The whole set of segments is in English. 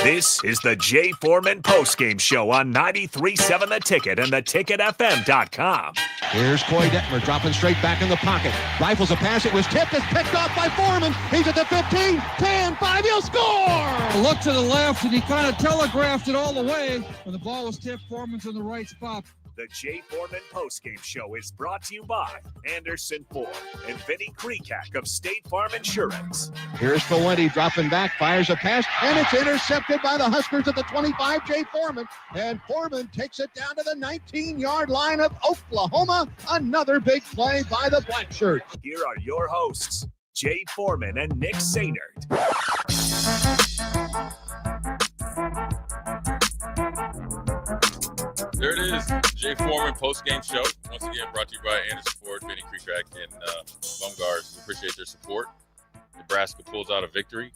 This is the Jay Foreman Postgame Show on 93.7 The Ticket and theticketfm.com. Here's Coy Detmer dropping straight back in the pocket. Rifles a pass. It was tipped. It's picked off by Foreman. He's at the 15, 10, 5. He'll score! Look to the left, and he kind of telegraphed it all the way. When the ball was tipped, Foreman's in the right spot. The Jay Foreman Postgame Show is brought to you by Anderson Ford and Vinny Kreekak of State Farm Insurance. Here's Valenti dropping back, fires a pass, and it's intercepted by the Huskers at the 25, Jay Foreman. And Foreman takes it down to the 19-yard line of Oklahoma. Another big play by the Black Shirts. Here are your hosts, Jay Foreman and Nick Sainert. There it is, Jay Foreman Postgame Show. Once again, brought to you by Anderson Ford, Vinny Kreekak, and Bumgars. We appreciate their support. Nebraska pulls out a victory.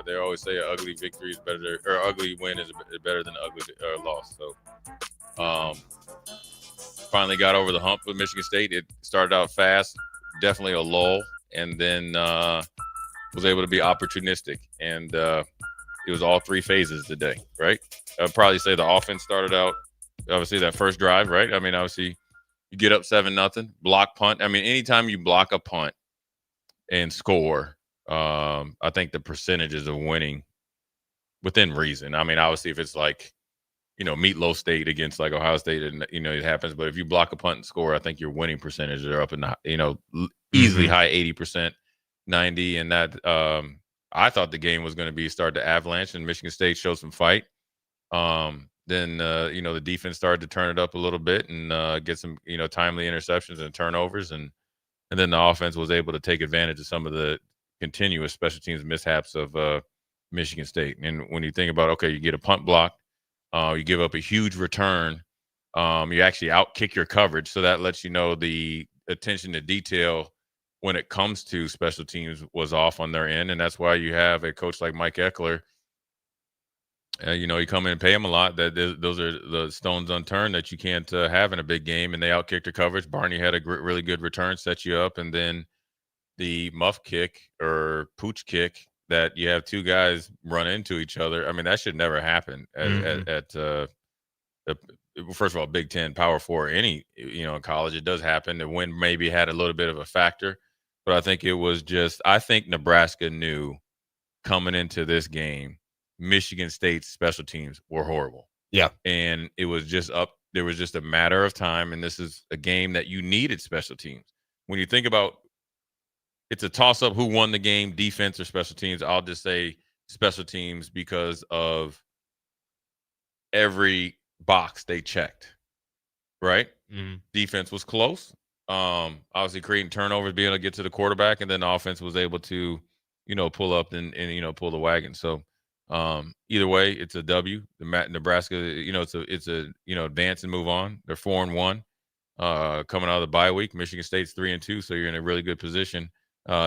They always say an ugly victory is better, or ugly win is better than an ugly loss. So, finally got over the hump with Michigan State. It started out fast, definitely a lull, and then was able to be opportunistic. And it was all three phases today, right? I'd probably say the offense started out. Obviously, that first drive, right? I mean, obviously, you get up 7-0, block punt. I mean, anytime you block a punt and score, I think the percentages of winning within reason. I mean, obviously, if it's like, Meatloaf State against like Ohio State, and it happens. But if you block a punt and score, I think your winning percentages are up in the, easily high 80%, 90%, and that. I thought the game was going to start to avalanche, and Michigan State showed some fight. Then the defense started to turn it up a little bit and get some, timely interceptions and turnovers. And then the offense was able to take advantage of some of the continuous special teams mishaps of Michigan State. And when you think about, okay, you get a punt block, you give up a huge return, you actually outkick your coverage. So that lets you know the attention to detail when it comes to special teams was off on their end. And that's why you have a coach like Mike Eckler. You come in and pay them a lot. Those are the stones unturned that you can't have in a big game, and they outkicked their coverage. Barney had a really good return, set you up, and then the muff kick or pooch kick that you have two guys run into each other. I mean, that should never happen at first of all, Big Ten, Power Four, any in college. It does happen. The wind maybe had a little bit of a factor, but I think it was I think Nebraska knew coming into this game, Michigan State's special teams were horrible. Yeah. And it was there was just a matter of time. And this is a game that you needed special teams. When you think about it's a toss up who won the game, defense or special teams, I'll just say special teams because of every box they checked. Right? Mm-hmm. Defense was close. Obviously creating turnovers, being able to get to the quarterback, and then the offense was able to, pull up and pull the wagon. So either way, it's a W. Nebraska, it's a advance and move on. They're 4-1 coming out of the bye week. Michigan State's 3-2, so you're in a really good position.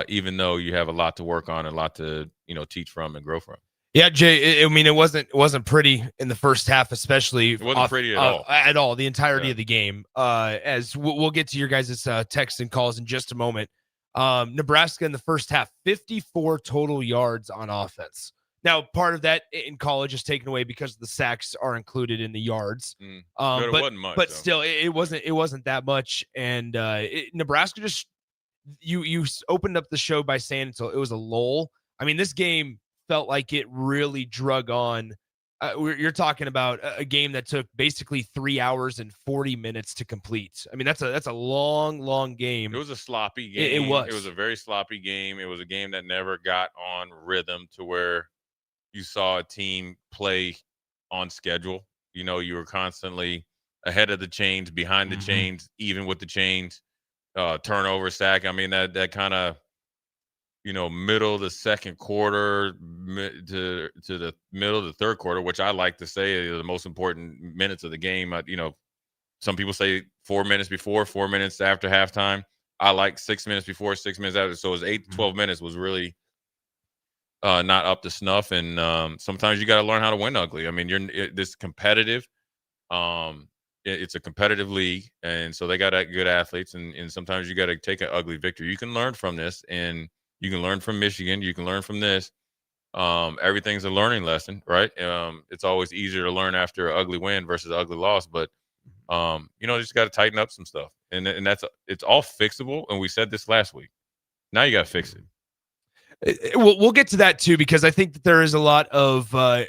Even though you have a lot to work on, and a lot to teach from and grow from. Yeah, Jay. It wasn't pretty in the first half, especially. It wasn't pretty at all. At all, the entirety of the game. As we'll get to your guys' texts and calls in just a moment. Nebraska in the first half, 54 total yards on offense. Now, part of that in college is taken away because the sacks are included in the yards. But it wasn't much. But still, it wasn't that much. And Nebraska just you opened up the show by saying it was a lull. I mean, this game felt like it really drug on. You're talking about a game that took basically 3 hours and 40 minutes to complete. I mean, that's a long game. It was a sloppy game. It was. It was a very sloppy game. It was a game that never got on rhythm to where you saw a team play on schedule. You were constantly ahead of the chains, behind the chains, even with the chains, turnover, sack. I mean, that kind of, middle of the second quarter to the middle of the third quarter, which I like to say are the most important minutes of the game. Some people say 4 minutes before, 4 minutes after halftime. I like 6 minutes before, 6 minutes after. So it was 8 to 12 minutes was really not up to snuff. And sometimes you got to learn how to win ugly. I mean, this competitive. It's a competitive league, and so they got good athletes, and sometimes you got to take an ugly victory. You can learn from this, and you can learn from Michigan. You can learn from this. Everything's a learning lesson, right? It's always easier to learn after an ugly win versus an ugly loss, but you just got to tighten up some stuff, and it's all fixable. And we said this last week. Now you got to fix it. We'll get to that too, because I think that there is a lot of I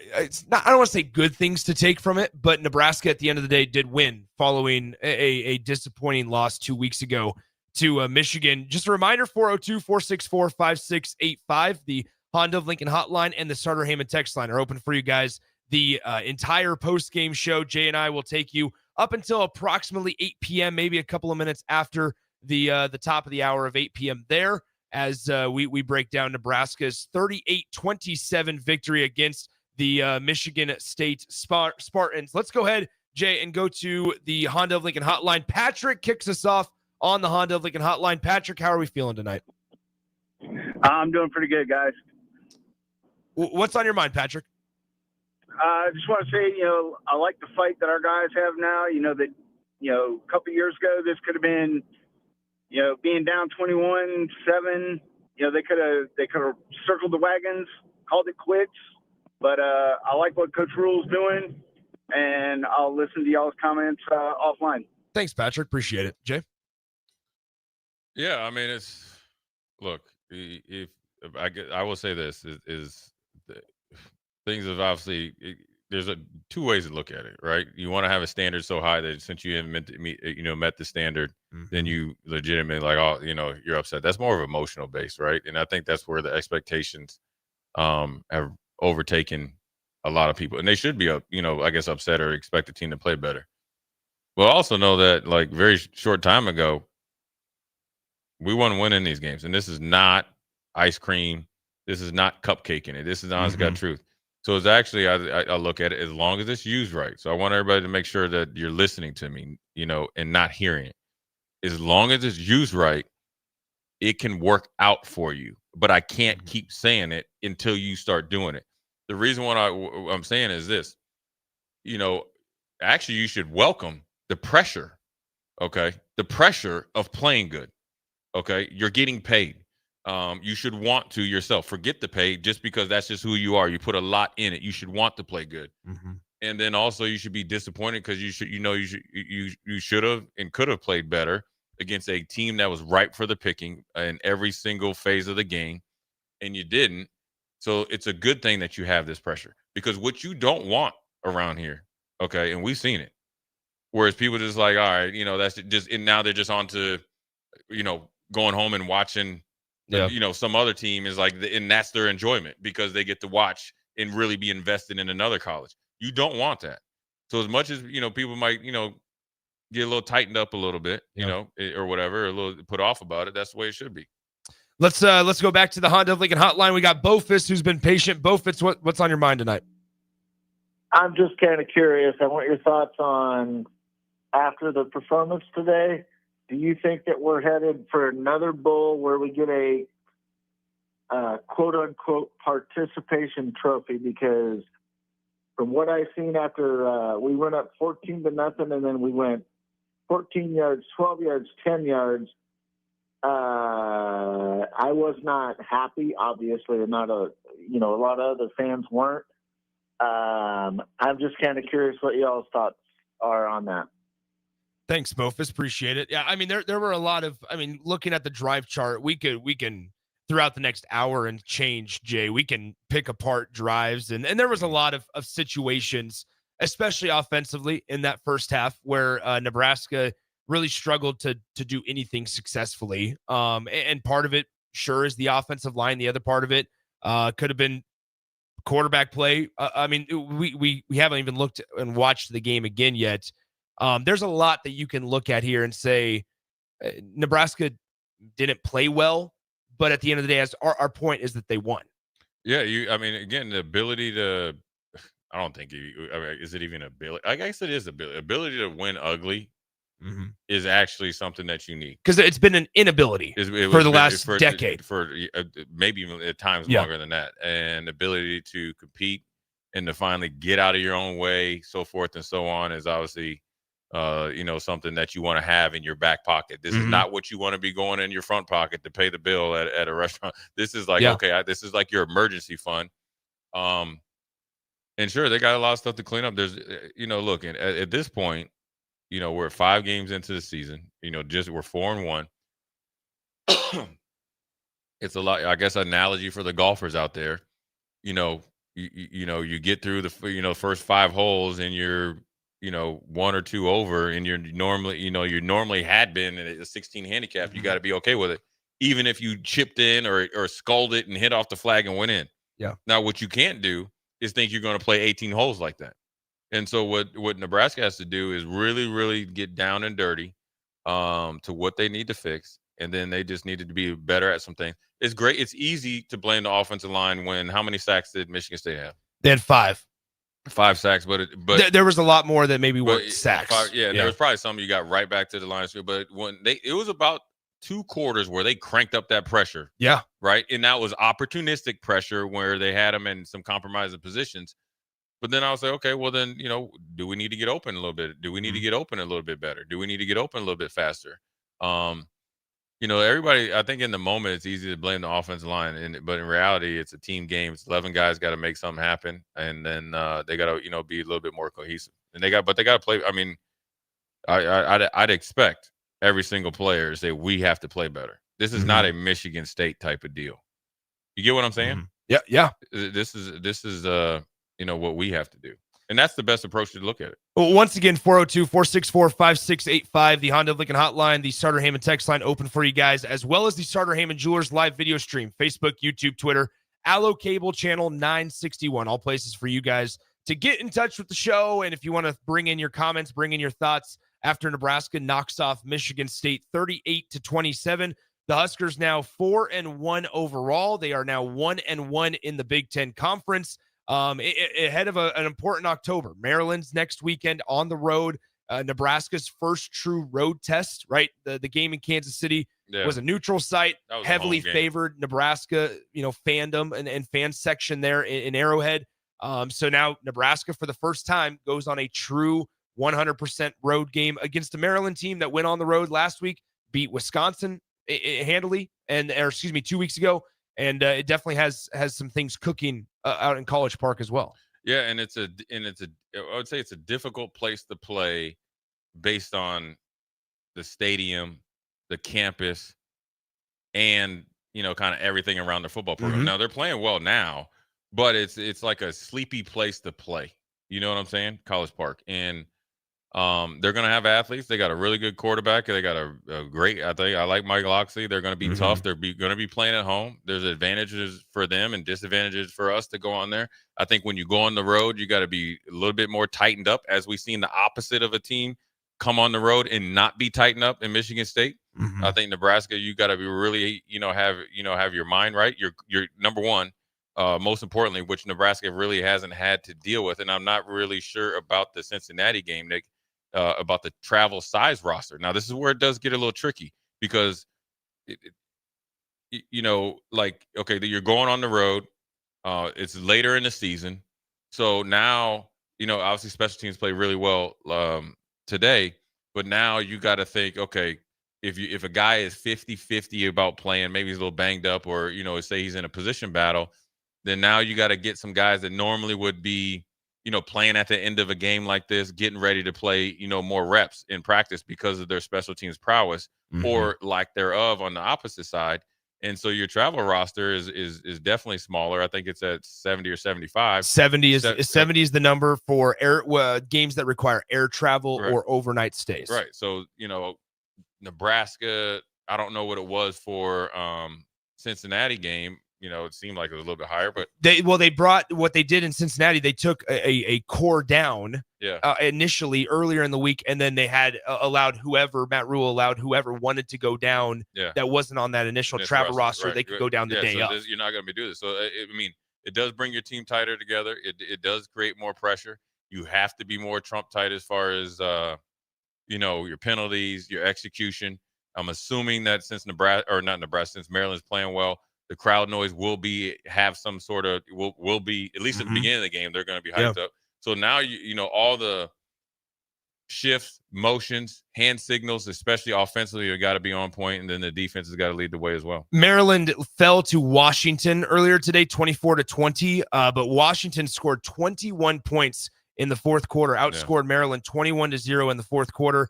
don't want to say good things to take from it, but Nebraska at the end of the day did win following a disappointing loss 2 weeks ago to Michigan. Just a reminder, 402-464-5685, the Honda of Lincoln hotline and the Starter Heyman text line are open for you guys. The entire post-game show, Jay and I will take you up until approximately 8 p.m., maybe a couple of minutes after the top of the hour of 8 p.m. there, as we break down Nebraska's 38-27 victory against the Michigan State Spartans. Let's go ahead, Jay, and go to the Honda of Lincoln hotline. Patrick kicks us off on the Honda of Lincoln hotline. Patrick, how are we feeling tonight? I'm doing pretty good, guys. What's on your mind, Patrick? I just want to say, I like the fight that our guys have now. That, a couple years ago, this could have been, being down 21-7. They could have circled the wagons, called it quits. But I like what Coach Rule's doing, and I'll listen to y'all's comments offline. Thanks, Patrick. Appreciate it. Jay? Yeah, I mean, look, if I will say this is things have obviously there's two ways to look at it, right? You want to have a standard so high that since you haven't met the standard, then you legitimately you're upset. That's more of emotional based, right? And I think that's where the expectations have overtaken a lot of people, and they should be I guess upset or expect the team to play better. Well, also know that very short time ago, we won winning these games, and this is not ice cream. This is not cupcaking it. This is honest God truth. So it's actually, I look at it as long as it's used right. So I want everybody to make sure that you're listening to me, and not hearing it. As long as it's used right, it can work out for you. But I can't keep saying it until you start doing it. The reason why I'm saying is this, actually you should welcome the pressure, okay? The pressure of playing good, okay? You're getting paid. You should want to yourself forget the pay just because that's just who you are. You put a lot in it. You should want to play good. And then also you should be disappointed because you should have and could have played better against a team that was ripe for the picking in every single phase of the game, and you didn't. So it's a good thing that you have this pressure, because what you don't want around here, okay, and we've seen it, whereas people just all right, that's just, and now they're just on to, going home and watching. Yeah. Some other team is and that's their enjoyment because they get to watch and really be invested in another college. You don't want that. So as much as, people might, get a little tightened up a little bit, or whatever, a little put off about it. That's the way it should be. Let's go back to the Honda of Lincoln hotline. We got Bofus, who's been patient. Bofus, what's on your mind tonight? I'm just kind of curious. I want your thoughts on after the performance today. Do you think that we're headed for another bowl where we get a quote-unquote participation trophy? Because from what I've seen after we went up 14-0, and then we went 14 yards, 12 yards, 10 yards, I was not happy. Obviously, not a lot of other fans weren't. I'm just kind of curious what y'all's thoughts are on that. Thanks, Bofus. Appreciate it. Yeah, I mean, there were a lot of, looking at the drive chart, we can throughout the next hour and change, Jay, we can pick apart drives. And there was a lot of situations, especially offensively in that first half, where Nebraska really struggled to do anything successfully. And part of it, is the offensive line. The other part of it could have been quarterback play. We haven't even looked and watched the game again yet. There's a lot that you can look at here and say Nebraska didn't play well, but at the end of the day, our point is that they won. Yeah, again, the ability to, I don't think, is it even ability? I guess it is ability to win ugly is actually something that you need. Because it's been an inability for the last decade. For maybe even at times longer than that. And ability to compete and to finally get out of your own way, so forth and so on, is obviously something that you want to have in your back pocket. This is not what you want to be going in your front pocket to pay the bill at a restaurant. This is okay, this is like your emergency fund. And sure, they got a lot of stuff to clean up. There's, look, at this point, we're 5 games into the season. We're 4-1. It's a lot. I guess analogy for the golfers out there. You get through the first 5 holes and you're 1 or 2 over, and you normally had been at a 16 handicap. You got to be okay with it, even if you chipped in or sculled it and hit off the flag and went in. Yeah. Now, what you can't do is think you're going to play 18 holes like that. And so what Nebraska has to do is really, really get down and dirty to what they need to fix. And then they just needed to be better at some things. It's great. It's easy to blame the offensive line when how many sacks did Michigan State have? They had 5. 5 sacks, but there was a lot more that maybe weren't sacks. 5, there was probably some you got right back to the line of scrimmage. But when it was about 2 quarters where they cranked up that pressure. Yeah. Right. And that was opportunistic pressure where they had them in some compromising positions. But then I was like, okay, well then, do we need to get open a little bit? Do we need to get open a little bit better? Do we need to get open a little bit faster? Everybody, I think in the moment it's easy to blame the offensive line, but in reality, it's a team game. It's 11 guys got to make something happen, and then they got to be a little bit more cohesive. And they got to play. I mean, I'd expect every single player to say we have to play better. This is not a Michigan State type of deal. You get what I'm saying? Yeah. This is what we have to do. And that's the best approach to look at it. Well, once again, 402-464-5685, the Honda of Lincoln hotline, the Starter Heyman text line open for you guys, as well as the Starter Heyman Jewelers live video stream, Facebook, YouTube, Twitter, Allo Cable channel 961, all places for you guys to get in touch with the show. And if you want to bring in your comments, bring in your thoughts after Nebraska knocks off Michigan State 38-27. The Huskers now 4-1 overall. They are now 1-1 in the Big Ten Conference. Ahead of an important October. Maryland's next weekend on the road. Nebraska's first true road test, right? The game in Kansas City was a neutral site, heavily favored Nebraska, fandom and fan section there in Arrowhead. So now Nebraska, for the first time, goes on a true 100% road game against a Maryland team that went on the road last week, beat Wisconsin handily, 2 weeks ago. And it definitely has some things cooking out in College Park as well. Yeah, and I would say it's a difficult place to play based on the stadium, the campus, and kind of everything around the football program. Now they're playing well now, but it's like a sleepy place to play. You know what I'm saying? College Park. And they're going to have athletes. They got a really good quarterback. They got a great, I like Mike Locksley. They're going to be tough. They're going to be playing at home. There's advantages for them and disadvantages for us to go on there. I think when you go on the road, you got to be a little bit more tightened up, as we've seen the opposite of a team come on the road and not be tightened up in Michigan State. I think Nebraska, you got to be really, have your mind right. You're number one, most importantly, which Nebraska really hasn't had to deal with. And I'm not really sure about the Cincinnati game, Nick. About the travel size roster. Now, this is where it does get a little tricky because, you're going on the road. It's later in the season. So now, obviously special teams play really well today, but now you got to think, okay, if a guy is 50-50 about playing, maybe he's a little banged up or, say he's in a position battle, then now you got to get some guys that normally would be, playing at the end of a game like this, getting ready to play, more reps in practice because of their special teams prowess or lack thereof on the opposite side. And so your travel roster is definitely smaller. I think it's at 70 or 75. 70 is the number for games that require air travel or overnight stays. Right. So, Nebraska, I don't know what it was for Cincinnati game. It seemed like it was a little bit higher, but they brought what they did in Cincinnati. They took a core down initially earlier in the week, and then they had Matt Rule allowed whoever wanted to go down that wasn't on that initial travel roster. They could go down the day up. You're not going to be doing this. So, it does bring your team tighter together. It does create more pressure. You have to be more Trump tight as far as, your penalties, your execution. I'm assuming that since Maryland's playing well, the crowd noise will have some sort of will be at least at the beginning of the game. They're going to be hyped up. So now all the shifts, motions, hand signals, especially offensively, you got to be on point, and then the defense has got to lead the way as well. Maryland fell to Washington earlier today, 24-20, but Washington scored 21 points in the fourth quarter, outscored Maryland 21-0 in the fourth quarter.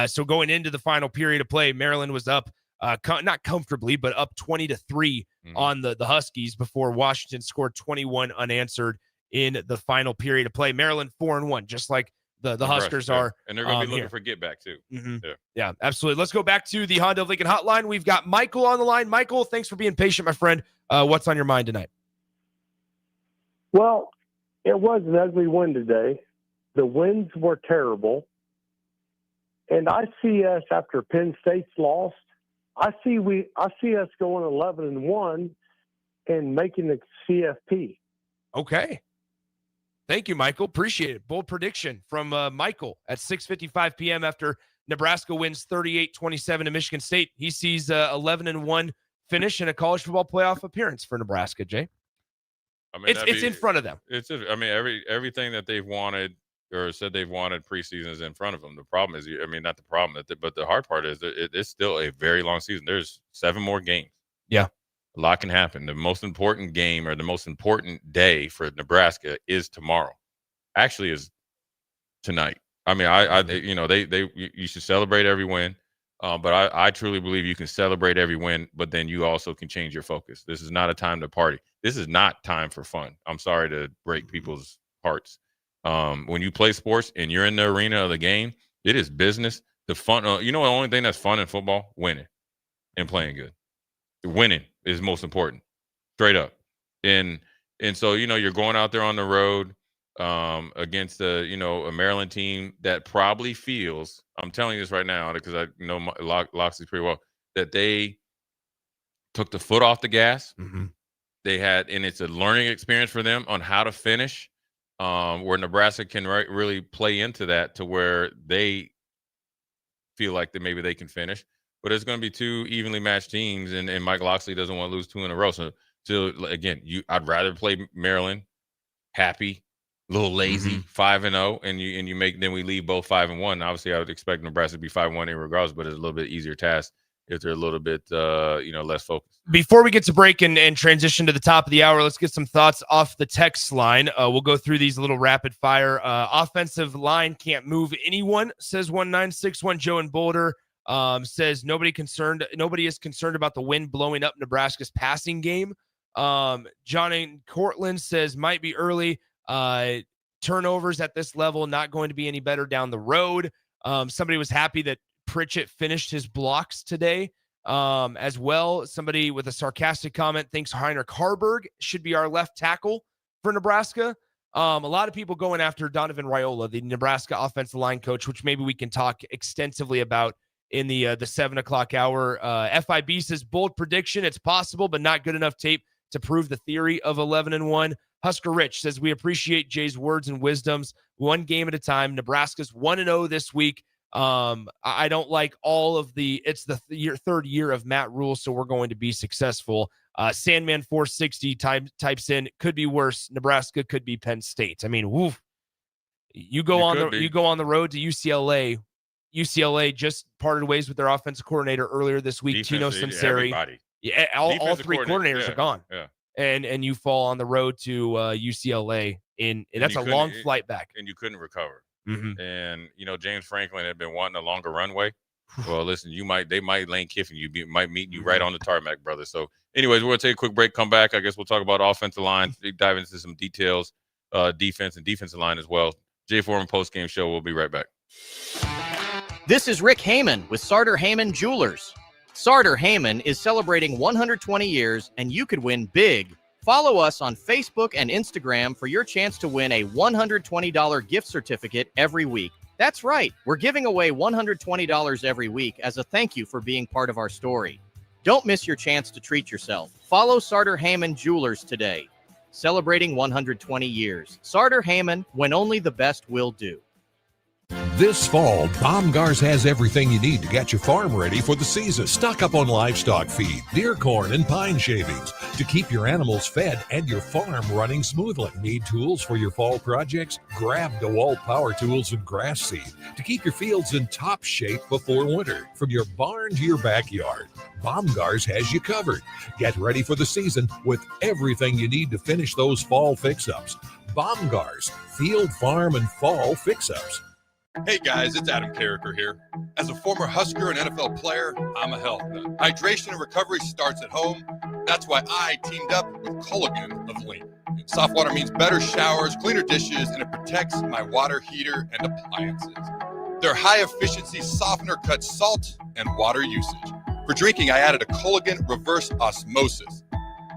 So going into the final period of play, Maryland was up, not comfortably, but up 20-3 on the Huskies before Washington scored 21 unanswered in the final period of play. Maryland 4-1, just like the Huskers are. And they're going to be looking for get back too. Yeah, absolutely. Let's go back to the Honda of Lincoln hotline. We've got Michael on the line. Michael, thanks for being patient, my friend. What's on your mind tonight? Well, it was an ugly win today. The winds were terrible. And I see us, after Penn State's lost, I see us going 11-1 and making the CFP. Okay. Thank you, Michael. Appreciate it. Bold prediction from Michael at 6:55 p.m. after Nebraska wins 38-27 to Michigan State. He sees 11-1 finish in a college football playoff appearance for Nebraska, Jay. I mean, it's in front of them. Everything that they've wanted or said they've wanted preseason is in front of them. The problem is, not the problem, but the hard part is that it's still a very long season. There's 7 more games. Yeah. A lot can happen. The most important game or the most important day for Nebraska is tomorrow. Actually, is tonight. I mean, you should celebrate every win, but I truly believe you can celebrate every win, but then you also can change your focus. This is not a time to party. This is not time for fun. I'm sorry to break people's hearts. When you play sports and you're in the arena of the game, it is business. The fun. The only thing that's fun in football, winning and playing good. Winning is most important, straight up. And so, you're going out there on the road against a Maryland team that probably feels, I'm telling you this right now because I know Loxley pretty well, that they took the foot off the gas. They had, and it's a learning experience for them on how to finish, where Nebraska can really play into that to where they feel like that maybe they can finish. But it's going to be 2 evenly matched teams, and Mike Loxley doesn't want to lose 2 in a row. So again, I'd rather play Maryland happy, a little lazy, 5-0, and you make, then we leave both 5-1. Obviously, I would expect Nebraska to be 5-1 regardless, but it's a little bit easier task if they're a little bit less focused. Before we get to break and transition to the top of the hour, let's get some thoughts off the text line. We'll go through these a little rapid fire. Offensive line can't move anyone, says 1961. Joe in Boulder says nobody is concerned about the wind blowing up Nebraska's passing game. John in Cortland says might be early. Turnovers at this level not going to be any better down the road. Somebody was happy that Pritchett finished his blocks today as well. Somebody with a sarcastic comment thinks Heinrich Harburg should be our left tackle for Nebraska. A lot of people going after Donovan Raiola, the Nebraska offensive line coach, which maybe we can talk extensively about in the 7:00 hour. FIB says bold prediction. It's possible, but not good enough tape to prove the theory of 11-1. Husker Rich says we appreciate Jay's words and wisdoms. One game at a time. Nebraska's 1-0 this week. I don't like all of it's the third year of Matt Rule, so we're going to be successful. Sandman 460 types in, could be worse. Nebraska could be Penn State. I mean, woof. You go on the road to UCLA. UCLA just parted ways with their offensive coordinator earlier this week. Tino Sinceri. Yeah, all 3 coordinators are gone. Yeah. And you fall on the road to UCLA and that's a long flight back. And you couldn't recover. And James Franklin had been wanting a longer runway. Well, listen, they might Lane Kiffin might meet you right on the tarmac, brother. So, anyways, we're gonna take a quick break. Come back. I guess we'll talk about offensive line. Dive into some details, defense and defensive line as well. Jay Foreman Postgame Show. We'll be right back. This is Rick Heyman with Sartor Heyman Jewelers. Sartor Heyman is celebrating 120 years, and you could win big. Follow us on Facebook and Instagram for your chance to win a $120 gift certificate every week. That's right. We're giving away $120 every week as a thank you for being part of our story. Don't miss your chance to treat yourself. Follow Sartor Heyman Jewelers today. Celebrating 120 years. Sartor Heyman, when only the best will do. This fall, Baumgars has everything you need to get your farm ready for the season. Stock up on livestock feed, deer corn, and pine shavings to keep your animals fed and your farm running smoothly. Need tools for your fall projects? Grab DeWalt power tools and grass seed to keep your fields in top shape before winter. From your barn to your backyard, Baumgars has you covered. Get ready for the season with everything you need to finish those fall fix-ups. Baumgars, field, farm, and fall fix-ups. Hey guys, it's Adam Carricker here. As a former Husker and NFL player, I'm a health nut. Hydration and recovery starts at home. That's why I teamed up with Culligan of Lincoln. Soft water means better showers, cleaner dishes, and it protects my water heater and appliances. Their high-efficiency softener cuts salt and water usage. For drinking, I added a Culligan reverse osmosis.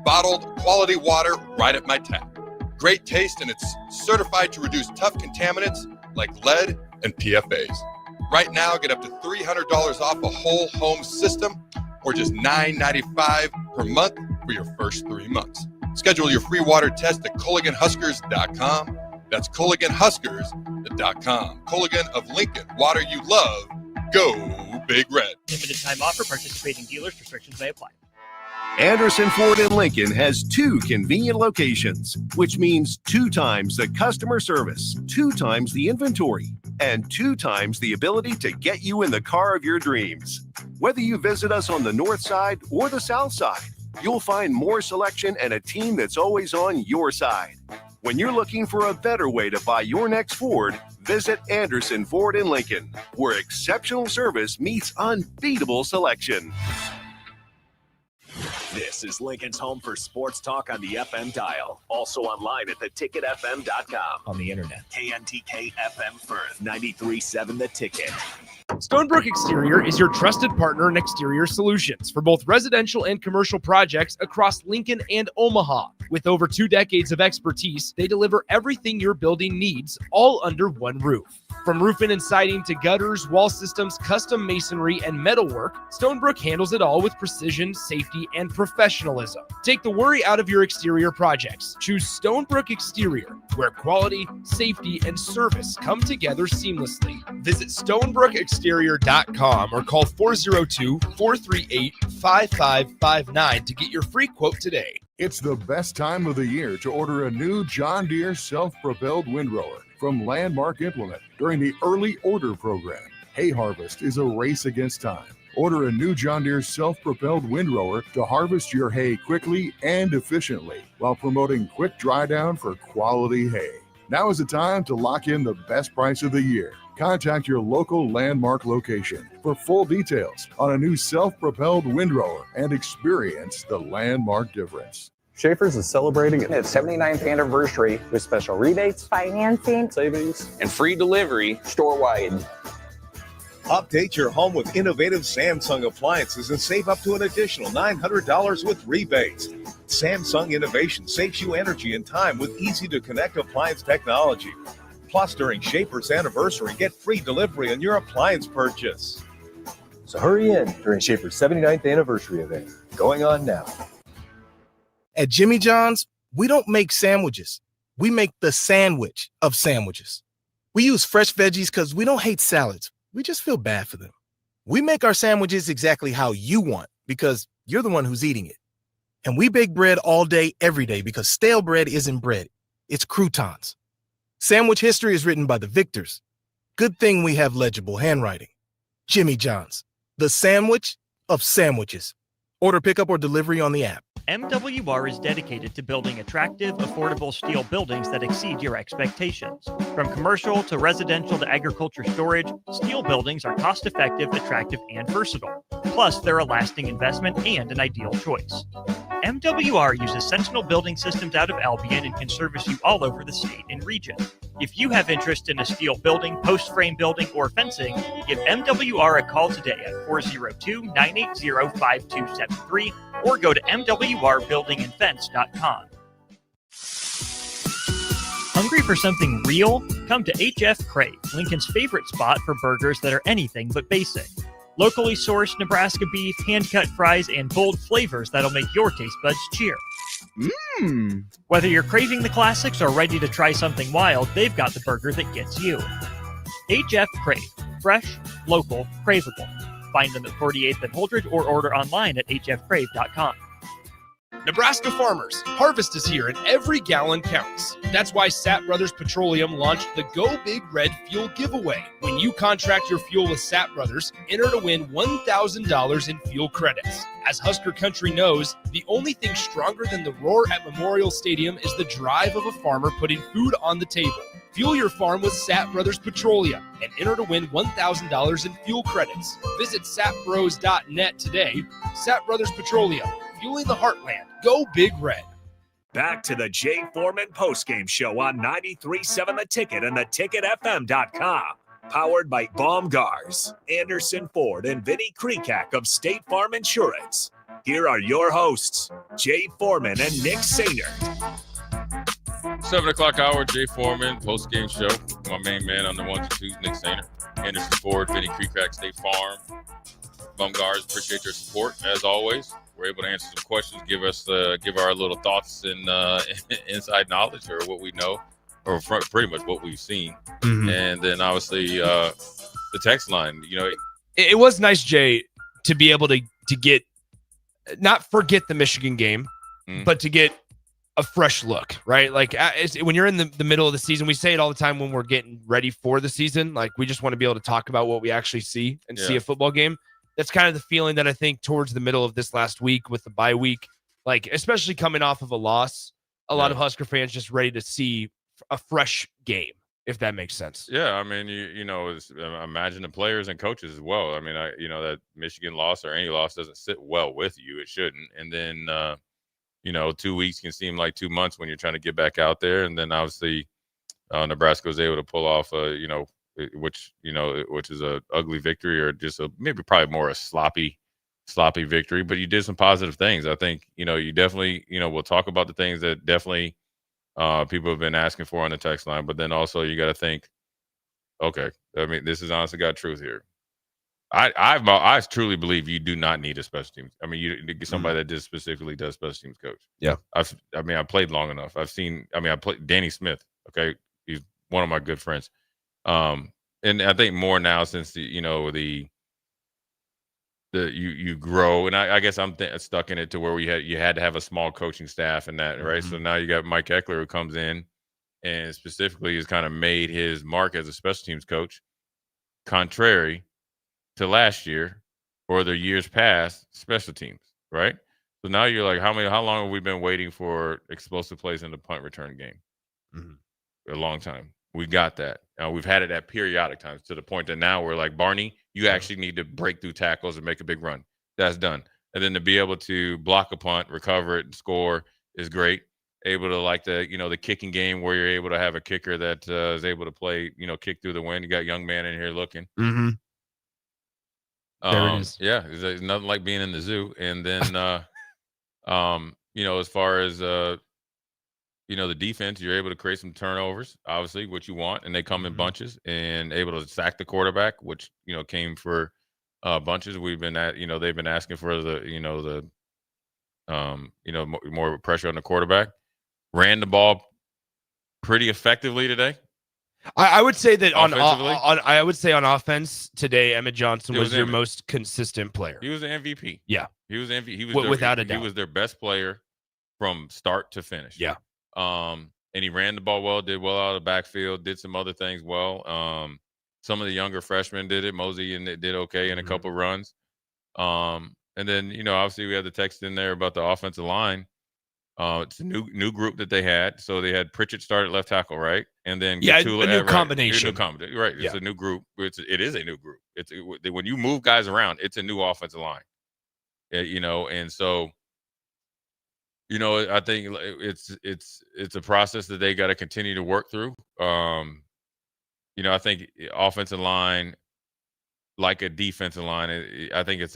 Bottled quality water right at my tap. Great taste, and it's certified to reduce tough contaminants like lead and PFAs. Right now, get up to $300 off a whole home system or just $9.95 per month for your first 3 months. Schedule your free water test at CulliganHuskers.com. That's CulliganHuskers.com. Culligan of Lincoln, water you love. Go Big Red. Limited time offer, participating dealers, restrictions may apply. Anderson Ford in Lincoln has 2 convenient locations, which means 2 times the customer service, 2 times the inventory, and 2 times the ability to get you in the car of your dreams. Whether you visit us on the north side or the south side, you'll find more selection and a team that's always on your side. When you're looking for a better way to buy your next Ford, visit Anderson Ford in Lincoln, where exceptional service meets unbeatable selection. This is Lincoln's home for sports talk on the FM dial. Also online at theticketfm.com. On the internet. KNTK FM Firth, 93.7 The Ticket. Stonebrook Exterior is your trusted partner in exterior solutions for both residential and commercial projects across Lincoln and Omaha. With over 2 decades of expertise, they deliver everything your building needs, all under one roof. From roofing and siding to gutters, wall systems, custom masonry, and metalwork, Stonebrook handles it all with precision, safety, and professionalism. Take the worry out of your exterior projects. Choose Stonebrook Exterior, where quality, safety, and service come together seamlessly. Visit StonebrookExterior.com or call 402-438-5559 to get your free quote today. It's the best time of the year to order a new John Deere self-propelled windrower from Landmark Implement during the early order program. Hay harvest is a race against time. Order a new John Deere self-propelled windrower to harvest your hay quickly and efficiently while promoting quick dry down for quality hay. Now is the time to lock in the best price of the year. Contact your local Landmark location for full details on a new self-propelled windrower and experience the Landmark difference. Schaefer's is celebrating its 79th anniversary with special rebates, financing, savings, and free delivery store-wide. Update your home with innovative Samsung appliances and save up to an additional $900 with rebates. Samsung Innovation saves you energy and time with easy-to-connect appliance technology. Plus, during Schaefer's anniversary, get free delivery on your appliance purchase. So hurry in during Schaefer's 79th anniversary event, going on now. At Jimmy John's, we don't make sandwiches. We make the sandwich of sandwiches. We use fresh veggies because we don't hate salads. We just feel bad for them. We make our sandwiches exactly how you want because you're the one who's eating it. And we bake bread all day, every day because stale bread isn't bread. It's croutons. Sandwich history is written by the victors. Good thing we have legible handwriting. Jimmy John's, the sandwich of sandwiches. Order pickup or delivery on the app. MWR is dedicated to building attractive, affordable steel buildings that exceed your expectations. From commercial to residential to agriculture storage, steel buildings are cost-effective, attractive, and versatile. Plus, they're a lasting investment and an ideal choice. MWR uses Sentinel Building Systems out of Albion and can service you all over the state and region. If you have interest in a steel building, post frame building, or fencing, give MWR a call today at 402-980-5273 or go to mwrbuildingandfence.com. Hungry for something real? Come to HF Crave, Lincoln's favorite spot for burgers that are anything but basic. Locally sourced Nebraska beef, hand-cut fries, and bold flavors that'll make your taste buds cheer. Whether you're craving the classics or ready to try something wild, they've got the burger that gets you. HF Crave. Fresh, local, craveable. Find them at 48th and Holdridge or order online at hfcrave.com. Nebraska farmers, harvest is here and every gallon counts. That's why Sapp Brothers Petroleum launched the Go Big Red Fuel Giveaway. When you contract your fuel with Sapp Brothers, enter to win $1,000 in fuel credits. As Husker Country knows, the only thing stronger than the roar at Memorial Stadium is the drive of a farmer putting food on the table. Fuel your farm with Sapp Brothers Petroleum and enter to win $1,000 in fuel credits. Visit sapbros.net today. Sapp Brothers Petroleum, fueling the heartland. Go Big Red. Back to the Jay Foreman Postgame Show on 93.7 The Ticket and theticketfm.com. Powered by Baumgars, Anderson Ford, and Vinny Krekak of State Farm Insurance. Here are your hosts, Jay Foreman and Nick Sainer. 7 o'clock hour, Jay Foreman, post-game show. My main man on the 1s and 2s, Nick Sainer. Anderson Ford, Vinny Krekak, State Farm. Bumgars, appreciate your support, as always. We're able to answer some questions, give our little thoughts and inside knowledge or what we know, or pretty much what we've seen. Mm-hmm. And then, obviously, the text line, It was nice, Jay, to be able to get, not forget the Michigan game, but to get a fresh look, right? Like when you're in the middle of the season, we say it all the time when we're getting ready for the season. Like we just want to be able to talk about what we actually see and see a football game. That's kind of the feeling that I think towards the middle of this last week with the bye week, like especially coming off of a loss, a lot of Husker fans just ready to see a fresh game, if that makes sense. Yeah, I mean, imagine the players and coaches as well. I mean, that Michigan loss or any loss doesn't sit well with you. It shouldn't. And then, 2 weeks can seem like 2 months when you're trying to get back out there. And then obviously Nebraska was able to pull off, which is a ugly victory or just probably more a sloppy victory. But you did some positive things. I think, you definitely, we'll talk about the things that definitely people have been asking for on the text line. But then also you got to think, okay, I mean, this is honestly got truth here. I truly believe you do not need a special teams. I mean, you get somebody that just specifically does special teams coach. Yeah. I played long enough. I played Danny Smith. Okay. He's one of my good friends. And I think more now since you grow, and I guess I'm stuck in it to where you had to have a small coaching staff and that, right? So now you got Mike Eckler who comes in and specifically has kind of made his mark as a special teams coach, contrary to last year or the years past special teams, right? So now you're like, how long have we been waiting for explosive plays in the punt return game? A long time. We got that. Now we've had it at periodic times to the point that now we're like, Barney, you actually need to break through tackles and make a big run. That's done. And then to be able to block a punt, recover it, and score is great. Able to the kicking game where you're able to have a kicker that is able to play, kick through the wind. You got young man in here looking. Mm-hmm. There it is. Yeah, there's nothing like being in the zoo. And then, as far as the defense, you're able to create some turnovers, obviously, what you want, and they come in bunches and able to sack the quarterback, which came for bunches. We've been they've been asking for more pressure on the quarterback. Ran the ball pretty effectively today. I would say that on offense today, Emmett Johnson was your most consistent player. He was the MVP. Yeah, he was MVP. He was without a doubt. He was their best player from start to finish. Yeah. And he ran the ball well, did well out of the backfield, did some other things well. Some of the younger freshmen did it. Mosey and it did okay in a couple runs. And then obviously we had the text in there about the offensive line. It's a new group that they had. So they had Pritchett start at left tackle, right? And then a new combination. Right. It's a new group. It is a new group. It's when you move guys around, it's a new offensive line. And so I think it's a process that they got to continue to work through. I think offensive line, like a defensive line, I think it's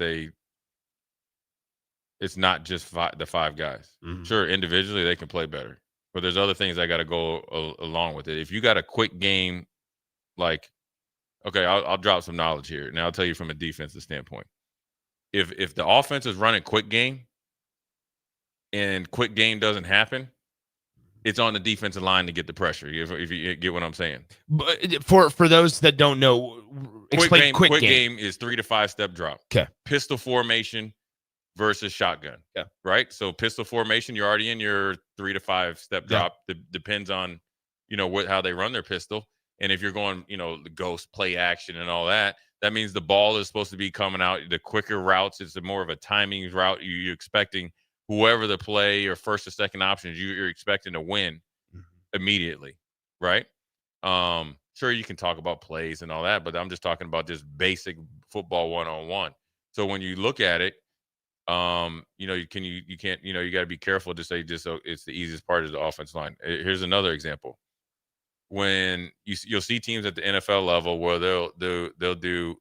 not just the five guys. Sure, individually they can play better, but there's other things that got to go along with it. If you got a quick game, I'll drop some knowledge here, and I'll tell you from a defensive standpoint. If the offense is running quick game, and quick game doesn't happen, it's on the defensive line to get the pressure. If you get what I'm saying. But for those that don't know, explain quick game is 3 to 5 step drop. Okay. Pistol formation versus shotgun. Yeah. Right. So pistol formation, you're already in your 3 to 5 step drop. Depends on, how they run their pistol. And if you're going, the ghost play action and all that, that means the ball is supposed to be coming out. The quicker routes, it's more of a timing route. You're expecting whoever the play or first or second options, you're expecting to win immediately, right? Sure, you can talk about plays and all that, but I'm just talking about just basic football one-on-one. So when you look at it, you can't, you got to be careful to say it's the easiest part of the offensive line. Here's another example. When you'll see teams at the NFL level where they'll do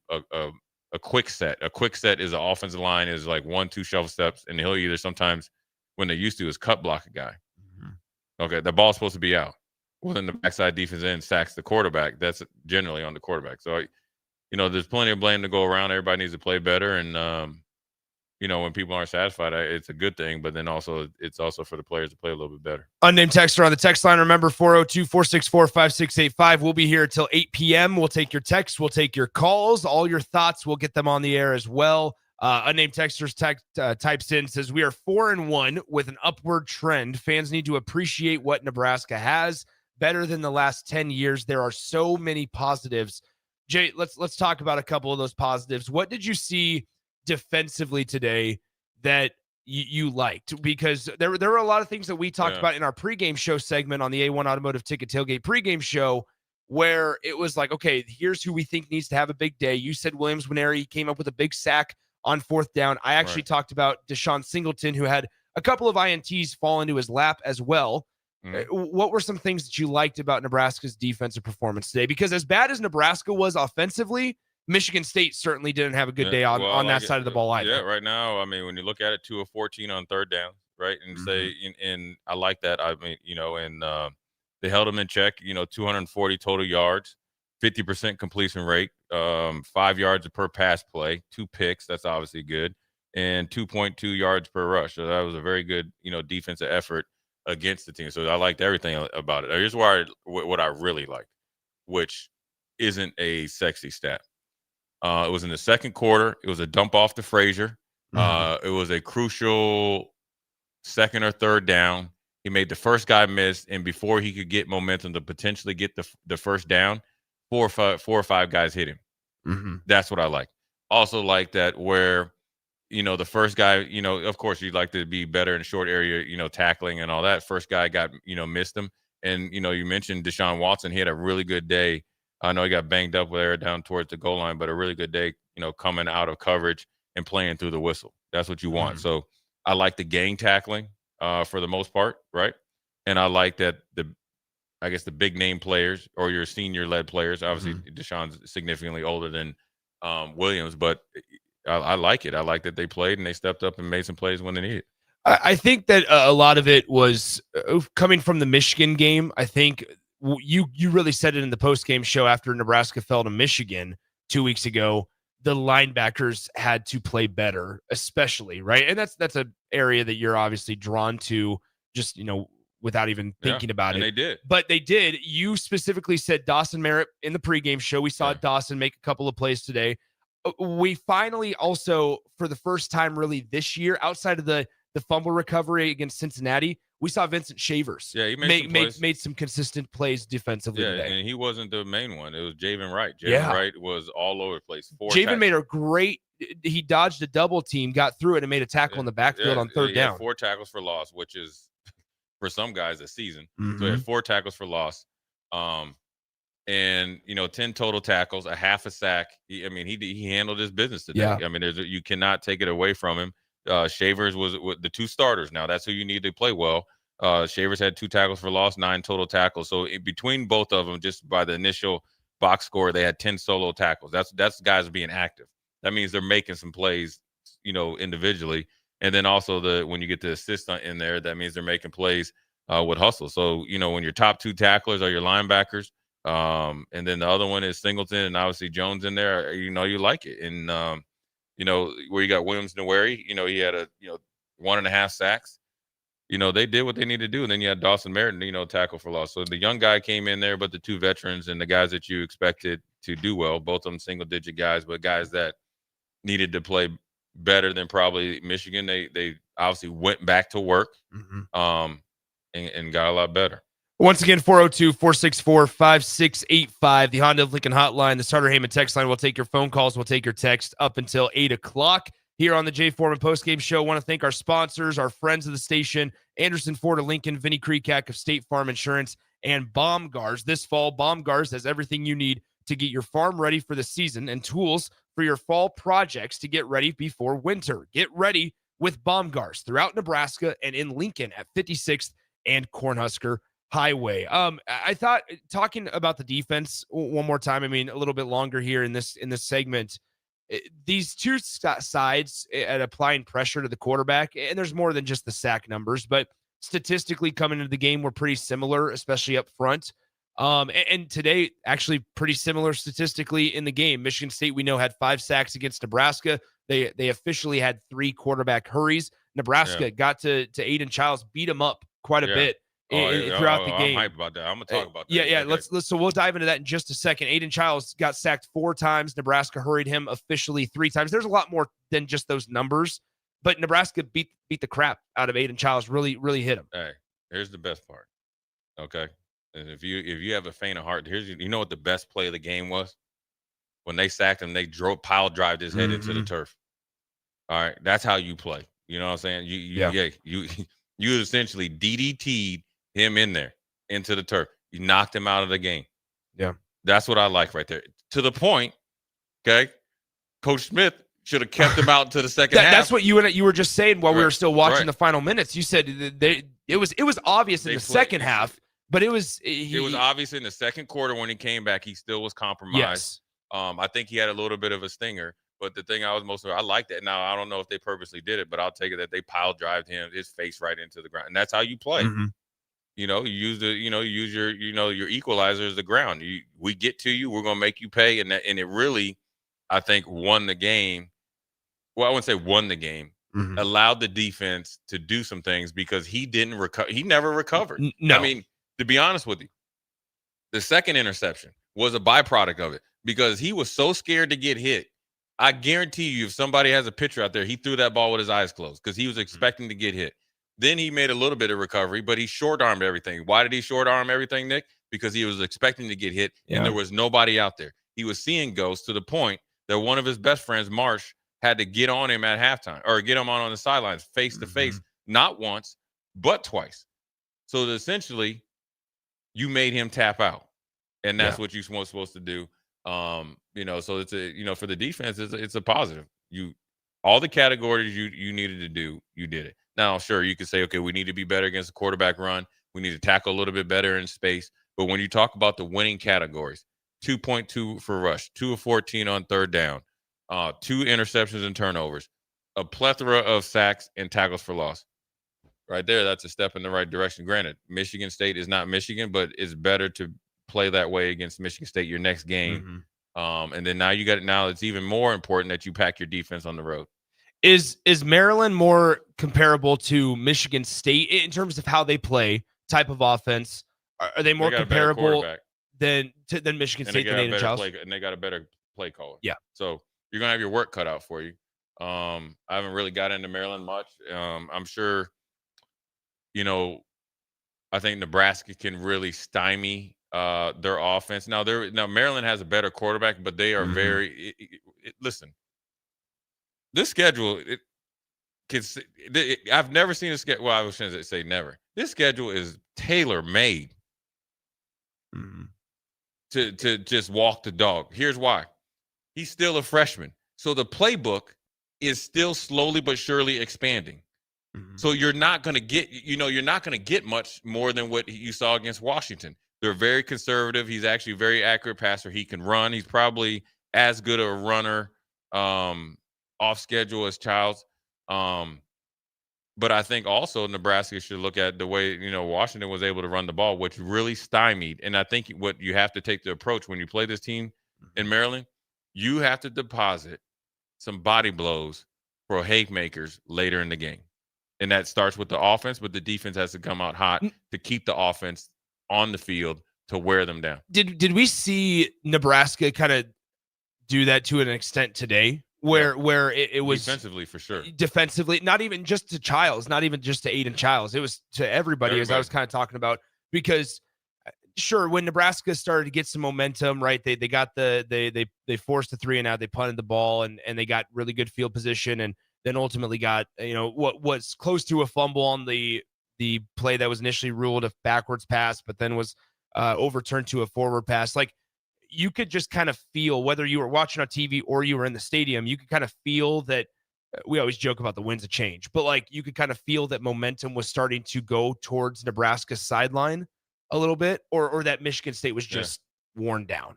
a quick set. A quick set is an offensive line is like 1-2 shuffle steps, and he'll either sometimes when they used to is cut block a guy. Okay, the ball's supposed to be out. Well, then the backside defense end sacks the quarterback. That's generally on the quarterback. So, there's plenty of blame to go around. Everybody needs to play better, and when people aren't satisfied, it's a good thing. But then it's also for the players to play a little bit better. Unnamed texter on the text line. Remember, 402-464-5685. We'll be here till 8 p.m. We'll take your texts. We'll take your calls. All your thoughts. We'll get them on the air as well. Unnamed texters types in, says, we are 4-1 with an upward trend. Fans need to appreciate what Nebraska has. Better than the last 10 years. There are so many positives. Jay, let's talk about a couple of those positives. What did you see defensively today that you liked? Because there were a lot of things that we talked about in our pregame show segment on the A1 Automotive Ticket Tailgate pregame show, where it was like, okay, here's who we think needs to have a big day. You said Williams Nwaneri came up with a big sack on 4th down. I actually talked about Deshaun Singleton, who had a couple of INTs fall into his lap as well. What were some things that you liked about Nebraska's defensive performance today? Because as bad as Nebraska was offensively, Michigan State certainly didn't have a good day on that side of the ball either. Yeah, right now, I mean, when you look at it, 2 of 14 on 3rd down, right? And and I like that. I mean, and they held them in check, 240 total yards, 50% completion rate, 5 yards per pass play, 2 picks. That's obviously good. And 2.2 yards per rush. So that was a very good, defensive effort against the team. So I liked everything about it. Here's what I really liked, which isn't a sexy stat. It was in the second quarter. It was a dump off to Frazier. It was a crucial 2nd or 3rd down. He made the first guy miss, and before he could get momentum to potentially get the first down, 4 or 5 guys hit him. That's what I like. Also like that where, the first guy, of course you'd like to be better in short area, tackling and all that. First guy got, missed him. And, you mentioned Deshaun Watson. He had a really good day. I know he got banged up there down towards the goal line, but a really good day, coming out of coverage and playing through the whistle. That's what you want. So I like the gang tackling for the most part, right? And I like that the big name players or your senior led players, obviously Deshaun's significantly older than Williams, but I like it. I like that they played and they stepped up and made some plays when they needed. I think that a lot of it was coming from the Michigan game. I think you really said it in the post-game show after Nebraska fell to Michigan 2 weeks ago. The linebackers had to play better, especially, right? And that's an area that you're obviously drawn to just, without even thinking about it. They did. But they did. You specifically said Dawson Merritt in the pregame show. We saw Dawson make a couple of plays today. We finally also, for the first time really this year, outside of the fumble recovery against Cincinnati, we saw Vincent Shavers. Yeah, he made some consistent plays defensively today. And he wasn't the main one. It was Javen Wright. Javen Wright was all over the place. Javen made a great – he dodged a double team, got through it, and made a tackle in the backfield on 3rd down. 4 tackles for loss, which is, for some guys, a season. So he had 4 tackles for loss. And 10 total tackles, a half a sack. He handled his business today. Yeah. I mean, you cannot take it away from him. Shavers was the 2 starters. Now that's who you need to play well. Shavers had 2 tackles for loss, 9 total tackles. So between both of them, just by the initial box score, they had 10 solo tackles. That's guys being active. That means they're making some plays, individually. And then also when you get the assist in there, that means they're making plays with hustle. So when your top 2 tacklers are your linebackers. And then the other one is Singleton and obviously Jones in there, you like it. And, where you got Williams Nwaneri, he had 1.5 sacks. they did what they needed to do. And then you had Dawson Merritt, tackle for loss. So the young guy came in there, but the two veterans and the guys that you expected to do well, both of them single-digit guys, but guys that needed to play better than probably Michigan. They obviously went back to work and got a lot better. Once again, 402-464-5685, the Honda of Lincoln hotline, the Starter Heyman text line. We'll take your phone calls. We'll take your text up until 8 o'clock here on the Jay Foreman Postgame Show. I want to thank our sponsors, our friends of the station, Anderson Ford of Lincoln, Vinny Kreekak of State Farm Insurance, and Baumgars. This fall, Baumgars has everything you need to get your farm ready for the season and tools for your fall projects to get ready before winter. Get ready with Baumgars throughout Nebraska and in Lincoln at 56th and Cornhusker Highway. I thought, talking about the defense one more time, a little bit longer here in this segment, these two sides at applying pressure to the quarterback, and there's more than just the sack numbers, but statistically coming into the game were pretty similar, especially up front. And today, actually pretty similar statistically in the game. Michigan State, we know, had 5 sacks against Nebraska. They officially had 3 quarterback hurries. Nebraska got to Aiden Childs, beat him up quite a bit throughout the game. I'm hyped about that. I'm gonna talk about that. Yeah. Okay. Let's. So we'll dive into that in just a second. Aiden Childs got sacked 4 times. Nebraska hurried him officially 3 times. There's a lot more than just those numbers, but Nebraska beat the crap out of Aiden Childs. Really hit him. Hey, here's the best part. Okay, and if you have a faint of heart, you know what the best play of the game was? When they sacked him, they pile drived his head into the turf. All right, that's how you play. You know what I'm saying? You essentially DDT'd him in there into the turf. You knocked him out of the game. Yeah, that's what I like right there. To the point, okay. Coach Smith should have kept him out to the second half. That's what you were just saying while we were still watching the final minutes. You said it was obvious in the second half, but it was obvious in the second quarter when he came back. He still was compromised. Yes. I think he had a little bit of a stinger. But the thing I like that. Now, I don't know if they purposely did it, but I'll take it that they pile drived his face right into the ground. And that's how you play. Mm-hmm. You use your equalizer as the ground. We get to you, we're going to make you pay. And it really, I think, won the game. Well, I wouldn't say won the game. Mm-hmm. Allowed the defense to do some things because he didn't recover. He never recovered. No. To be honest with you, the second interception was a byproduct of it because he was so scared to get hit. I guarantee you, if somebody has a picture out there, he threw that ball with his eyes closed because he was expecting to get hit. Then he made a little bit of recovery, but he short-armed everything. Why did he short-arm everything, Nick? Because he was expecting to get hit, and there was nobody out there. He was seeing ghosts to the point that one of his best friends, Marsh, had to get on him at halftime or get him on the sidelines face-to-face, not once, but twice. So essentially, you made him tap out, and that's what you're supposed to do. So it's for the defense, it's a positive. All the categories you needed to do, you did it. Now, sure, you could say, okay, we need to be better against the quarterback run. We need to tackle a little bit better in space. But when you talk about the winning categories, 2.2 for rush, 2 of 14 on third down, 2 interceptions and turnovers, a plethora of sacks and tackles for loss. Right there, that's a step in the right direction. Granted, Michigan State is not Michigan, but it's better to play that way against Michigan State your next game. And then now it's even more important that you pack your defense on the road. Is Maryland more comparable to Michigan State in terms of how they play, type of offense? Are they more comparable than Michigan State than Aiden Childs? And they got a better play caller. Yeah. So you're gonna have your work cut out for you. I haven't really got into Maryland much. I'm sure, I think Nebraska can really stymie their offense. Now Maryland has a better quarterback, but they are very listen. This schedule, I've never seen a schedule. Well, I was going to say never. This schedule is tailor-made to just walk the dog. Here's why. He's still a freshman. So the playbook is still slowly but surely expanding. So you're not going to get much more than what you saw against Washington. They're very conservative. He's actually a very accurate passer. He can run. He's probably as good a runner off schedule as Childs. But I think also Nebraska should look at the way, Washington was able to run the ball, which really stymied. And I think what you have to take the approach when you play this team in Maryland, you have to deposit some body blows for haymakers later in the game. And that starts with the offense, but the defense has to come out hot to keep the offense on the field to wear them down. Did we see Nebraska kind of do that to an extent today, where it was defensively for sure, defensively, not even just to Childs, not even just to Aiden Childs, it was to everybody. As I was kind of talking about, because sure, when Nebraska started to get some momentum, right, they got they forced the 3-and-out, they punted the ball, and they got really good field position, and then ultimately got what was close to a fumble on the play that was initially ruled a backwards pass, but then was overturned to a forward pass. Like, you could just kind of feel, whether you were watching on TV or you were in the stadium, you could kind of feel that. We always joke about the winds of change, but like, you could kind of feel that momentum was starting to go towards Nebraska's sideline a little bit, or that Michigan State was just worn down.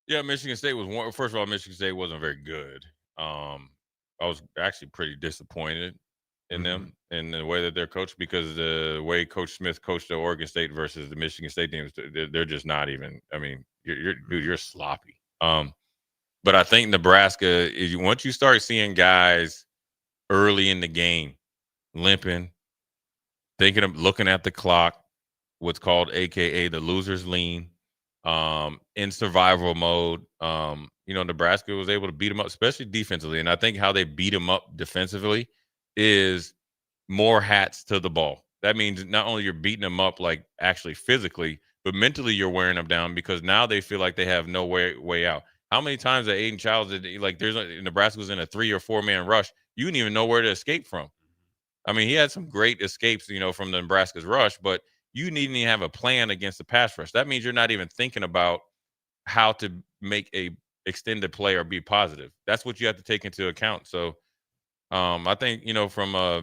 Yeah, Michigan State was one. First of all, Michigan State wasn't very good. I was actually pretty disappointed in them and the way that they're coached, because the way Coach Smith coached the Oregon State versus the Michigan State teams, they're just not even. I mean, you're sloppy. But I think Nebraska, once you start seeing guys early in the game limping, thinking of looking at the clock, what's called AKA the loser's lean, in survival mode, Nebraska was able to beat them up, especially defensively. And I think how they beat them up defensively is more hats to the ball. That means not only you're beating them up like actually physically, but mentally you're wearing them down, because now they feel like they have no way out. How many times that Aiden Childs did, like, Nebraska was in a 3 or 4 man rush, you didn't even know where to escape from. I mean, he had some great escapes, from the Nebraska's rush, but you need to have a plan against the pass rush. That means you're not even thinking about how to make a extended play or be positive. That's what you have to take into account. So I think, from a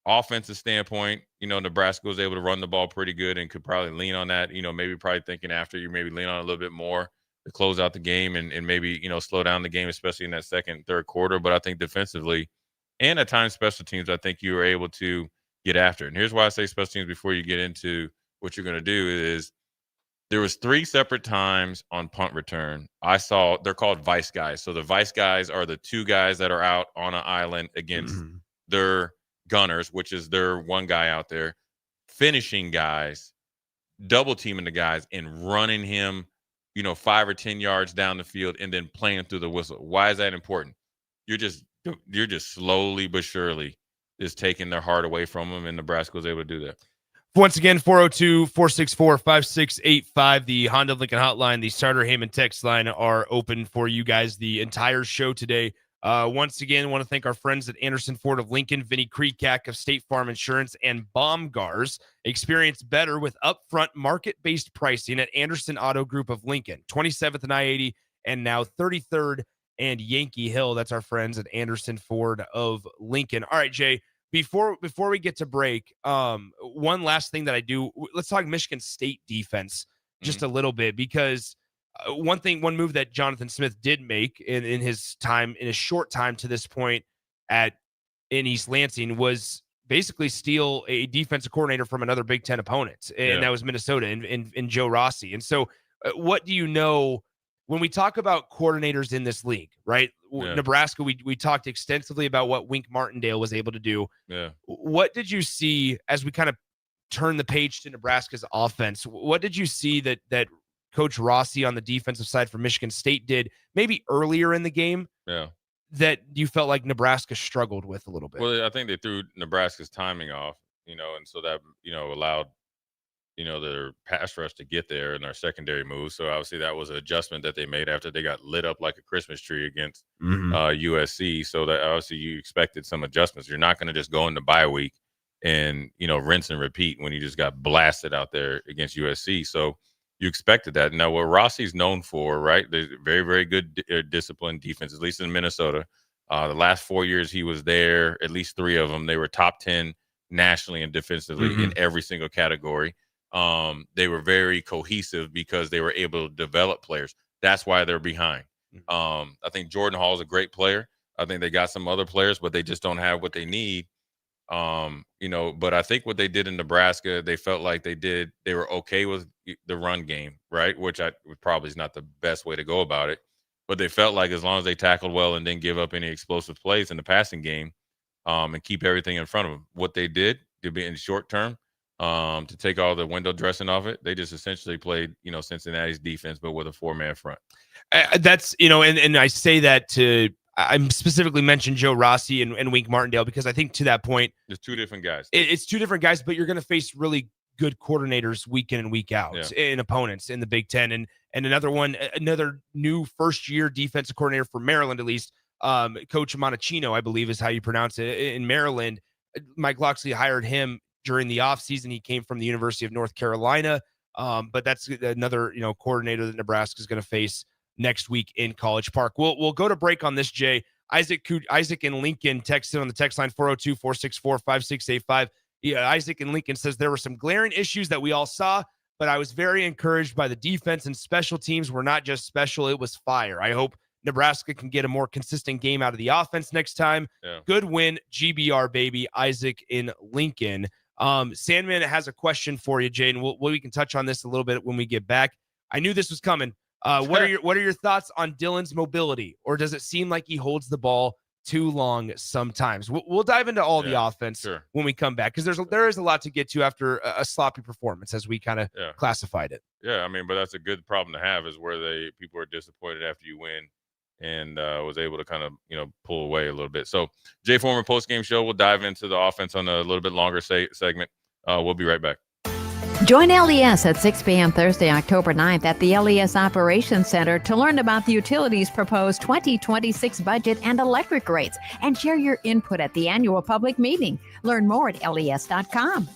offensive standpoint, Nebraska was able to run the ball pretty good and could probably lean on that, maybe probably thinking after you maybe lean on it a little bit more to close out the game and maybe, slow down the game, especially in that second, third quarter. But I think defensively and at times special teams, I think you were able to get after it. And here's why I say special teams before you get into what you're going to do is there was 3 separate times on punt return. I saw, they're called vice guys. So the vice guys are the 2 guys that are out on an island against their gunners, which is their 1 guy out there, finishing guys, double teaming the guys and running him, 5 or 10 yards down the field and then playing through the whistle. Why is that important? You're just slowly but surely is taking their heart away from them, and Nebraska was able to do that. Once again, 402-464-5685, the Honda Lincoln hotline, the Starter Heyman text line are open for you guys the entire show today. Once again, I want to thank our friends at Anderson Ford of Lincoln, Vinny Kreekak of State Farm Insurance, and Baumgars. Experience better with upfront market-based pricing at Anderson Auto Group of Lincoln, 27th and I-80, and now 33rd and Yankee Hill. That's our friends at Anderson Ford of Lincoln. All right, Jay, before we get to break, one last thing that I do, let's talk Michigan State defense just a little bit, because one move that Jonathan Smith did make in his short time to this point in East Lansing was basically steal a defensive coordinator from another Big Ten opponent, and that was Minnesota in Joe Rossi. And so what do you know when we talk about coordinators in this league, right? Yeah. Nebraska, we talked extensively about what Wink Martindale was able to do. Yeah. What did you see as we kind of turn the page to Nebraska's offense? What did you see that Coach Rossi on the defensive side for Michigan State did maybe earlier in the game? Yeah. That you felt like Nebraska struggled with a little bit? Well, I think they threw Nebraska's timing off, and so that, allowed, their pass rush to get there in their secondary moves. So obviously that was an adjustment that they made after they got lit up like a Christmas tree against USC. So that obviously you expected some adjustments. You're not going to just go into bye week and, rinse and repeat when you just got blasted out there against USC. So you expected that. Now, what Rossi's known for, right, there's very, very good disciplined defense, at least in Minnesota. The last 4 years he was there, at least 3 of them, they were top 10 nationally and defensively in every single category. They were very cohesive because they were able to develop players. That's why they're behind. I think Jordan Hall is a great player. I think they got some other players, but they just don't have what they need. But I think what they did in Nebraska, they felt like they were okay with the run game, right? Which probably is not the best way to go about it. But they felt like as long as they tackled well and didn't give up any explosive plays in the passing game, and keep everything in front of them. What they did to be in short term, to take all the window dressing off it, they just essentially played, Cincinnati's defense, but with a 4-man front. That's, and I say that I'm specifically mentioned Joe Rossi and Wink Martindale because I think to that point, there's two different guys. It's two different guys, but you're going to face really good coordinators week in and week out in opponents in the Big Ten. And another new first-year defensive coordinator for Maryland, at least, Coach Montecchino, I believe is how you pronounce it, in Maryland. Mike Locksley hired him during the offseason. He came from the University of North Carolina, but that's another coordinator that Nebraska is going to face next week in College Park. We'll go to break on this, Jay. Isaac in Lincoln texted on the text line 402-464-5685. Yeah, Isaac in Lincoln says there were some glaring issues that we all saw, but I was very encouraged by the defense and special teams were not just special, it was fire. I hope Nebraska can get a more consistent game out of the offense next time. Yeah. Good win, GBR, baby. Isaac in Lincoln. Sandman has a question for you, Jay, and we can touch on this a little bit when we get back. I knew this was coming. What are your thoughts on Dylan's mobility, or does it seem like he holds the ball too long sometimes? We'll dive into all the offense when we come back, because there is a lot to get to after a sloppy performance, as we kind of classified it. Yeah, I mean, but that's a good problem to have, is where people are disappointed after you win, and was able to kind of pull away a little bit. So Jay Foreman Postgame Show, we'll dive into the offense on a little bit longer segment. We'll be right back. Join LES at 6 p.m. Thursday, October 9th at the LES Operations Center to learn about the utilities' proposed 2026 budget and electric rates, and share your input at the annual public meeting. Learn more at les.com.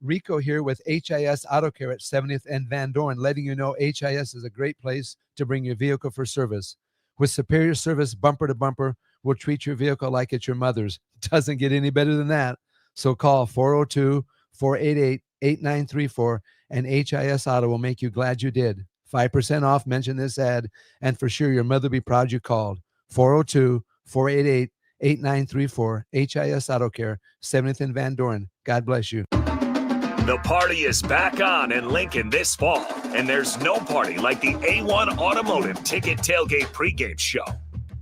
Rico here with HIS Auto Care at 70th and Van Dorn, letting you know HIS is a great place to bring your vehicle for service. With superior service bumper to bumper, we'll treat your vehicle like it's your mother's. Doesn't get any better than that. So call 402-488-8934 and HIS Auto will make you glad you did. 5% off, mention this ad, and for sure your mother will be proud you called. 402-488-8934, HIS Auto Care, 70th and Van Dorn. God bless you. The party is back on in Lincoln this fall, and there's no party like the A1 Automotive Ticket Tailgate pregame show.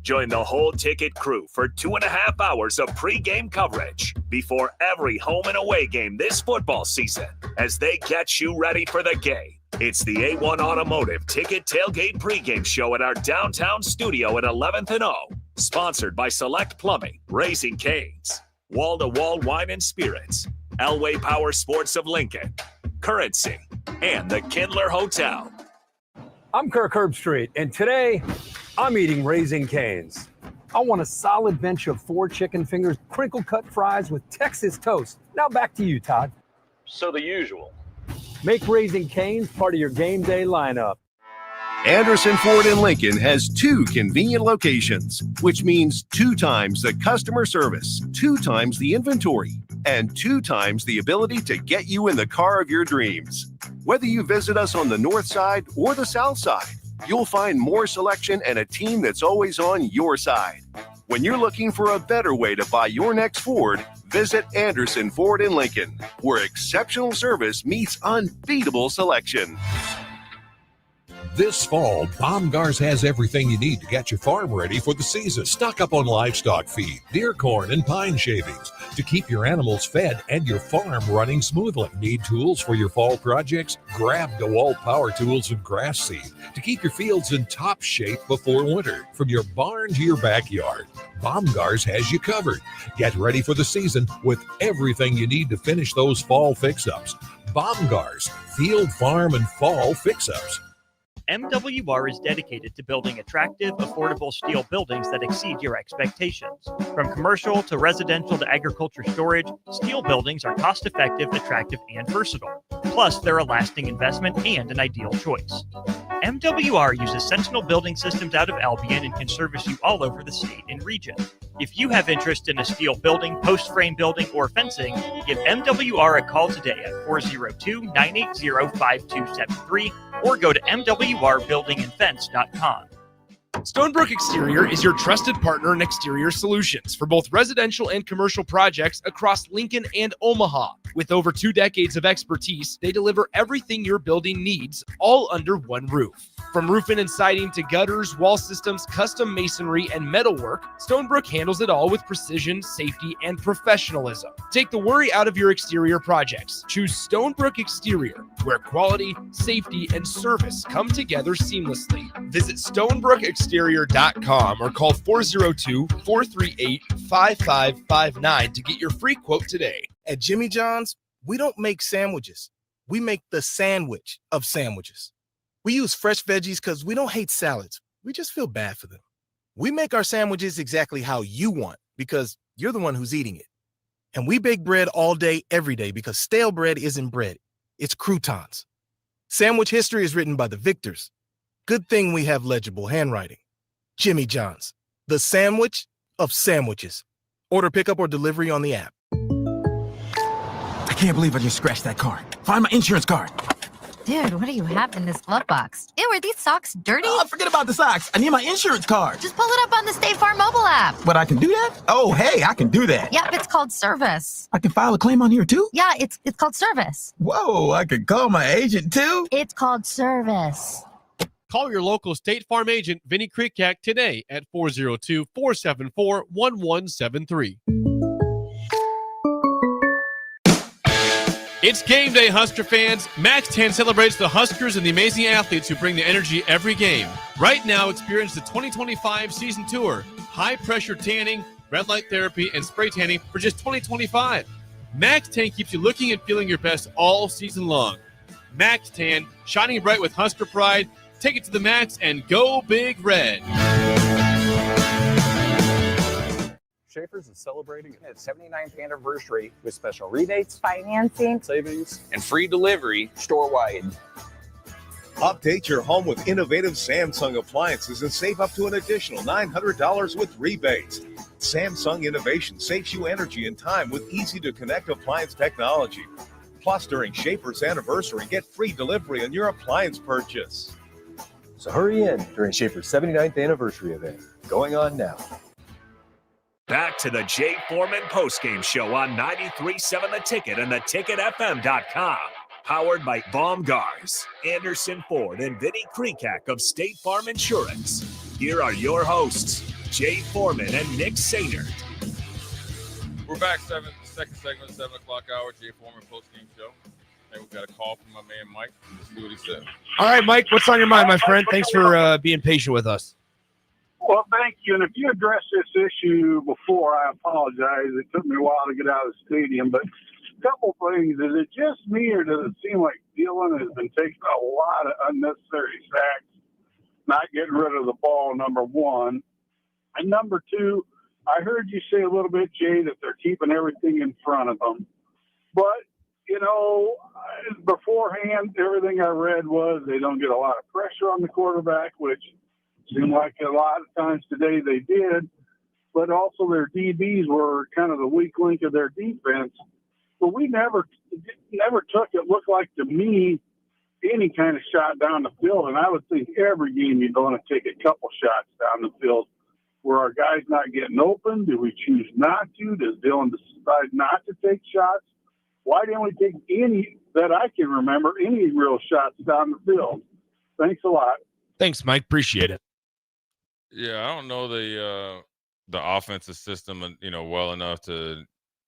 Join the whole ticket crew for 2.5 hours of pregame coverage before every home and away game this football season as they get you ready for the game. It's the A1 Automotive Ticket Tailgate pregame show at our downtown studio at 11th and O, sponsored by Select Plumbing, Raising Cane's, Wall to Wall Wine and Spirits, Elway Power Sports of Lincoln, Currency, and the Kindler Hotel. I'm Kirk Herbstreit, and today I'm eating Raising Cane's. I want a solid bench of 4 chicken fingers, crinkle-cut fries with Texas toast. Now back to you, Todd. So the usual. Make Raising Cane's part of your game day lineup. Anderson Ford in Lincoln has 2 convenient locations, which means 2 times the customer service, 2 times the inventory, and 2 times the ability to get you in the car of your dreams. Whether you visit us on the north side or the south side, you'll find more selection and a team that's always on your side. When you're looking for a better way to buy your next Ford, visit Anderson Ford in Lincoln, where exceptional service meets unbeatable selection. This fall, Baumgars has everything you need to get your farm ready for the season. Stock up on livestock feed, deer corn, and pine shavings to keep your animals fed and your farm running smoothly. Need tools for your fall projects? Grab DeWalt power tools and grass seed to keep your fields in top shape before winter. From your barn to your backyard, Baumgars has you covered. Get ready for the season with everything you need to finish those fall fix-ups. Baumgars, field, farm, and fall fix-ups. MWR is dedicated to building attractive, affordable steel buildings that exceed your expectations. From commercial to residential to agriculture storage, steel buildings are cost-effective, attractive, and versatile. Plus, they're a lasting investment and an ideal choice. MWR uses Sentinel Building Systems out of Albion and can service you all over the state and region. If you have interest in a steel building, post-frame building, or fencing, give MWR a call today at 402-980-5273 or go to mwrbuildingandfence.com. Stonebrook Exterior is your trusted partner in exterior solutions for both residential and commercial projects across Lincoln and Omaha. With over 2 decades of expertise, they deliver everything your building needs, all under one roof. From roofing and siding to gutters, wall systems, custom masonry, and metalwork, Stonebrook handles it all with precision, safety, and professionalism. Take the worry out of your exterior projects. Choose Stonebrook Exterior, where quality, safety, and service come together seamlessly. Visit StonebrookExterior.com or call 402-438-5559 to get your free quote today. At Jimmy John's, we don't make sandwiches. We make the sandwich of sandwiches. We use fresh veggies because we don't hate salads. We just feel bad for them. We make our sandwiches exactly how you want because you're the one who's eating it. And we bake bread all day, every day because stale bread isn't bread. It's croutons. Sandwich history is written by the victors. Good thing we have legible handwriting. Jimmy John's, the sandwich of sandwiches. Order pickup or delivery on the app. I can't believe I just scratched that car. Find my insurance card. Dude, what do you have in this glove box? Ew, are these socks dirty? Oh, forget about the socks. I need my insurance card. Just pull it up on the State Farm mobile app. But I can do that? Oh, hey, I can do that. Yep, it's called service. I can file a claim on here too? Yeah, it's called service. Whoa, I can call my agent too? It's called service. Call your local State Farm agent, Vinny Krikak, today at 402-474-1173. It's game day, Husker fans. Max Tan celebrates the Huskers and the amazing athletes who bring the energy every game. Right now, experience the 2025 season tour. High-pressure tanning, red light therapy, and spray tanning for just $20.25. Max Tan keeps you looking and feeling your best all season long. Max Tan, shining bright with Husker pride. Take it to the max and go Big Red. Schaefer's is celebrating its 79th anniversary with special rebates, financing, savings, and free delivery store-wide. Update your home with innovative Samsung appliances and save up to an additional $900 with rebates. Samsung Innovation saves you energy and time with easy-to-connect appliance technology. Plus, during Schaefer's anniversary, get free delivery on your appliance purchase. So hurry in during Schaefer's 79th anniversary event, going on now. Back to the Jay Foreman Postgame Show on 93.7 The Ticket and theticketfm.com. Powered by Baumgars, Anderson Ford, and Vinny Krikak of State Farm Insurance. Here are your hosts, Jay Foreman and Nick Sainer. We're back, second segment, 7 o'clock hour, Jay Foreman Postgame Show. Hey, we've got a call from my man Mike. Let's see what he said. All right, Mike, what's on your mind, my friend? Thanks for being patient with us. Well, thank you. And if you addressed this issue before, I apologize. It took me a while to get out of the stadium. But a couple things. Is it just me, or does it seem like Dillon has been taking a lot of unnecessary sacks, not getting rid of the ball, number one? And number two, I heard you say a little bit, Jay, that they're keeping everything in front of them. But, you know, beforehand, everything I read was they don't get a lot of pressure on the quarterback, which seemed like a lot of times today they did, but also their DBs were kind of the weak link of their defense. But we never took it, looked like to me, any kind of shot down the field. And I would think every game you're going to take a couple shots down the field. Were our guys not getting open? Do we choose not to? Does Dillon decide not to take shots? Why didn't we take any, that I can remember, any real shots down the field? Thanks a lot. Thanks, Mike. Appreciate it. Yeah, I don't know the offensive system, well enough to,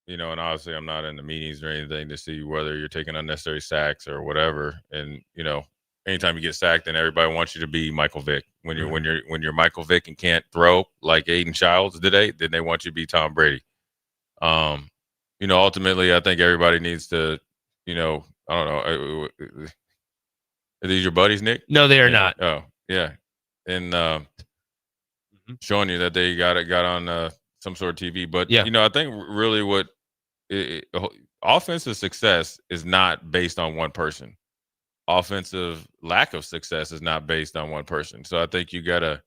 and obviously I'm not in the meetings or anything to see whether you're taking unnecessary sacks or whatever. And anytime you get sacked, then everybody wants you to be Michael Vick. When you're Michael Vick and can't throw like Aiden Childs today, then they want you to be Tom Brady. Ultimately, I think everybody needs to, I don't know. Are these your buddies, Nick? No, they are not. Oh, yeah. And showing you that they got on some sort of TV. But, yeah. I think really what offensive success is not based on one person. Offensive lack of success is not based on one person. So I think you got to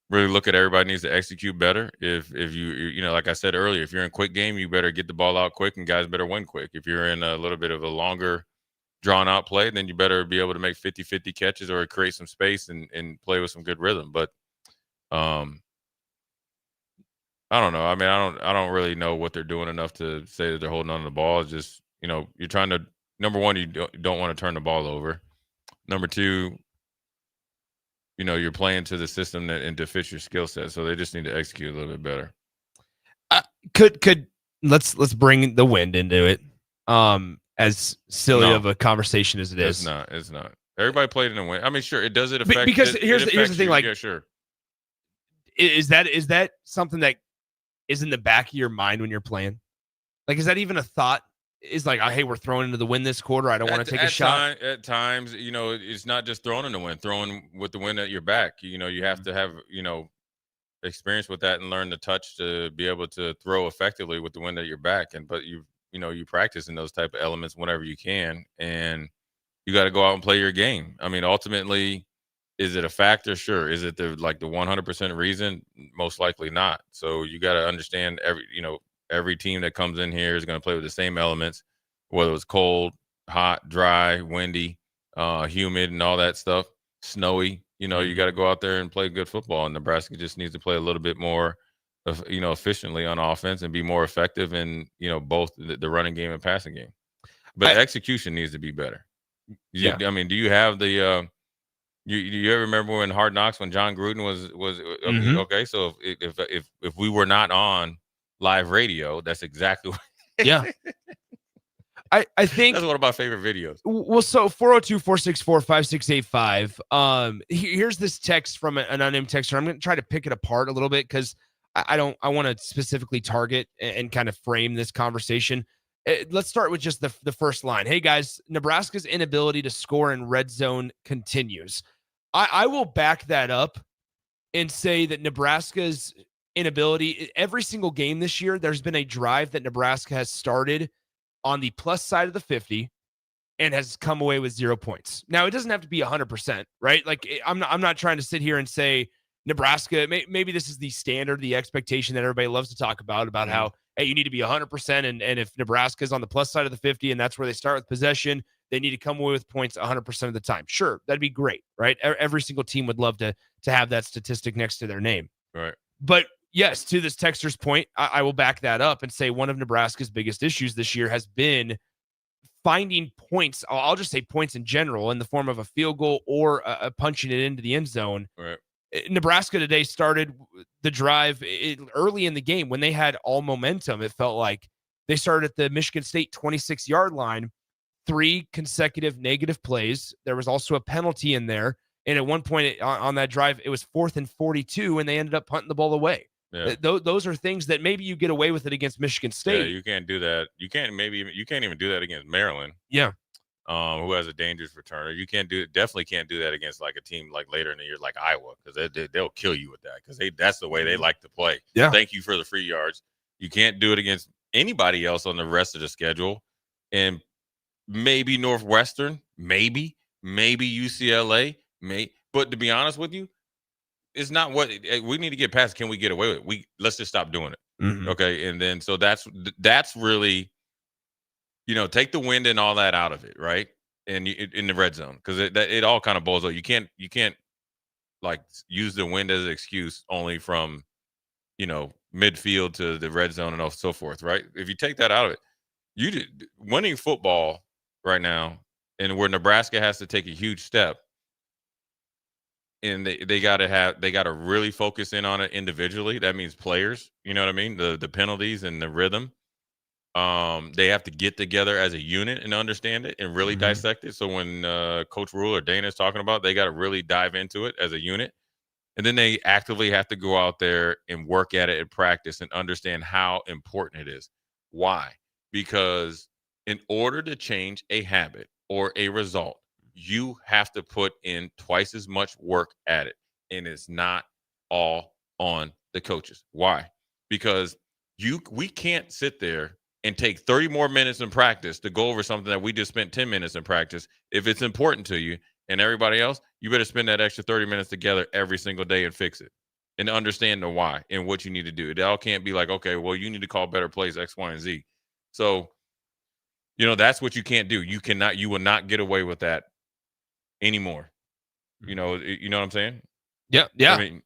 really look at everybody needs to execute better. If you like I said earlier, if you're in quick game, you better get the ball out quick and guys better win quick. If you're in a little bit of a longer drawn out play, then you better be able to make 50-50 catches or create some space and play with some good rhythm. But I don't know. I mean, I don't really know what they're doing enough to say that they're holding on to the ball. It's just, you're trying to, number one, you don't want to turn the ball over. Number two, you're playing to the system and to fit your skill set. So they just need to execute a little bit better. Let's bring the wind into it. As silly of a conversation as it is. It's not. Everybody played in the wind. I mean, sure, it does it affect because here's the thing. Like, yeah, sure. Is that something that is in the back of your mind when you're playing? Like, is that even a thought? Is like, hey, we're throwing into the wind this quarter. I don't want to take a shot. At times, it's not just throwing in the wind. Throwing with the wind at your back. You have to have experience with that and learn the touch to be able to throw effectively with the wind at your back. But you practice in those type of elements whenever you can, and you got to go out and play your game. I mean, ultimately, is it a factor? Sure. Is it the 100% reason? Most likely not. So you got to understand every team that comes in here is going to play with the same elements, whether it's cold, hot, dry, windy, humid, and all that stuff, snowy. You got to go out there and play good football. And Nebraska just needs to play a little bit more, efficiently on offense and be more effective in, both the running game and passing game. But execution needs to be better. Yeah. I mean, do you have the you ever remember when Hard Knocks, when John Gruden was okay? So if we were not on live radio, that's exactly what. Yeah. I think that's one of my favorite videos. Well, so 402-464-5685. Here's this text from an unnamed texter. I'm going to try to pick it apart a little bit because I want to specifically target and kind of frame this conversation. Let's start with just the first line. Hey guys, Nebraska's inability to score in red zone continues. I will back that up and say that Nebraska's inability, every single game this year, there's been a drive that Nebraska has started on the plus side of the 50 and has come away with 0 points. Now, it doesn't have to be 100%, right? Like, I'm not trying to sit here and say Nebraska, maybe this is the standard, the expectation that everybody loves to talk about how, hey, you need to be 100%. And if Nebraska is on the plus side of the 50 and that's where they start with possession, they need to come away with points 100% of the time. Sure, that'd be great, right? Every single team would love to have that statistic next to their name. Right. But yes, to this texter's point, I will back that up and say one of Nebraska's biggest issues this year has been finding points. I'll just say points in general in the form of a field goal or punching it into the end zone. Right. Nebraska today started the drive early in the game when they had all momentum. It felt like they started at the Michigan State 26-yard line, 3 consecutive negative plays. There was also a penalty in there. And at one point on that drive, it was 4th and 42, and they ended up punting the ball away. Yeah. Those are things that maybe you get away with it against Michigan State. Yeah, you can't do that. You can't even do that against Maryland. Yeah. Who has a dangerous returner. You definitely can't do that against like a team like later in the year, like Iowa, because they'll kill you with that because that's the way they like to play. Yeah. Thank you for the free yards. You can't do it against anybody else on the rest of the schedule. And maybe Northwestern, maybe UCLA, but to be honest with you, it's not what we need to get past. Can we get away with it? Let's just stop doing it. Mm-hmm. Okay. And then so that's really, take the wind and all that out of it, right? And in the red zone, because it all kind of boils up. You can't like use the wind as an excuse only from midfield to the red zone and so forth, right? If you take that out of it, winning football right now, and where Nebraska has to take a huge step, and they got to really focus in on it individually. That means players, you know what I mean? The penalties and the rhythm. They have to get together as a unit and understand it and really dissect it. So when Coach Rule or Dana is talking about, they got to really dive into it as a unit. And then they actively have to go out there and work at it and practice and understand how important it is. Why? Because in order to change a habit or a result, you have to put in twice as much work at it. And it's not all on the coaches. Why? Because we can't sit there and take 30 more minutes in practice to go over something that we just spent 10 minutes in practice. If it's important to you and everybody else, you better spend that extra 30 minutes together every single day and fix it and understand the why and what you need to do. It all can't be like, okay, well, you need to call better plays X, Y, and Z. So, that's what you can't do. You will not get away with that anymore. You know what I'm saying? Yeah. Yeah. I mean,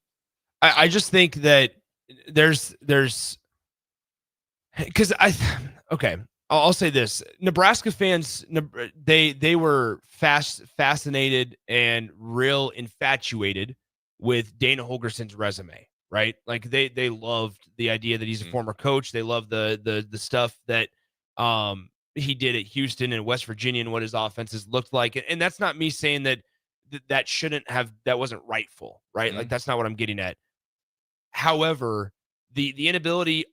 I just think that there's because I'll say this. Nebraska fans, they were fascinated and real infatuated with Dana Holgerson's resume, right? Like they loved the idea that he's a former coach. They love the stuff that he did at Houston and West Virginia and what his offenses looked like. And that's not me saying that that wasn't rightful, right? Like that's not what I'm getting at. However, the inability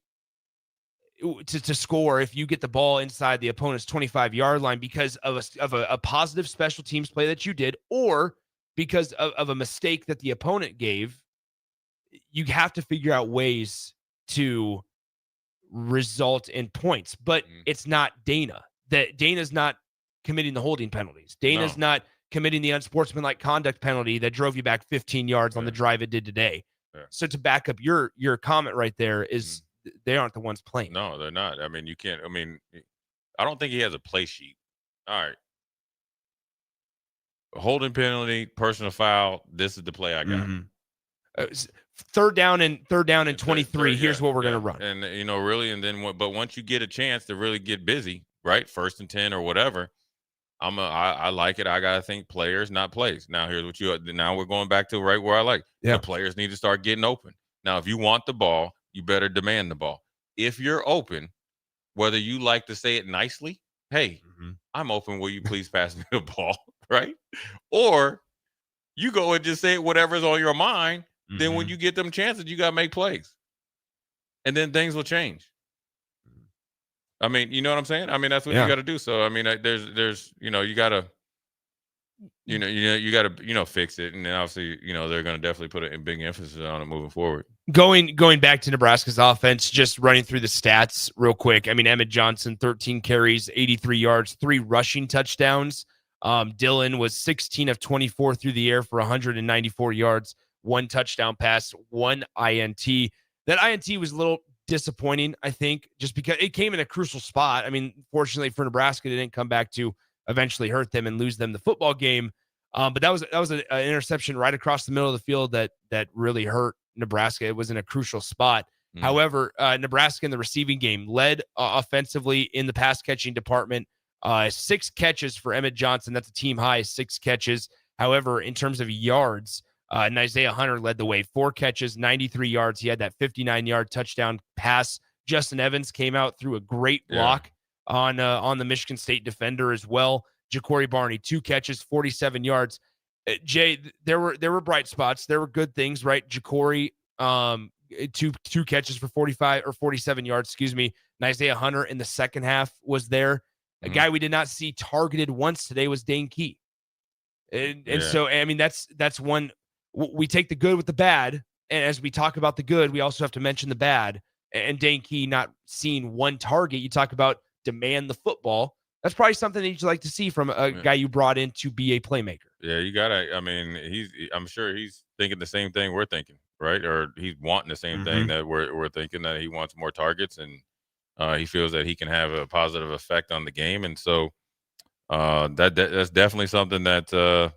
to score if you get the ball inside the opponent's 25-yard line because of a positive special teams play that you did, or because of a mistake that the opponent gave, you have to figure out ways to result in points. But it's not Dana. That Dana's not committing the holding penalties. Dana's not committing the unsportsmanlike conduct penalty that drove you back 15 yards on the drive it did today. Yeah. So to back up your comment right there is they aren't the ones playing. No, they're not. I mean, you can't. I mean, I don't think he has a play sheet. All right. Holding penalty, personal foul. This is the play I got. Third down and 23. Here's what we're going to run. And, really, and then, but once you get a chance to really get busy, right? 1st and 10 or whatever, I like it. I got to think players, not plays. Now, here's what now we're going back to right where I like. Yeah. The players need to start getting open. Now, if you want the ball, you better demand the ball. If you're open, whether you like to say it nicely, hey, I'm open. Will you please pass me the ball? Right? Or you go and just say whatever's on your mind. Then when you get them chances, you got to make plays. And then things will change. I mean, you know what I'm saying? I mean, that's what you got to do. So, I mean, there's, you got to, you got to, fix it. And then obviously, they're going to definitely put a big emphasis on it moving forward. Going back to Nebraska's offense, just running through the stats real quick. I mean, Emmett Johnson, 13 carries, 83 yards, 3 rushing touchdowns. Dylan was 16 of 24 through the air for 194 yards, 1 touchdown pass, 1 INT. That INT was a little disappointing, I think, just because it came in a crucial spot. I mean, fortunately for Nebraska, it didn't come back to eventually hurt them and lose them the football game. But that was an interception right across the middle of the field that really hurt Nebraska. It was in a crucial spot. However, Nebraska in the receiving game led offensively in the pass catching department. 6 catches for Emmett Johnson. That's a team high, 6 catches. However, in terms of yards, Isaiah Hunter led the way, 4 catches, 93 yards. He had that 59-yard touchdown pass. Justin Evans came out through a great block on the Michigan State defender as well. Ja'Cory Barney, 2 catches, 47 yards. Jay, there were bright spots. There were good things, right? Ja'Cory, two catches for 45 or 47 yards, excuse me. And Isaiah Hunter in the second half was there. A guy we did not see targeted once today was Dane Key. And so, I mean, that's one. We take the good with the bad. And as we talk about the good, we also have to mention the bad. And Dane Key not seeing one target. You talk about demand the football. That's probably something that you'd like to see from a guy you brought in to be a playmaker. Yeah, you gotta. I mean, I'm sure he's thinking the same thing we're thinking, right? Or he's wanting the same thing that we're thinking, that he wants more targets, and he feels that he can have a positive effect on the game. And so that's definitely something that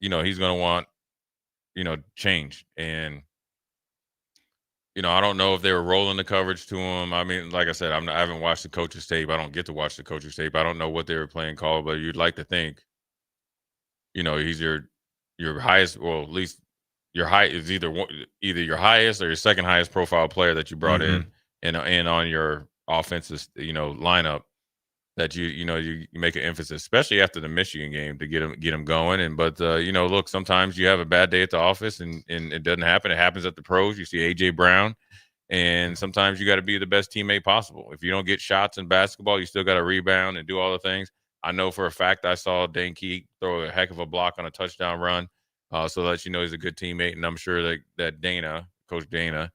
he's going to want change. And I don't know if they were rolling the coverage to him. I mean, like I said, I haven't watched the coach's tape. I don't get to watch the coach's tape. I don't know what they were playing call, but you'd like to think, he's your highest, well, at least your high is either your highest or your second highest profile player that you brought in and on your offensive, lineup, that you make an emphasis, especially after the Michigan game, to get them going. But look, sometimes you have a bad day at the office and it doesn't happen. It happens at the pros. You see AJ Brown, and sometimes you got to be the best teammate possible. If you don't get shots in basketball, you still got to rebound and do all the things. I know for a fact I saw Dane Key throw a heck of a block on a touchdown run, so that he's a good teammate. And I'm sure that Coach Dana,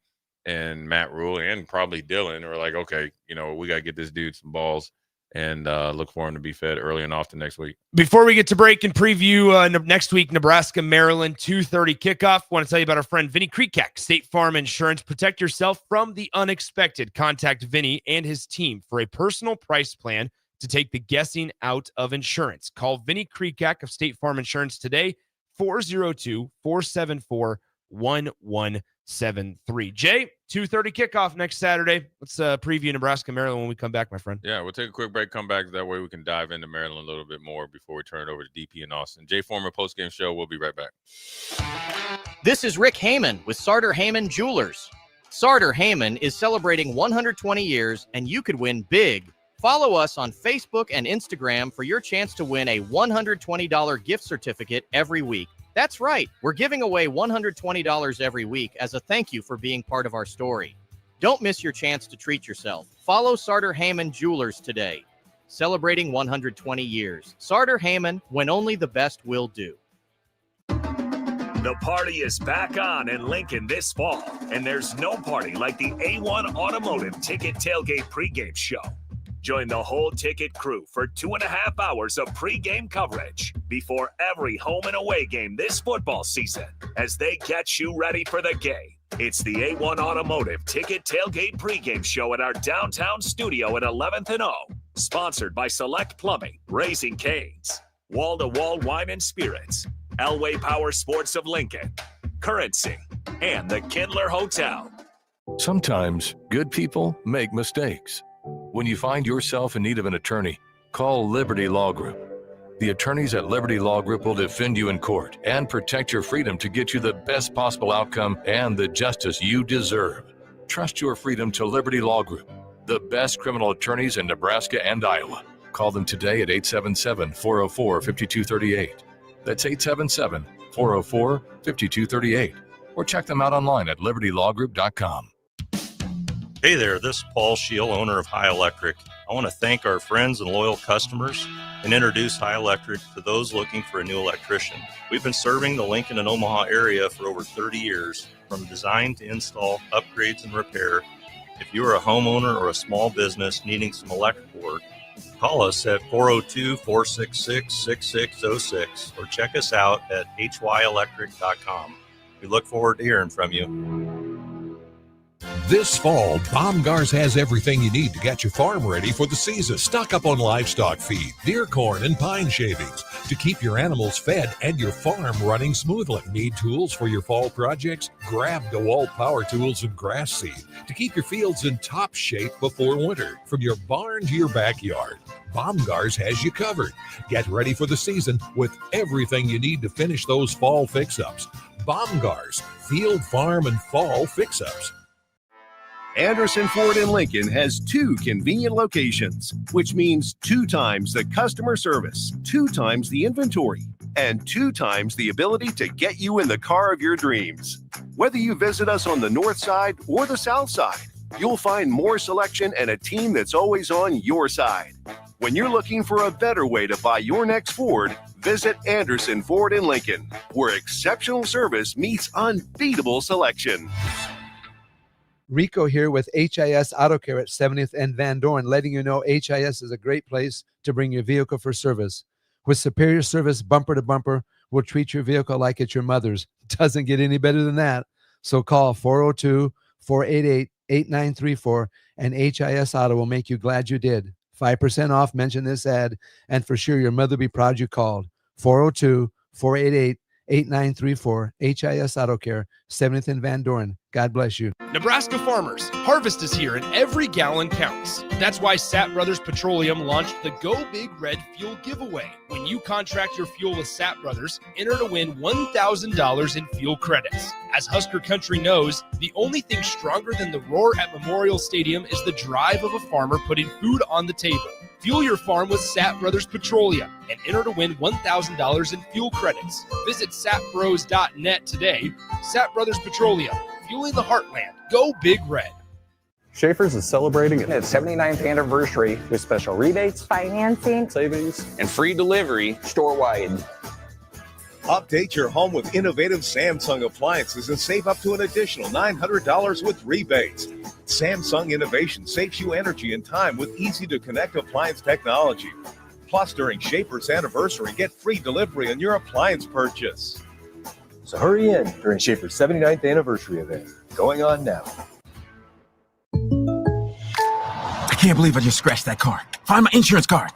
and Matt Rule and probably Dylan are like, okay, we got to get this dude some balls. And look for him to be fed early and often next week. Before we get to break and preview next week, Nebraska, Maryland, 2:30 kickoff, want to tell you about our friend Vinny Krikak, State Farm Insurance. Protect yourself from the unexpected. Contact Vinny and his team for a personal price plan to take the guessing out of insurance. Call Vinny Krikak of State Farm Insurance today, 402-474-1120. Jay, 2:30 kickoff next Saturday. Let's preview Nebraska, Maryland when we come back, my friend. Yeah, we'll take a quick break, come back. That way we can dive into Maryland a little bit more before we turn it over to DP and Austin. Jay Foreman Postgame Show. We'll be right back. This is Rick Heyman with Sartor Heyman Jewelers. Sartor Heyman is celebrating 120 years, and you could win big. Follow us on Facebook and Instagram for your chance to win a $120 gift certificate every week. That's right. We're giving away $120 every week as a thank you for being part of our story. Don't miss your chance to treat yourself. Follow Sartor Heyman Jewelers today. Celebrating 120 years. Sartor Heyman, when only the best will do. The party is back on in Lincoln this fall, and there's no party like the A1 Automotive Ticket Tailgate pregame show. Join the whole ticket crew for 2.5 hours of pregame coverage before every home and away game this football season as they get you ready for the game. It's the A1 Automotive Ticket Tailgate pregame show at our downtown studio at 11th and O. Sponsored by Select Plumbing, Raising Cane's, Wall to Wall Wine and Spirits, Elway Power Sports of Lincoln, Currency, and the Kindler Hotel. Sometimes good people make mistakes. When you find yourself in need of an attorney, call Liberty Law Group. The attorneys at Liberty Law Group will defend you in court and protect your freedom to get you the best possible outcome and the justice you deserve. Trust your freedom to Liberty Law Group, the best criminal attorneys in Nebraska and Iowa. Call them today at 877-404-5238. That's 877-404-5238. Or check them out online at libertylawgroup.com. Hey there, this is Paul Scheel, owner of High Electric. I want to thank our friends and loyal customers and introduce High Electric to those looking for a new electrician. We've been serving the Lincoln and Omaha area for over 30 years, from design to install, upgrades, and repair. If you are a homeowner or a small business needing some electrical work, call us at 402-466-6606 or check us out at hyelectric.com. We look forward to hearing from you. This fall, Baumgars has everything you need to get your farm ready for the season. Stock up on livestock feed, deer corn, and pine shavings to keep your animals fed and your farm running smoothly. Need tools for your fall projects? Grab DeWalt power tools and grass seed to keep your fields in top shape before winter. From your barn to your backyard, Baumgars has you covered. Get ready for the season with everything you need to finish those fall fix-ups. Baumgars, field, farm, and fall fix-ups. Anderson Ford in Lincoln has 2 convenient locations, which means 2 times the customer service, 2 times the inventory, and 2 times the ability to get you in the car of your dreams. Whether you visit us on the north side or the south side, you'll find more selection and a team that's always on your side. When you're looking for a better way to buy your next Ford, visit Anderson Ford in Lincoln, where exceptional service meets unbeatable selection. Rico here with HIS Auto Care at 70th and Van Dorn, letting you know HIS is a great place to bring your vehicle for service. With superior service bumper to bumper, we'll treat your vehicle like it's your mother's. Doesn't get any better than that. So call 402-488-8934 and HIS Auto will make you glad you did. 5% off, mention this ad, and for sure your mother will be proud you called. 402-488-8934, HIS Auto Care, 70th and Van Dorn. God bless you. Nebraska farmers, harvest is here and every gallon counts. That's why Sapp Brothers Petroleum launched the Go Big Red Fuel Giveaway. When you contract your fuel with Sapp Brothers, enter to win $1,000 in fuel credits. As Husker Country knows, the only thing stronger than the roar at Memorial Stadium is the drive of a farmer putting food on the table. Fuel your farm with Sapp Brothers Petroleum and enter to win $1,000 in fuel credits. Visit sapbros.net today. Sapp Brothers Petroleum, fueling the heartland. Go Big Red. Schaefer's is celebrating its 79th anniversary with special rebates, financing, savings, and free delivery store-wide. Update your home with innovative Samsung appliances and save up to an additional $900 with rebates. Samsung Innovation saves you energy and time with easy-to-connect appliance technology. Plus, during Schaefer's anniversary, get free delivery on your appliance purchase. So hurry in during Schaefer's 79th anniversary event, going on now. I can't believe I just scratched that car. Find my insurance card.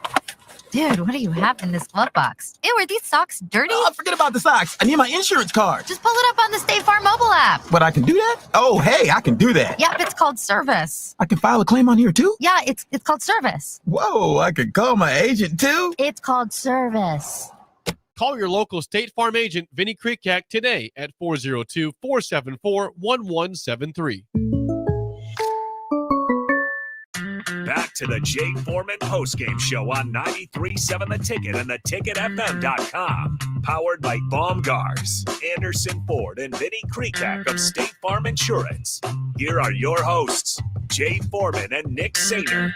Dude, what do you have in this glove box? Ew, are these socks dirty? Oh, forget about the socks. I need my insurance card. Just pull it up on the State Farm mobile app. But I can do that? Oh, hey, I can do that. Yep, it's called service. I can file a claim on here too? Yeah, it's called service. Whoa, I can call my agent too? It's called service. Call your local State Farm agent, Vinny Krikak, today at 402-474-1173. Back to the Jay Foreman Postgame Show on 93.7 The Ticket and theticketfm.com. Powered by Baumgars, Anderson Ford, and Vinny Krikak of State Farm Insurance. Here are your hosts, Jay Foreman and Nick Sainer.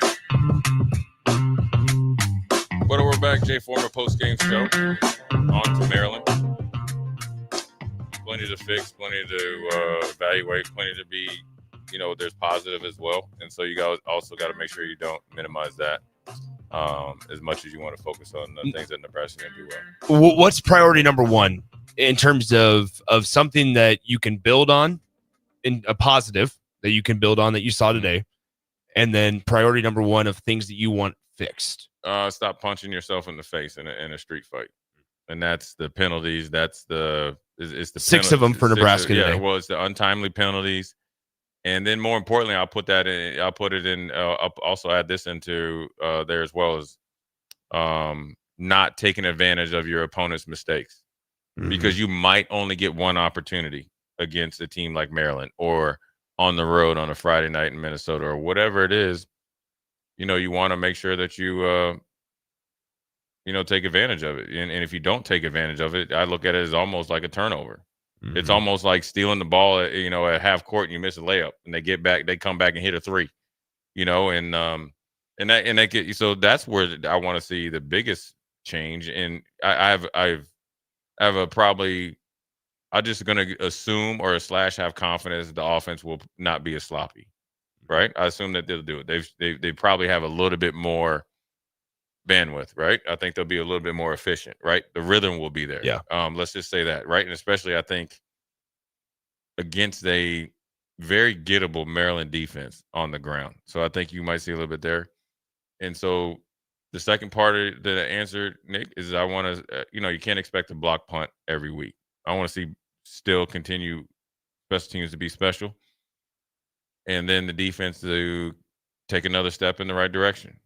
Well, we're back, Jay Foreman Postgame Show. On to Maryland. Plenty to fix, plenty to evaluate, plenty to be, there's positive as well. And so you guys also got to make sure you don't minimize that as much as you want to focus on the things that Nebraska can do well. What's priority number one in terms of something that you can build on, in a positive that you can build on that you saw today, and then priority number one of things that you want fixed? Stop punching yourself in the face in a street fight. And that's the penalties. That's it's the six of them for Nebraska today. Yeah, well, it's the untimely penalties. And then more importantly, I'll put it in, I'll also add this into there as well as not taking advantage of your opponent's mistakes, because you might only get one opportunity against a team like Maryland or on the road on a Friday night in Minnesota or whatever it is. You want to make sure that you, take advantage of it. And if you don't take advantage of it, I look at it as almost like a turnover. It's almost like stealing the ball, at half court and you miss a layup and they come back and hit a three, and that get, so that's where I want to see the biggest change. And I'm just going to assume or / have confidence that the offense will not be as sloppy, right? I assume that they'll do it. They probably have a little bit more bandwidth, right? I think they'll be a little bit more efficient, right? The rhythm will be there. Yeah. Let's just say that, right? And especially I think against a very gettable Maryland defense on the ground. So I think you might see a little bit there. And so the second part of the answer, Nick, is I want to, you can't expect a block punt every week. I want to see still continue special teams to be special. And then the defense to take another step in the right direction.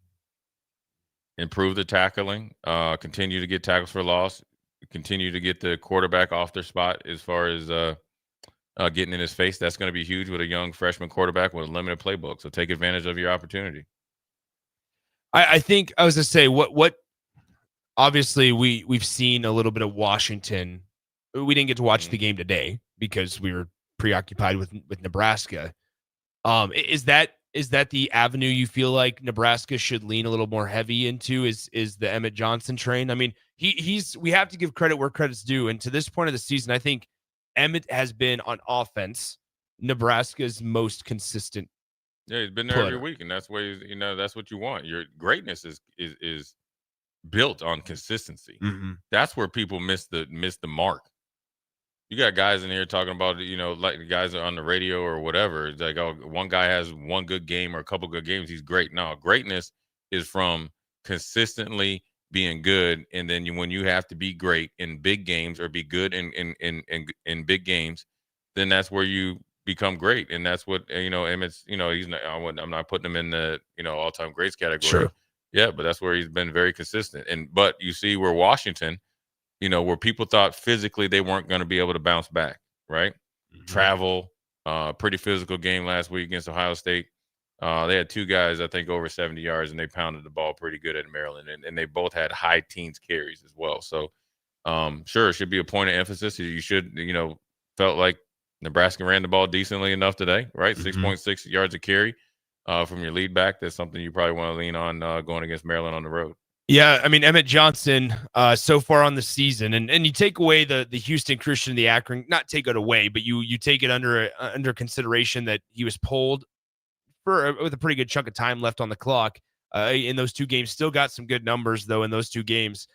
Improve the tackling, continue to get tackles for loss, continue to get the quarterback off their spot as far as getting in his face. That's going to be huge with a young freshman quarterback with a limited playbook. So take advantage of your opportunity. I think I was going to say what obviously we've seen a little bit of Washington. We didn't get to watch the game today because we were preoccupied with Nebraska. Is that the avenue you feel like Nebraska should lean a little more heavy into? Is the Emmett Johnson train? I mean, we have to give credit where credit's due. And to this point of the season, I think Emmett has been on offense Nebraska's most consistent. Yeah, he's been there every week, and that's why that's what you want. Your greatness is built on consistency. That's where people miss the mark. You got guys in here talking about, like the guys are on the radio or whatever. It's like, oh, one guy has one good game or a couple good games, he's great. No, greatness is from consistently being good, and then when you have to be great in big games or be good in big games, then that's where you become great. And that's what Emmett's. He's not. I'm not putting him in the all-time greats category. Sure. Yeah, but that's where he's been very consistent. But you see where Washington, where people thought physically they weren't going to be able to bounce back, right? Travel, pretty physical game last week against Ohio State. They had two guys, I think, over 70 yards, and they pounded the ball pretty good at Maryland. And they both had high teens carries as well. So, sure, it should be a point of emphasis. You should, felt like Nebraska ran the ball decently enough today, right? 6.6 yards a carry from your lead back. That's something you probably want to lean on going against Maryland on the road. Yeah, I mean, Emmett Johnson so far on the season, and you take away the Houston Christian, the Akron, not take it away, but you take it under consideration that he was pulled with a pretty good chunk of time left on the clock in those two games. Still got some good numbers, though, in those two games.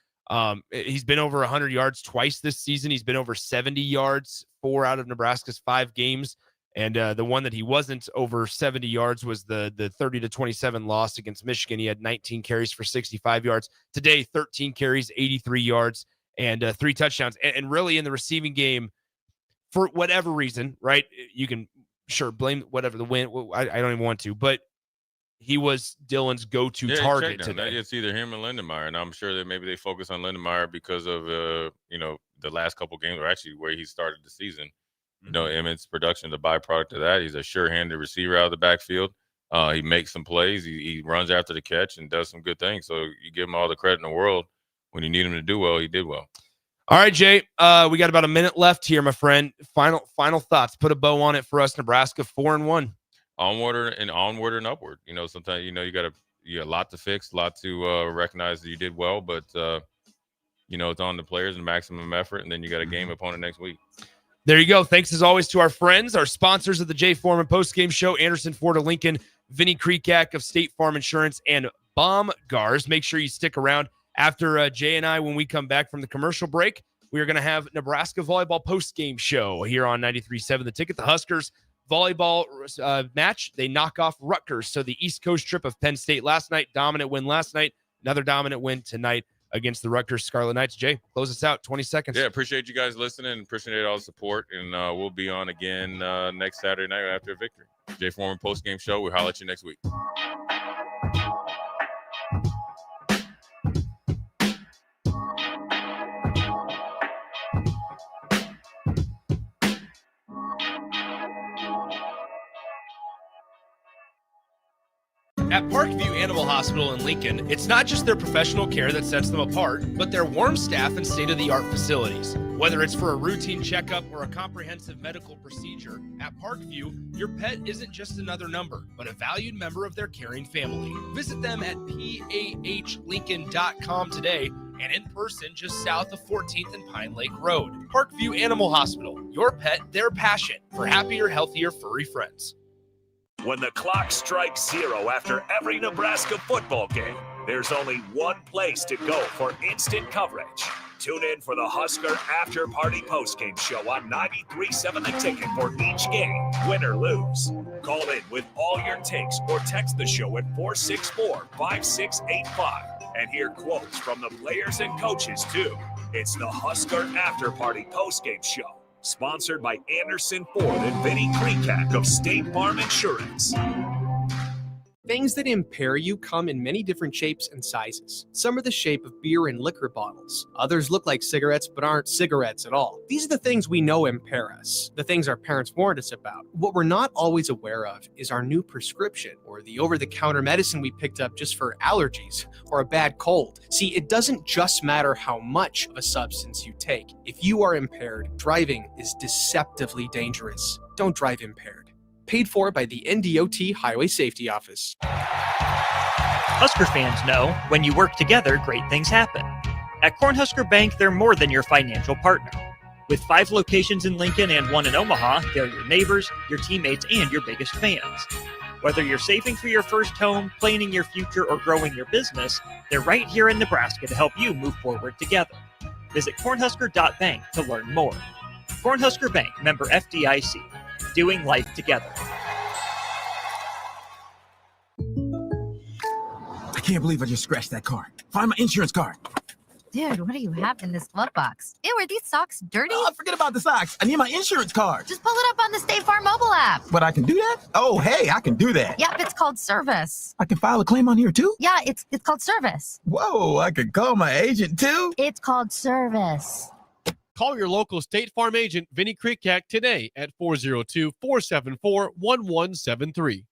He's been over 100 yards twice this season. He's been over 70 yards 4 out of Nebraska's 5 games. And the one that he wasn't over 70 yards was the 30-27 loss against Michigan. He had 19 carries for 65 yards. Today, 13 carries, 83 yards, and 3 touchdowns. And really in the receiving game, for whatever reason, right? You can blame whatever the win. I don't even want to, but he was Dylan's go-to target today. It's either him or Lindenmeyer, and I'm sure that maybe they focus on Lindenmeyer because of the last couple games, or actually where he started the season. Emmett's production, the byproduct of that. He's a sure-handed receiver out of the backfield. He makes some plays. He runs after the catch and does some good things. So you give him all the credit in the world. When you need him to do well, he did well. All right, Jay. We got about a minute left here, my friend. Final thoughts. Put a bow on it for us. Nebraska 4-1. Onward and upward. Sometimes you got a lot to fix, a lot to recognize that you did well, but it's on the players and maximum effort, and then you got a game opponent next week. There you go. Thanks as always to our friends, our sponsors of the Jay Foreman Postgame Show, Anderson Ford of Lincoln, Vinny Krekak of State Farm Insurance, and Baumgars. Make sure you stick around after Jay and I, when we come back from the commercial break. We are going to have Nebraska volleyball postgame show here on 93.7 The Ticket. The Huskers volleyball match, they knock off Rutgers. So the East Coast trip of Penn State last night, dominant win last night, another dominant win tonight against the Rutgers Scarlet Knights. Jay, close us out, 20 seconds. Yeah, appreciate you guys listening and appreciate all the support. And we'll be on again next Saturday night after a victory. Jay Foreman Postgame Show. We'll holler at you next week. At Parkview Animal Hospital in Lincoln, it's not just their professional care that sets them apart, but their warm staff and state-of-the-art facilities. Whether it's for a routine checkup or a comprehensive medical procedure, at Parkview, your pet isn't just another number, but a valued member of their caring family. Visit them at pahlincoln.com today and in person just south of 14th and Pine Lake Road. Parkview Animal Hospital, your pet, their passion for happier, healthier, furry friends. When the clock strikes 0 after every Nebraska football game, there's only one place to go for instant coverage. Tune in for the Husker After Party Postgame Show on 93.7 The Ticket for each game, win or lose. Call in with all your takes or text the show at 464-5685 and hear quotes from the players and coaches too. It's the Husker After Party Postgame Show. Sponsored by Anderson Ford and Vinny Krekak of State Farm Insurance. Things that impair you come in many different shapes and sizes. Some are the shape of beer and liquor bottles. Others look like cigarettes but aren't cigarettes at all. These are the things we know impair us, the things our parents warned us about. What we're not always aware of is our new prescription, or the over-the-counter medicine we picked up just for allergies or a bad cold. See, it doesn't just matter how much of a substance you take. If you are impaired, driving is deceptively dangerous. Don't drive impaired. Paid for by the NDOT Highway Safety Office. Husker fans know when you work together, great things happen. At Cornhusker Bank, they're more than your financial partner. With 5 locations in Lincoln and 1 in Omaha, they're your neighbors, your teammates, and your biggest fans. Whether you're saving for your first home, planning your future, or growing your business, they're right here in Nebraska to help you move forward together. Visit cornhusker.bank to learn more. Cornhusker Bank, member FDIC. Doing life together. I can't believe I just scratched that car. Find my insurance card. Dude, what do you have in this glove box? Ew, are these socks dirty? Oh, forget about the socks. I need my insurance card. Just pull it up on the State Farm mobile app. But I can do that? Oh, hey, I can do that. Yep, it's called service. I can file a claim on here too? Yeah, it's called service. Whoa, I can call my agent too? It's called service. Call your local State Farm agent, Vinny Krekak, today at 402-474-1173.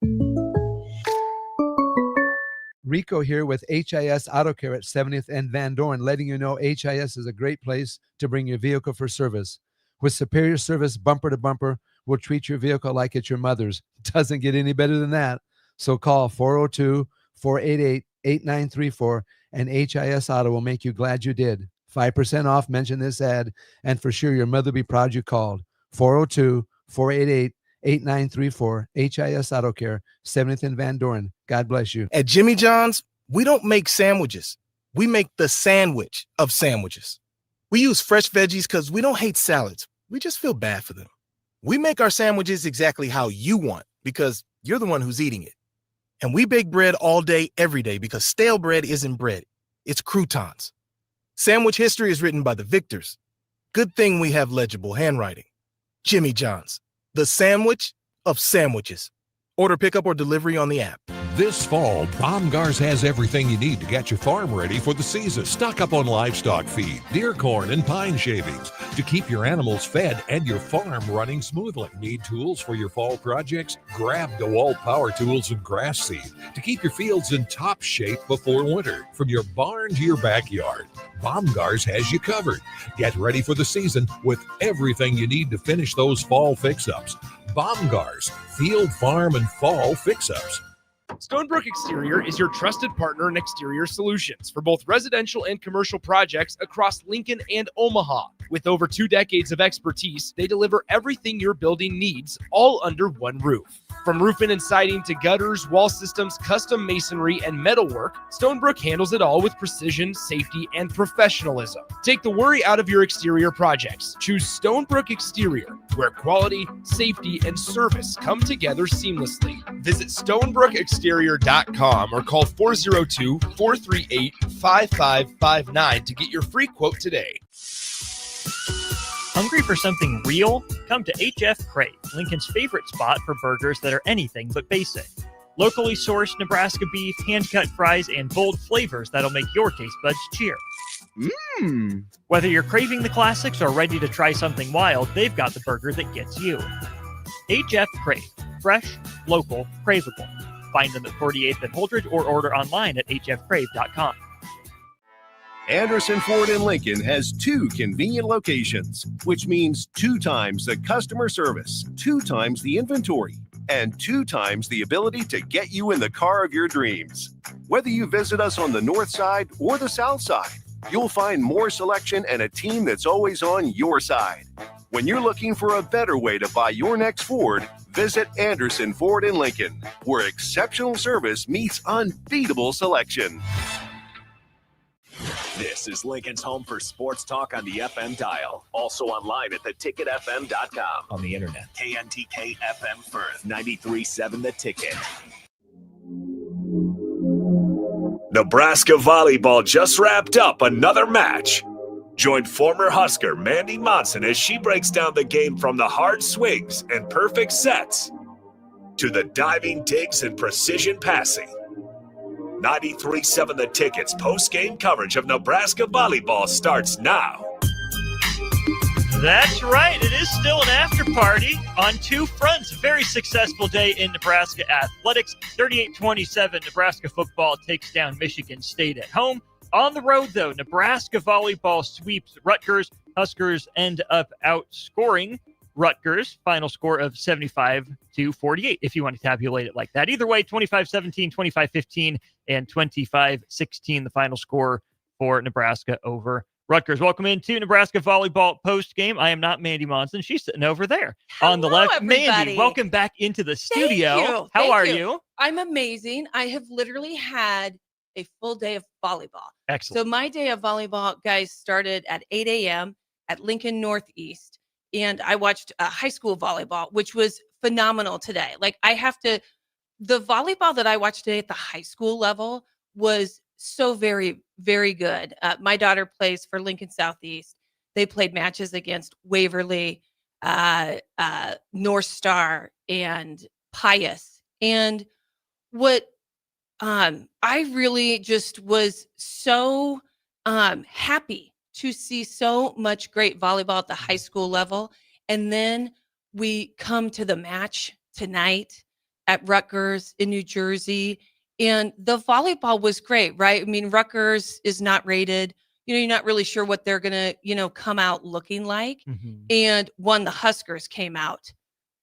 Rico here with HIS Auto Care at 70th and Van Dorn, letting you know HIS is a great place to bring your vehicle for service. With superior service bumper to bumper, we'll treat your vehicle like it's your mother's. Doesn't get any better than that. So call 402-488-8934 and HIS Auto will make you glad you did. 5% off, mention this ad, and for sure your mother will be proud you called. 402-488-8934, HIS Auto Care, 70th and Van Dorn. God bless you. At Jimmy John's, we don't make sandwiches. We make the sandwich of sandwiches. We use fresh veggies because we don't hate salads. We just feel bad for them. We make our sandwiches exactly how you want because you're the one who's eating it. And we bake bread all day, every day because stale bread isn't bread. It's croutons. Sandwich history is written by the victors. Good thing we have legible handwriting. Jimmy John's, the sandwich of sandwiches. Order pickup or delivery on the app. This fall, Baumgars has everything you need to get your farm ready for the season. Stock up on livestock feed, deer corn, and pine shavings to keep your animals fed and your farm running smoothly. Need tools for your fall projects? Grab DeWalt power tools and grass seed to keep your fields in top shape before winter. From your barn to your backyard, Baumgars has you covered. Get ready for the season with everything you need to finish those fall fix-ups. Baumgars, field, farm, and fall fix-ups. Stonebrook Exterior is your trusted partner in exterior solutions for both residential and commercial projects across Lincoln and Omaha. With over 2 decades of expertise, they deliver everything your building needs, all under one roof. From roofing and siding to gutters, wall systems, custom masonry, and metalwork, Stonebrook handles it all with precision, safety, and professionalism. Take the worry out of your exterior projects. Choose Stonebrook Exterior, where quality, safety, and service come together seamlessly. Visit StonebrookExterior.com or call 402-438-5559 to get your free quote today. Hungry for something real? Come to HF Crave, Lincoln's favorite spot for burgers that are anything but basic. Locally sourced Nebraska beef, hand-cut fries, and bold flavors that'll make your taste buds cheer. Whether you're craving the classics or ready to try something wild, they've got the burger that gets you. HF Crave. Fresh, local, craveable. Find them at 48th and Holdridge or order online at hfcrave.com. Anderson Ford in Lincoln has 2 convenient locations, which means 2 times the customer service, 2 times the inventory, and 2 times the ability to get you in the car of your dreams. Whether you visit us on the north side or the south side, you'll find more selection and a team that's always on your side. When you're looking for a better way to buy your next Ford, visit Anderson Ford in Lincoln, where exceptional service meets unbeatable selection. This is Lincoln's home for sports talk on the FM dial. Also online at theticketfm.com. On the internet. KNTK FM Firth, 93.7 The Ticket. Nebraska volleyball just wrapped up another match. Join former Husker Mandy Monson as she breaks down the game from the hard swings and perfect sets to the diving digs and precision passing. 93.7 The Ticket's post-game coverage of Nebraska volleyball starts now. That's right. It is still an after party on 2 fronts. A very successful day in Nebraska athletics. 38-27, Nebraska football takes down Michigan State at home. On the road, though, Nebraska volleyball sweeps Rutgers. Huskers end up outscoring Rutgers, final score of 75-48, if you want to tabulate it like that. Either way, 25-17, 25-15, and 25-16, the final score for Nebraska over Rutgers. Welcome into Nebraska volleyball post game. I am not Mandy Monson. She's sitting over there on the left. Everybody. Mandy, welcome back into the studio. Thank you. How are you? I'm amazing. I have literally had a full day of volleyball. Excellent. So my day of volleyball, guys, started at 8 a.m. at Lincoln Northeast. And I watched high school volleyball, which was phenomenal today. Like the volleyball that I watched today at the high school level was so very, very good. My daughter plays for Lincoln Southeast. They played matches against Waverly, North Star, and Pius. And what I really just was so happy to see so much great volleyball at the high school level. And then we come to the match tonight at Rutgers in New Jersey. And the volleyball was great, right? I mean, Rutgers is not rated. You're not really sure what they're going to, come out looking like. Mm-hmm. And the Huskers came out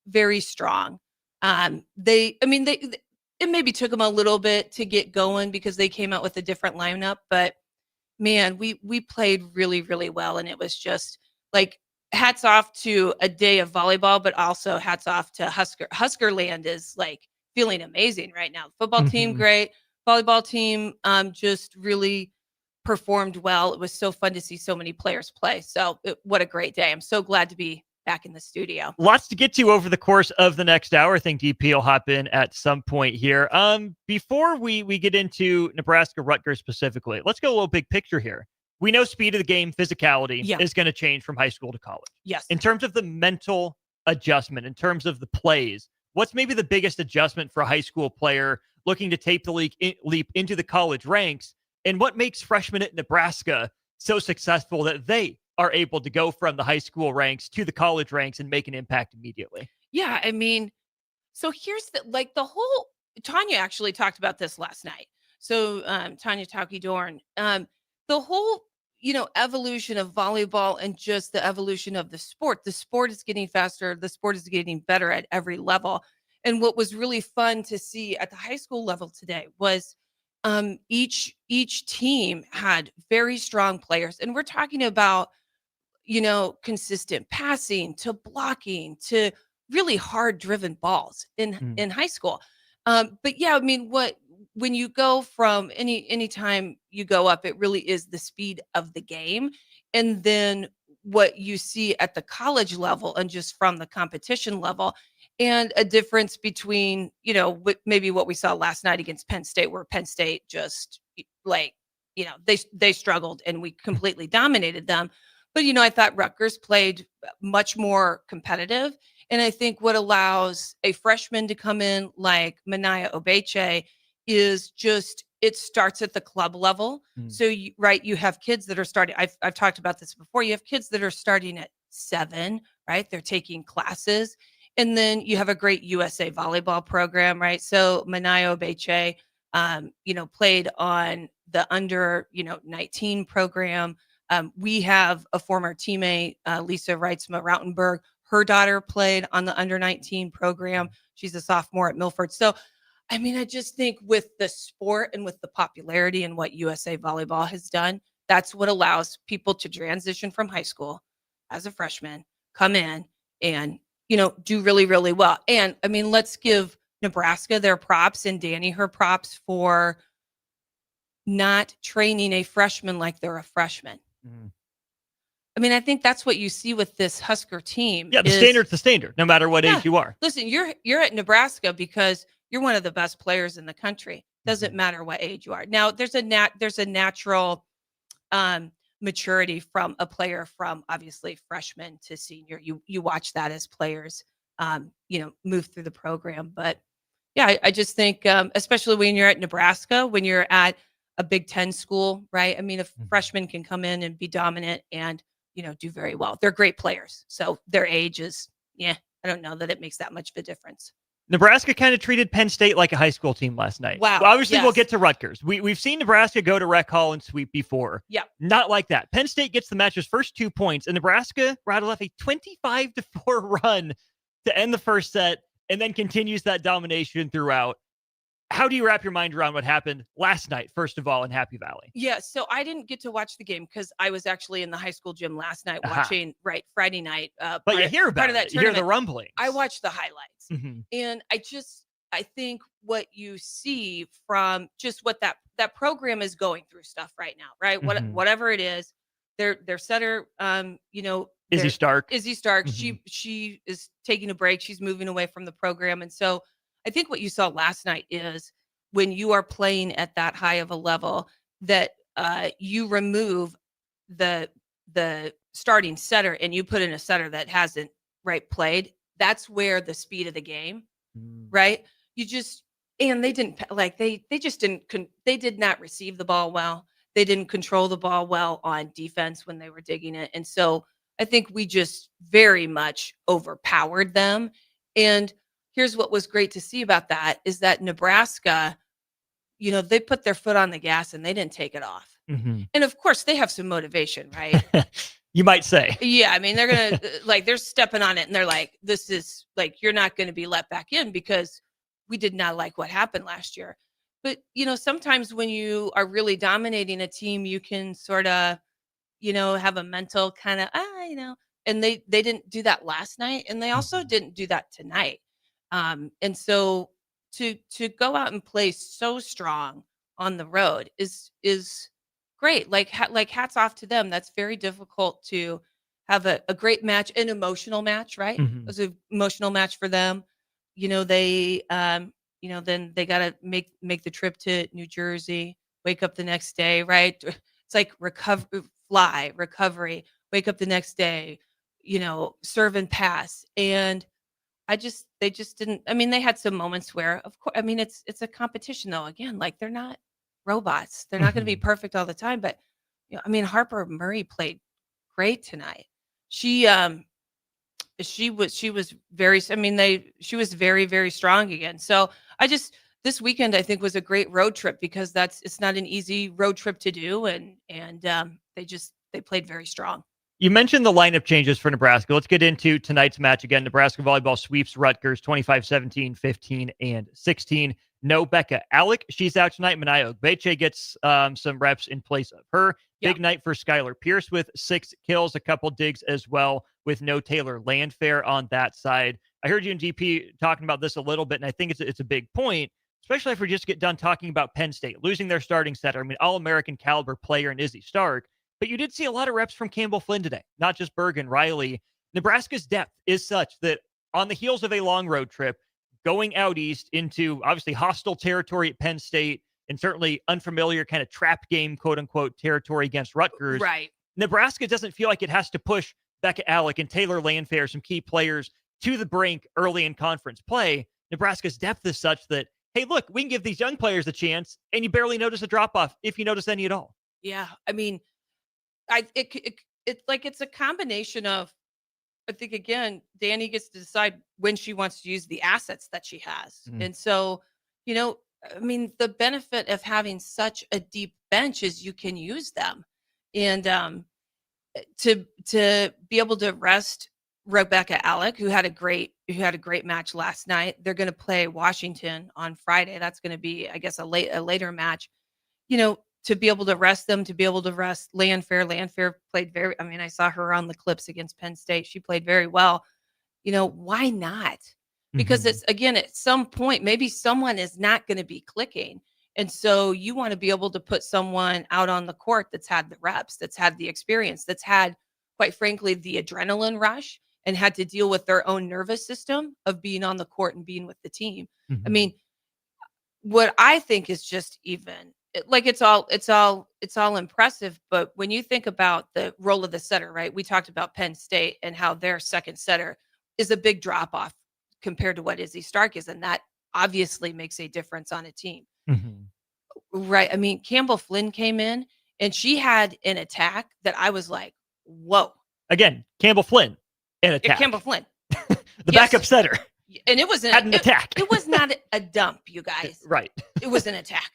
very strong. It maybe took them a little bit to get going because they came out with a different lineup, but man, we played really, really well. And it was just like hats off to a day of volleyball, but also hats off to Husker. Huskerland is like feeling amazing right now. Football team, great. Volleyball team just really performed well. It was so fun to see so many players play. So what a great day. I'm so glad to be back in the studio. Lots to get to over the course of the next hour. I think DP will hop in at some point here. Before we get into Nebraska Rutgers specifically, let's go a little big picture here. We know speed of the game, physicality is going to change from high school to college. Yes. In terms of the mental adjustment, in terms of the plays, what's maybe the biggest adjustment for a high school player looking to take the leap into the college ranks? And what makes freshmen at Nebraska so successful that they are able to go from the high school ranks to the college ranks and make an impact immediately? Yeah, I mean, so here's the whole, Tanya actually talked about this last night. So Tanya Tauki-Dorn, the whole, evolution of volleyball and just the evolution of the sport. The sport is getting faster. The sport is getting better at every level. And what was really fun to see at the high school level today was each team had very strong players. And we're talking about, consistent passing to blocking to really hard driven balls in high school. But yeah, I mean, when you go from anytime you go up, it really is the speed of the game. And then what you see at the college level and just from the competition level, and a difference between, maybe what we saw last night against Penn State, where Penn State just they struggled and we completely dominated them. But, I thought Rutgers played much more competitive. And I think what allows a freshman to come in like Manaya Obeche is just, it starts at the club level. So you have kids that are starting. I've talked about this before. You have kids that are starting at 7, right? They're taking classes. And then you have a great USA volleyball program, right? So Manaya Obeche, played on the under, 19 program. We have a former teammate, Lisa Reitzma Rautenberg. Her daughter played on the under 19 program. She's a sophomore at Milford. So, I mean, I just think with the sport and with the popularity and what USA Volleyball has done, that's what allows people to transition from high school as a freshman, come in and, do really, really well. And I mean, let's give Nebraska their props and Danny her props for not training a freshman like they're a freshman. I mean, I think that's what you see with this Husker team. Yeah, the standard's the standard, no matter what age you are. Listen, you're at Nebraska because you're one of the best players in the country. Doesn't matter what age you are. Now, there's a natural maturity from a player from obviously freshman to senior. You watch that as players, move through the program. But yeah, I just think, especially when you're at Nebraska, when you're at a Big Ten school, right? I mean, a freshman can come in and be dominant and, do very well. They're great players. So their age is, I don't know that it makes that much of a difference. Nebraska kind of treated Penn State like a high school team last night. Wow. Well, obviously, yes. We'll get to Rutgers. We've seen Nebraska go to Rec Hall and sweep before. Yeah. Not like that. Penn State gets the match's first 2 points, and Nebraska rattled off a 25-4 run to end the first set and then continues that domination throughout. How do you wrap your mind around what happened last night, first of all, in Happy Valley? Yeah, so I didn't get to watch the game because I was actually in the high school gym last night watching, Friday night. But you hear about it. You hear the rumbling. I watched the highlights. And I think what you see from just what that program is going through stuff right now, right? Whatever it is, their setter, Izzy Stark. She is taking a break. She's moving away from the program. And so I think what you saw last night is when you are playing at that high of a level that you remove the starting setter and you put in a setter that hasn't played. That's where the speed of the game, right? And they didn't they did not receive the ball well. They didn't control the ball well on defense when they were digging it. And so I think we just very much overpowered them. And here's what was great to see about that is that Nebraska, they put their foot on the gas and they didn't take it off. And of course they have some motivation, right? You might say. Yeah. I mean, they're going to they're stepping on it and they're like, this is you're not going to be let back in because we did not like what happened last year. But, sometimes when you are really dominating a team, you can sort of, have a mental kind of, and they didn't do that last night. And they also didn't do that tonight. And so to go out and play so strong on the road is great. Like hats off to them. That's very difficult to have a great match, an emotional match, right? It was an emotional match for them. They then they got to make the trip to New Jersey, wake up the next day, right? It's like recovery, wake up the next day, serve and pass. And they just didn't. I mean, they had some moments where, of course, I mean, it's a competition though. Again, like they're not robots. They're not going to be perfect all the time. But I mean, Harper Murray played great tonight. She was very. I mean, she was very, very strong again. So this weekend I think was a great road trip because it's not an easy road trip to do, and they played very strong. You mentioned the lineup changes for Nebraska. Let's get into tonight's match again. Nebraska volleyball sweeps Rutgers 25-17, 15, and 16. No Becca Alec. She's out tonight. Manaya Ogbeche gets some reps in place of her. Big night for Skylar Pierce with 6 kills, a couple digs as well with no Taylor Landfair on that side. I heard you and GP talking about this a little bit, and I think it's a big point, especially if we just get done talking about Penn State, losing their starting setter. I mean, All-American caliber player in Izzy Stark. But you did see a lot of reps from Campbell Flynn today, not just Bergen Riley. Nebraska's depth is such that on the heels of a long road trip, going out east into obviously hostile territory at Penn State and certainly unfamiliar kind of trap game, quote unquote, territory against Rutgers. Right. Nebraska doesn't feel like it has to push Becca Alec and Taylor Landfair, some key players, to the brink early in conference play. Nebraska's depth is such that, hey, look, we can give these young players a chance, and you barely notice a drop off if you notice any at all. Yeah. I mean, it's a combination of, I think, again, Danny gets to decide when she wants to use the assets that she has. And so, I mean, the benefit of having such a deep bench is you can use them. And to be able to rest Rebecca Alec, who had a great match last night. They're going to play Washington on Friday. That's going to be, I guess, a later match. To be able to rest them, to be able to rest Landfair. Landfair played I mean, I saw her on the clips against Penn State. She played very well. Why not? Because it's, again, at some point, maybe someone is not going to be clicking. And so you want to be able to put someone out on the court that's had the reps, that's had the experience, that's had, quite frankly, the adrenaline rush and had to deal with their own nervous system of being on the court and being with the team. I mean, what I think is just even, like, it's all impressive, but when you think about the role of the setter, right? We talked about Penn State and how their second setter is a big drop off compared to what Izzy Stark is, and that obviously makes a difference on a team, right? I mean, Campbell Flynn came in and she had an attack that I was like, whoa! Again, Campbell Flynn, an attack. Campbell Flynn, the backup setter, and it was an attack. It was not a dump, you guys. Right? It was an attack.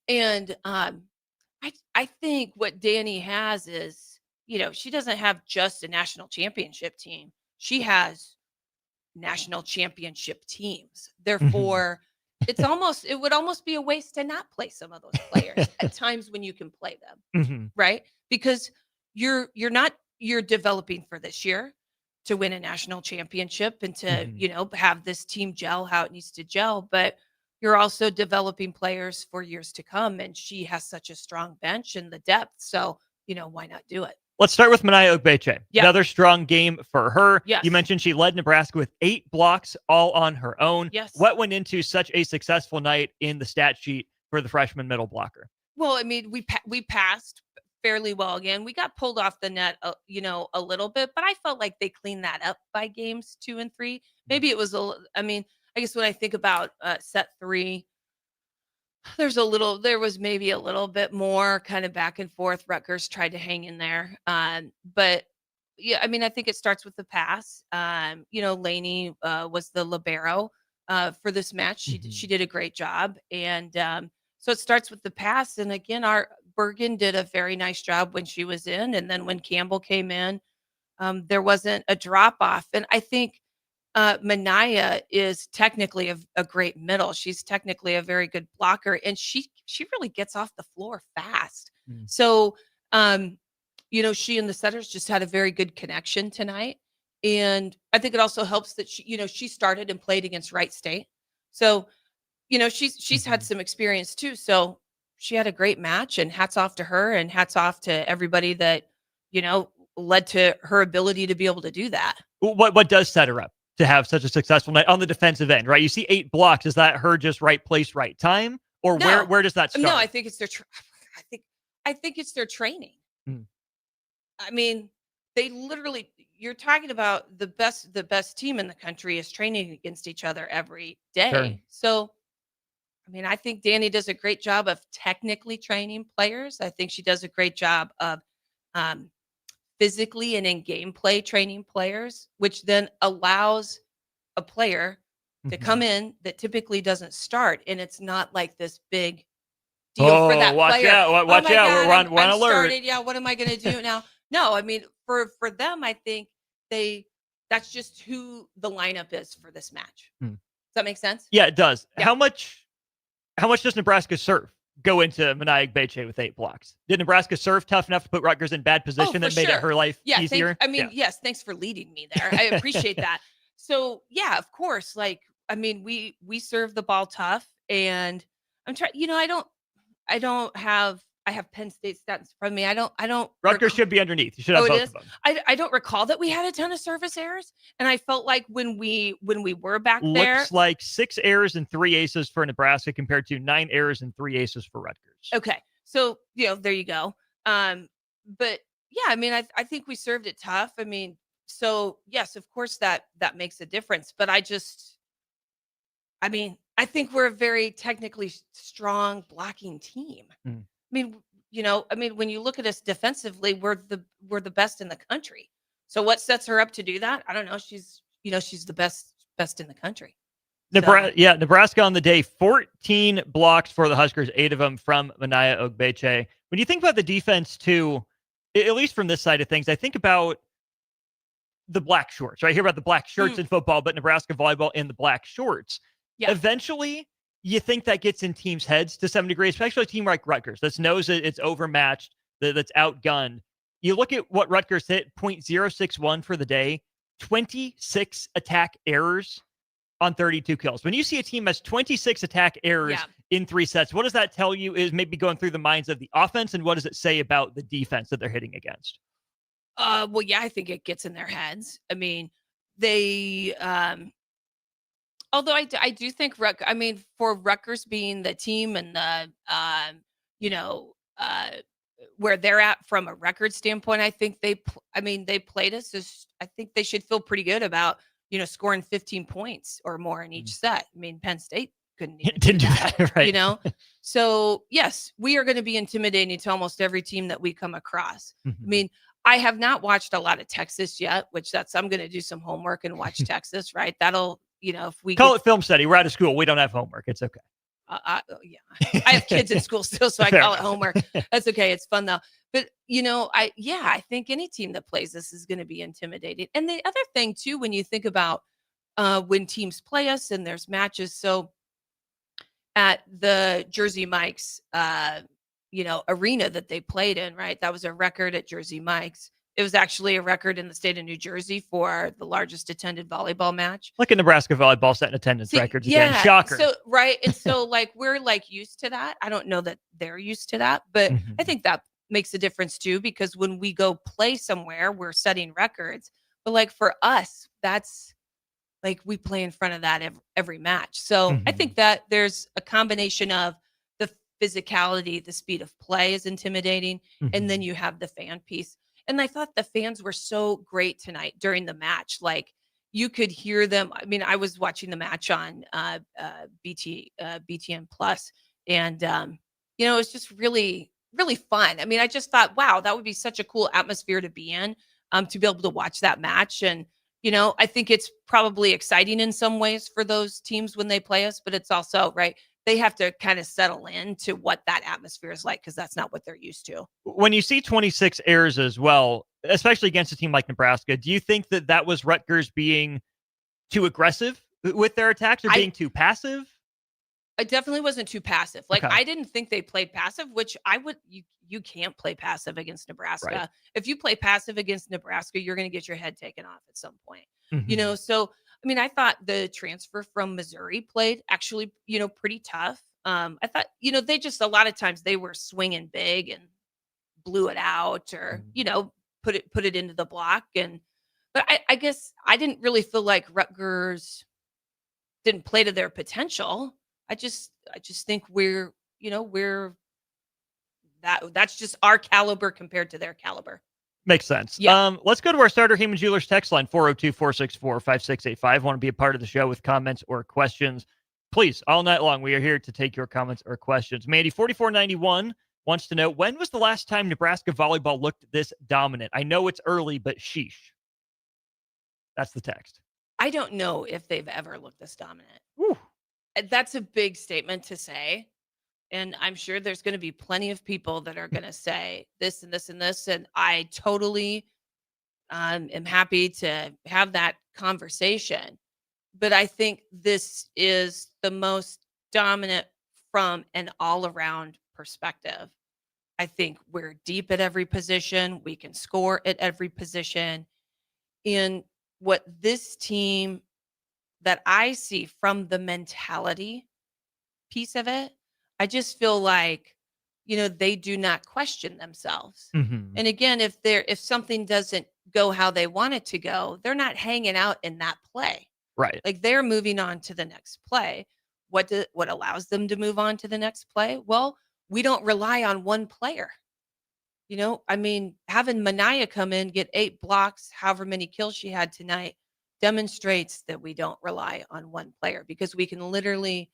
And I think what Danny has is, she doesn't have just a national championship team. She has national championship teams. Therefore, it would almost be a waste to not play some of those players at times when you can play them, right? Because you're developing for this year to win a national championship and to, have this team gel how it needs to gel. But you're also developing players for years to come. And she has such a strong bench and the depth. So, why not do it? Let's start with Manaya Ogbeche. Yep. Another strong game for her. Yes. You mentioned she led Nebraska with 8 blocks all on her own. Yes. What went into such a successful night in the stat sheet for the freshman middle blocker? Well, I mean, we passed fairly well again. We got pulled off the net, a little bit, but I felt like they cleaned that up by games 2 and 3. Maybe it was I guess when I think about set 3, there was maybe a little bit more kind of back and forth. Rutgers tried to hang in there. But yeah, I mean, I think it starts with the pass. Lainey was the libero for this match. She did a great job. And so it starts with the pass. And again, our Bergen did a very nice job when she was in. And then when Campbell came in, there wasn't a drop off. And I think Manaya is technically a great middle. She's technically a very good blocker, and she really gets off the floor fast. So, she and the setters just had a very good connection tonight. And I think it also helps that she started and played against Wright State. So, she's had some experience too. So she had a great match, and hats off to her and hats off to everybody that, led to her ability to be able to do that. What does set her up to have such a successful night on the defensive end, right? You see 8 blocks. Is that her just right place, right time? Or where does that start? No, I think it's their I think it's their training. I mean, they literally, you're talking about the best team in the country is training against each other every day. Sure. So, I mean, I think Danny does a great job of technically training players. I think she does a great job of physically and in gameplay training players, which then allows a player to come in that typically doesn't start. And it's not like this big deal for that watch player. out, watch my out. God, We're on I'm alert. started. Yeah, what am I going to do now? No, I mean, for them, I think that's just who the lineup is for this match. Does that make sense? Yeah, it does. Yeah. How much does Nebraska serve go into Mania Ogbeche with 8 blocks? Did Nebraska serve tough enough to put Rutgers in bad position that made it her life easier? Yes, thanks for leading me there. I appreciate that. So yeah, of course. Like, I mean, we serve the ball tough, and I'm trying. I have Penn State stats in front of me. I don't. Rutgers should be underneath. You should have both of them. I don't recall that we had a ton of service errors, and I felt like when we were back Looks there, like 6 errors and 3 aces for Nebraska compared to 9 errors and 3 aces for Rutgers. Okay, so there you go. But yeah, I mean, I think we served it tough. I mean, so yes, of course that makes a difference. But I think we're a very technically strong blocking team. I mean, when you look at us defensively, we're the best in the country. So what sets her up to do that? I don't know. She's the best in the country. Nebraska on the day, 14 blocks for the Huskers, 8 of them from Mania Ogbeche. When you think about the defense too, at least from this side of things, I think about the black shorts, right? I hear about the black shirts in football, but Nebraska volleyball in the black shorts. Yeah. Eventually, you think that gets in teams' heads to some degree, especially a team like Rutgers that knows that it's overmatched, that's outgunned. You look at what Rutgers hit, .061 for the day, 26 attack errors on 32 kills. When you see a team has 26 attack errors in 3 sets, what does that tell you is maybe going through the minds of the offense, and what does it say about the defense that they're hitting against? Well, yeah, I think it gets in their heads. I mean, they although I do think for Rutgers being the team and the where they're at from a record standpoint, I think they played us as, I think they should feel pretty good about scoring 15 points or more in each set. I mean, Penn State couldn't even didn't do that, right? So yes, we are going to be intimidating to almost every team that we come across. I mean, I have not watched a lot of Texas yet, I'm going to do some homework and watch Texas, right? That'll, if we call it film study. We're out of school. We don't have homework. It's okay. Yeah, I have kids in school still, so I call it homework. That's okay. It's fun though. But I think any team that plays this is going to be intimidating. And the other thing too, when you think about when teams play us and there's matches, so at the Jersey Mike's, arena that they played in, right? That was a record at Jersey Mike's. It was actually a record in the state of New Jersey for the largest attended volleyball match. Look at Nebraska volleyball setting attendance records again. Shocker. So, right. And so we're used to that. I don't know that they're used to that, but I think that makes a difference too, because when we go play somewhere, we're setting records. But for us, that's we play in front of that every match. So I think that there's a combination of the physicality, the speed of play is intimidating. And then you have the fan piece. And I thought the fans were so great tonight during the match. You could hear them. I mean, I was watching the match on BTN Plus, and it was just really, really fun. I mean, I just thought, wow, that would be such a cool atmosphere to be in, to be able to watch that match. And I think it's probably exciting in some ways for those teams when they play us, but it's also right. They have to kind of settle into what that atmosphere is like, because that's not what they're used to. When you see 26 errors as well, especially against a team like Nebraska, do you think that was Rutgers being too aggressive with their attacks or being too passive? I definitely wasn't too passive. Okay. I didn't think they played passive, which you can't play passive against Nebraska. Right. If you play passive against Nebraska, you're going to get your head taken off at some point. So I mean, I thought the transfer from Missouri played actually, pretty tough. I thought, they just, a lot of times they were swinging big and blew it out, or, put it into the block. But I guess I didn't really feel like Rutgers didn't play to their potential. I just think that's just our caliber compared to their caliber. Makes sense. Yeah. Let's go to our Starter Heyman Jewelers text line, 402-464-5685. Want to be a part of the show with comments or questions? Please, all night long, we are here to take your comments or questions. Mandy, 4491 wants to know, when was the last time Nebraska volleyball looked this dominant? I know it's early, but sheesh. That's the text. I don't know if they've ever looked this dominant. That's a big statement to say. And I'm sure there's going to be plenty of people that are going to say this and this and this. And I totally am happy to have that conversation. But I think this is the most dominant from an all-around perspective. I think we're deep at every position. We can score at every position. And what this team that I see from the mentality piece of it, I just feel like, they do not question themselves. Mm-hmm. And again, if something doesn't go how they want it to go, they're not hanging out in that play. Right. Like they're moving on to the next play. What allows them to move on to the next play? Well, we don't rely on one player. Having Mania come in, get 8 blocks, however many kills she had tonight, demonstrates that we don't rely on one player, because we can literally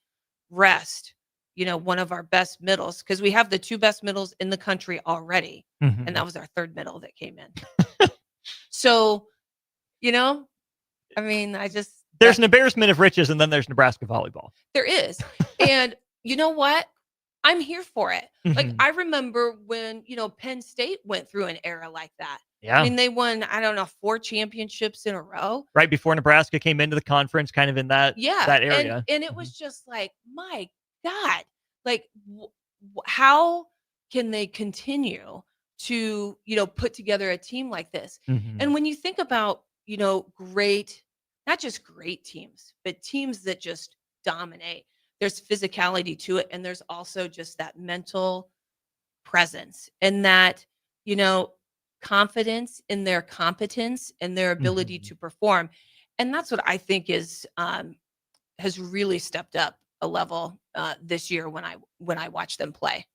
rest one of our best middles, because we have the 2 best middles in the country already. Mm-hmm. And that was our 3rd middle that came in. So, there's an embarrassment of riches, and then there's Nebraska volleyball. There is. And you know what? I'm here for it. Mm-hmm. Like, I remember when, Penn State went through an era like that. Yeah. They won, 4 championships in a row. Right before Nebraska came into the conference, kind of in that area. And it was just like, my God, like, how can they continue to, put together a team like this? Mm-hmm. And when you think about, great, not just great teams, but teams that just dominate, there's physicality to it. And there's also just that mental presence and that, confidence in their competence and their ability to perform. And that's what I think is, has really stepped up a level this year when I watch them play.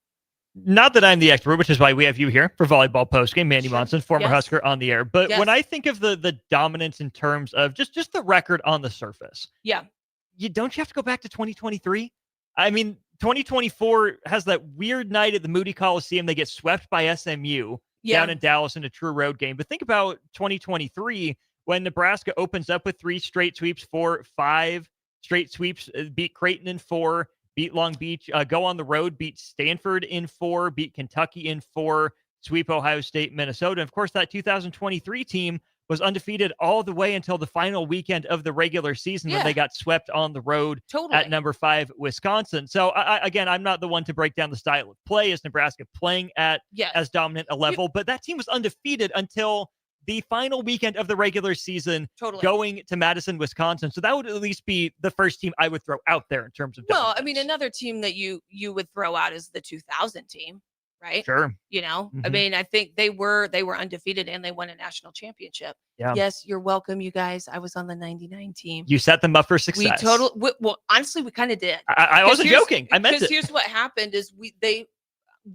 Not that I'm the expert, which is why we have you here for Volleyball Postgame, Mandy Monson, former Husker on the air. But when I think of the dominance in terms of just the record on the surface, don't you have to go back to 2023? 2024 has that weird night at the Moody Coliseum. They get swept by SMU down in Dallas in a true road game. But think about 2023 when Nebraska opens up with 3 straight sweeps, 5 straight sweeps, beat Creighton in 4, beat Long Beach, go on the road, beat Stanford in 4, beat Kentucky in 4, sweep Ohio State, Minnesota. And of course, that 2023 team was undefeated all the way until the final weekend of the regular season when they got swept on the road at number 5, Wisconsin. So again, I'm not the one to break down the style of play. Is Nebraska playing at as dominant a level? But that team was undefeated until the final weekend of the regular season, going to Madison, Wisconsin. So that would at least be the first team I would throw out there in terms of dominance. Well, another team that you would throw out is the 2000 team, right? Sure. I think they were undefeated and they won a national championship. Yeah. Yes, you're welcome, you guys. I was on the 99 team. You set them up for success. Well, honestly, we kind of did. I wasn't joking. I meant it. Because here's what happened is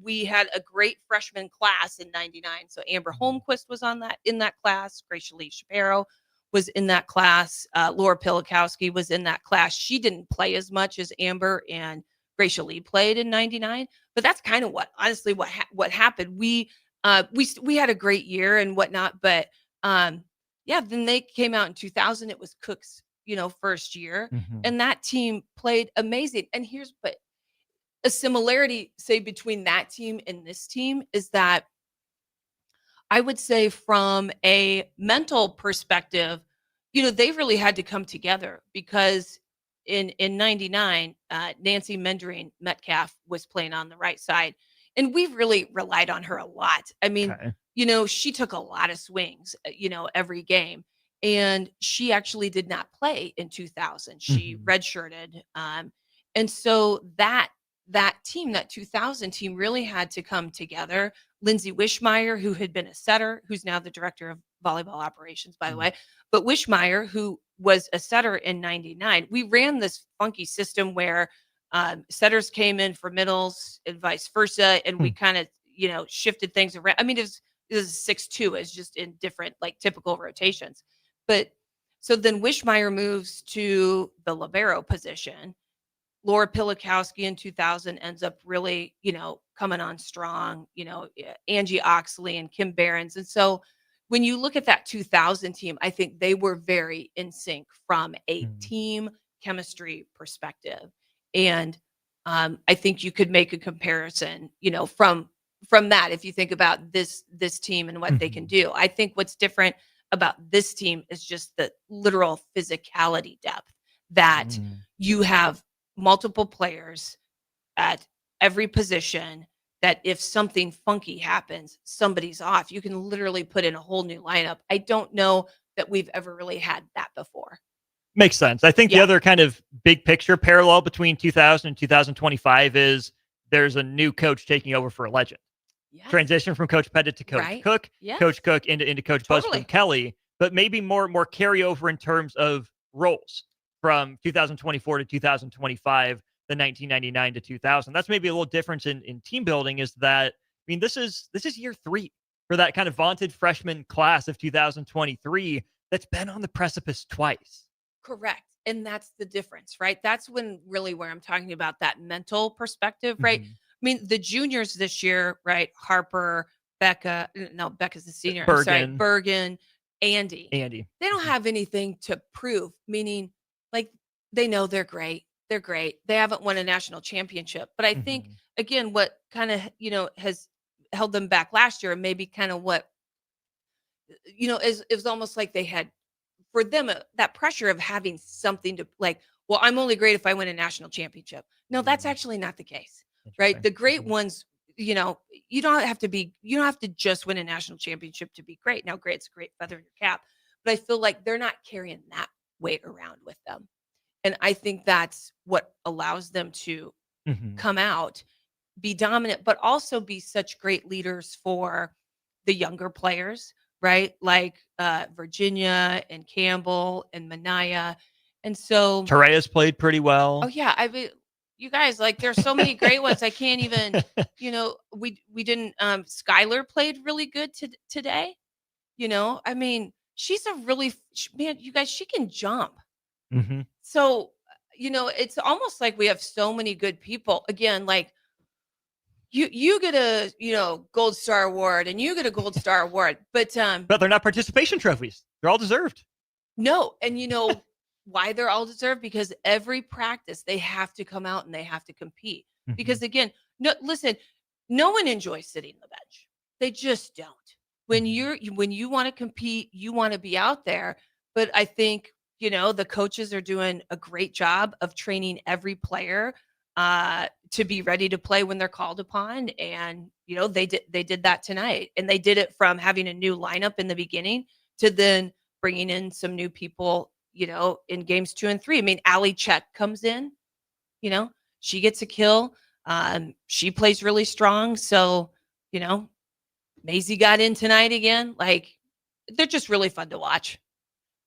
we had a great freshman class in 99. So Amber Holmquist was in that class. Gracia Lee Shapiro was in that class. Laura Pilikowski was in that class. She didn't play as much as Amber and Gracia Lee played in 99, but that's kind of what happened. We had a great year and whatnot, but then they came out in 2000. It was Cook's, first year, and that team played amazing. And but a similarity, say, between that team and this team is that I would say from a mental perspective, they really had to come together because in 99, Nancy Mendering Metcalf was playing on the right side. And we've really relied on her a lot. She took a lot of swings, every game. And she actually did not play in 2000. She redshirted. And so that team, that 2000 team really had to come together Lindsay Wishmeyer, who had been a setter, who's now the director of volleyball operations, by the way. But Wishmeyer, who was a setter in 99, we ran this funky system where setters came in for middles and vice versa. And we kind of, shifted things around. I mean, it was 6-2 is just in different, like typical rotations. But so then Wishmeyer moves to the libero position. Laura Pilikowski in 2000 ends up really, coming on strong, Angie Oxley and Kim Behrens. And so when you look at that 2000 team, I think they were very in sync from a team chemistry perspective. And I think you could make a comparison, from that, if you think about this team and what they can do. I think what's different about this team is just the literal physicality depth that you have multiple players at every position, that if something funky happens, somebody's off. You can literally put in a whole new lineup. I don't know that we've ever really had that before. Makes sense. I think the other kind of big picture parallel between 2000 and 2025 is there's a new coach taking over for a legend. Yes. Transition from Coach Pettit to Coach Cook, Coach Cook into Coach Busby Kelly, but maybe more carryover in terms of roles from 2024 to 2025, the 1999 to 2000. That's maybe a little difference in team building, is that, I mean, this is year 3 for that kind of vaunted freshman class of 2023 that's been on the precipice twice. Correct. And that's the difference, right? That's where I'm talking about that mental perspective, right? I mean, the juniors this year, right? Harper, Becca's the senior. Bergen, Andy. They don't have anything to prove, meaning like they know they're great. They're great. They haven't won a national championship. But I think, again, what kind of, has held them back last year, and maybe kind of what, is almost like they had, for them, that pressure of having something to like, well, I'm only great if I win a national championship. No, that's actually not the case, right? The great ones, you don't have to just win a national championship to be great. Now, great's a great feather in your cap, but I feel like they're not carrying that weight around with them. And I think that's what allows them to come out, be dominant, but also be such great leaders for the younger players, right? Like Virginia and Campbell and Manaya. And so Tereya's played pretty well. Oh yeah. I mean, you guys, like, there's so many great ones. I can't even, we didn't, Skylar played really good today. I mean, she's a really, man, you guys, she can jump. So, it's almost like we have so many good people. Again, like you get a, gold star award and you get a gold star award, but they're not participation trophies. They're all deserved. No. And why they're all deserved? Because every practice they have to come out and they have to compete. Because again, no one enjoys sitting on the bench. They just don't. When you want to compete, you want to be out there. But I think, the coaches are doing a great job of training every player to be ready to play when they're called upon. And, they did that tonight, and they did it from having a new lineup in the beginning to then bringing in some new people, in games 2 and 3. I mean, Allie Chet comes in, she gets a kill. She plays really strong. So, Maisie got in tonight again. Like, they're just really fun to watch.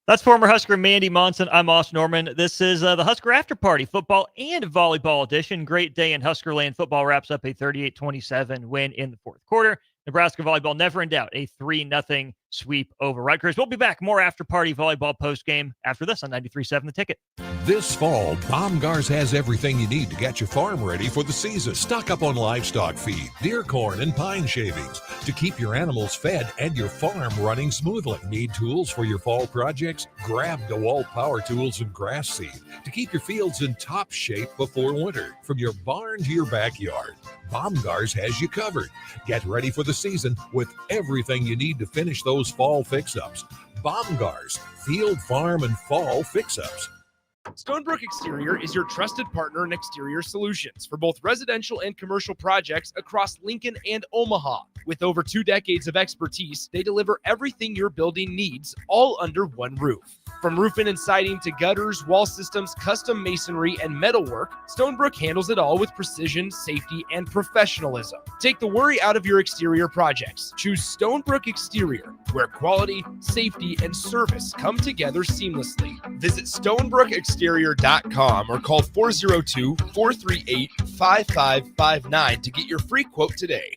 That's former Husker Mandy Monson. I'm Austin Norman. This is the Husker After Party, football and volleyball edition. Great day in Huskerland. Football wraps up a 38-27 win in the fourth quarter. Nebraska volleyball never in doubt, a 3-0 sweep over Rutgers. We'll be back. More After Party volleyball postgame after this on 93.7 The Ticket. This fall, Baumgars has everything you need to get your farm ready for the season. Stock up on livestock feed, deer corn, and pine shavings to keep your animals fed and your farm running smoothly. Need tools for your fall projects? Grab DeWalt power tools and grass seed to keep your fields in top shape before winter. From your barn to your backyard, Baumgars has you covered. Get ready for the season with everything you need to finish those fall fix-ups. Baumgars, field, farm, and fall fix-ups. Stonebrook Exterior is your trusted partner in exterior solutions for both residential and commercial projects across Lincoln and Omaha. With over 2 decades of expertise, they deliver everything your building needs, all under one roof. From roofing and siding to gutters, wall systems, custom masonry, and metalwork, Stonebrook handles it all with precision, safety, and professionalism. Take the worry out of your exterior projects. Choose Stonebrook Exterior, where quality, safety, and service come together seamlessly. Visit stonebrookexterior.com or call 402-438-5559 to get your free quote today.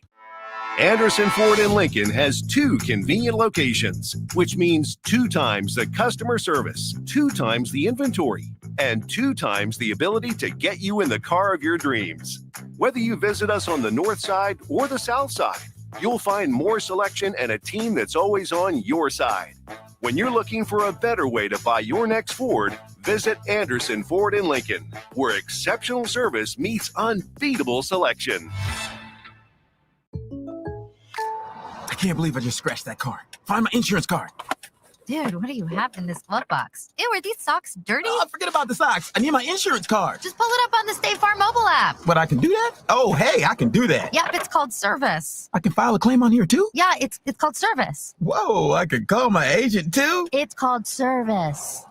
Anderson Ford in Lincoln has 2 convenient locations, which means 2 times the customer service, 2 times the inventory, and 2 times the ability to get you in the car of your dreams. Whether you visit us on the north side or the south side, you'll find more selection and a team that's always on your side. When you're looking for a better way to buy your next Ford, visit Anderson Ford in Lincoln, where exceptional service meets unbeatable selection. I can't believe I just scratched that car. Find my insurance card. Dude, what do you have in this glove box? Ew, are these socks dirty? Oh, forget about the socks. I need my insurance card. Just pull it up on the State Farm mobile app. But I can do that? Oh, hey, I can do that. Yep, it's called service. I can file a claim on here too? Yeah, it's called service. Whoa, I can call my agent too? It's called service.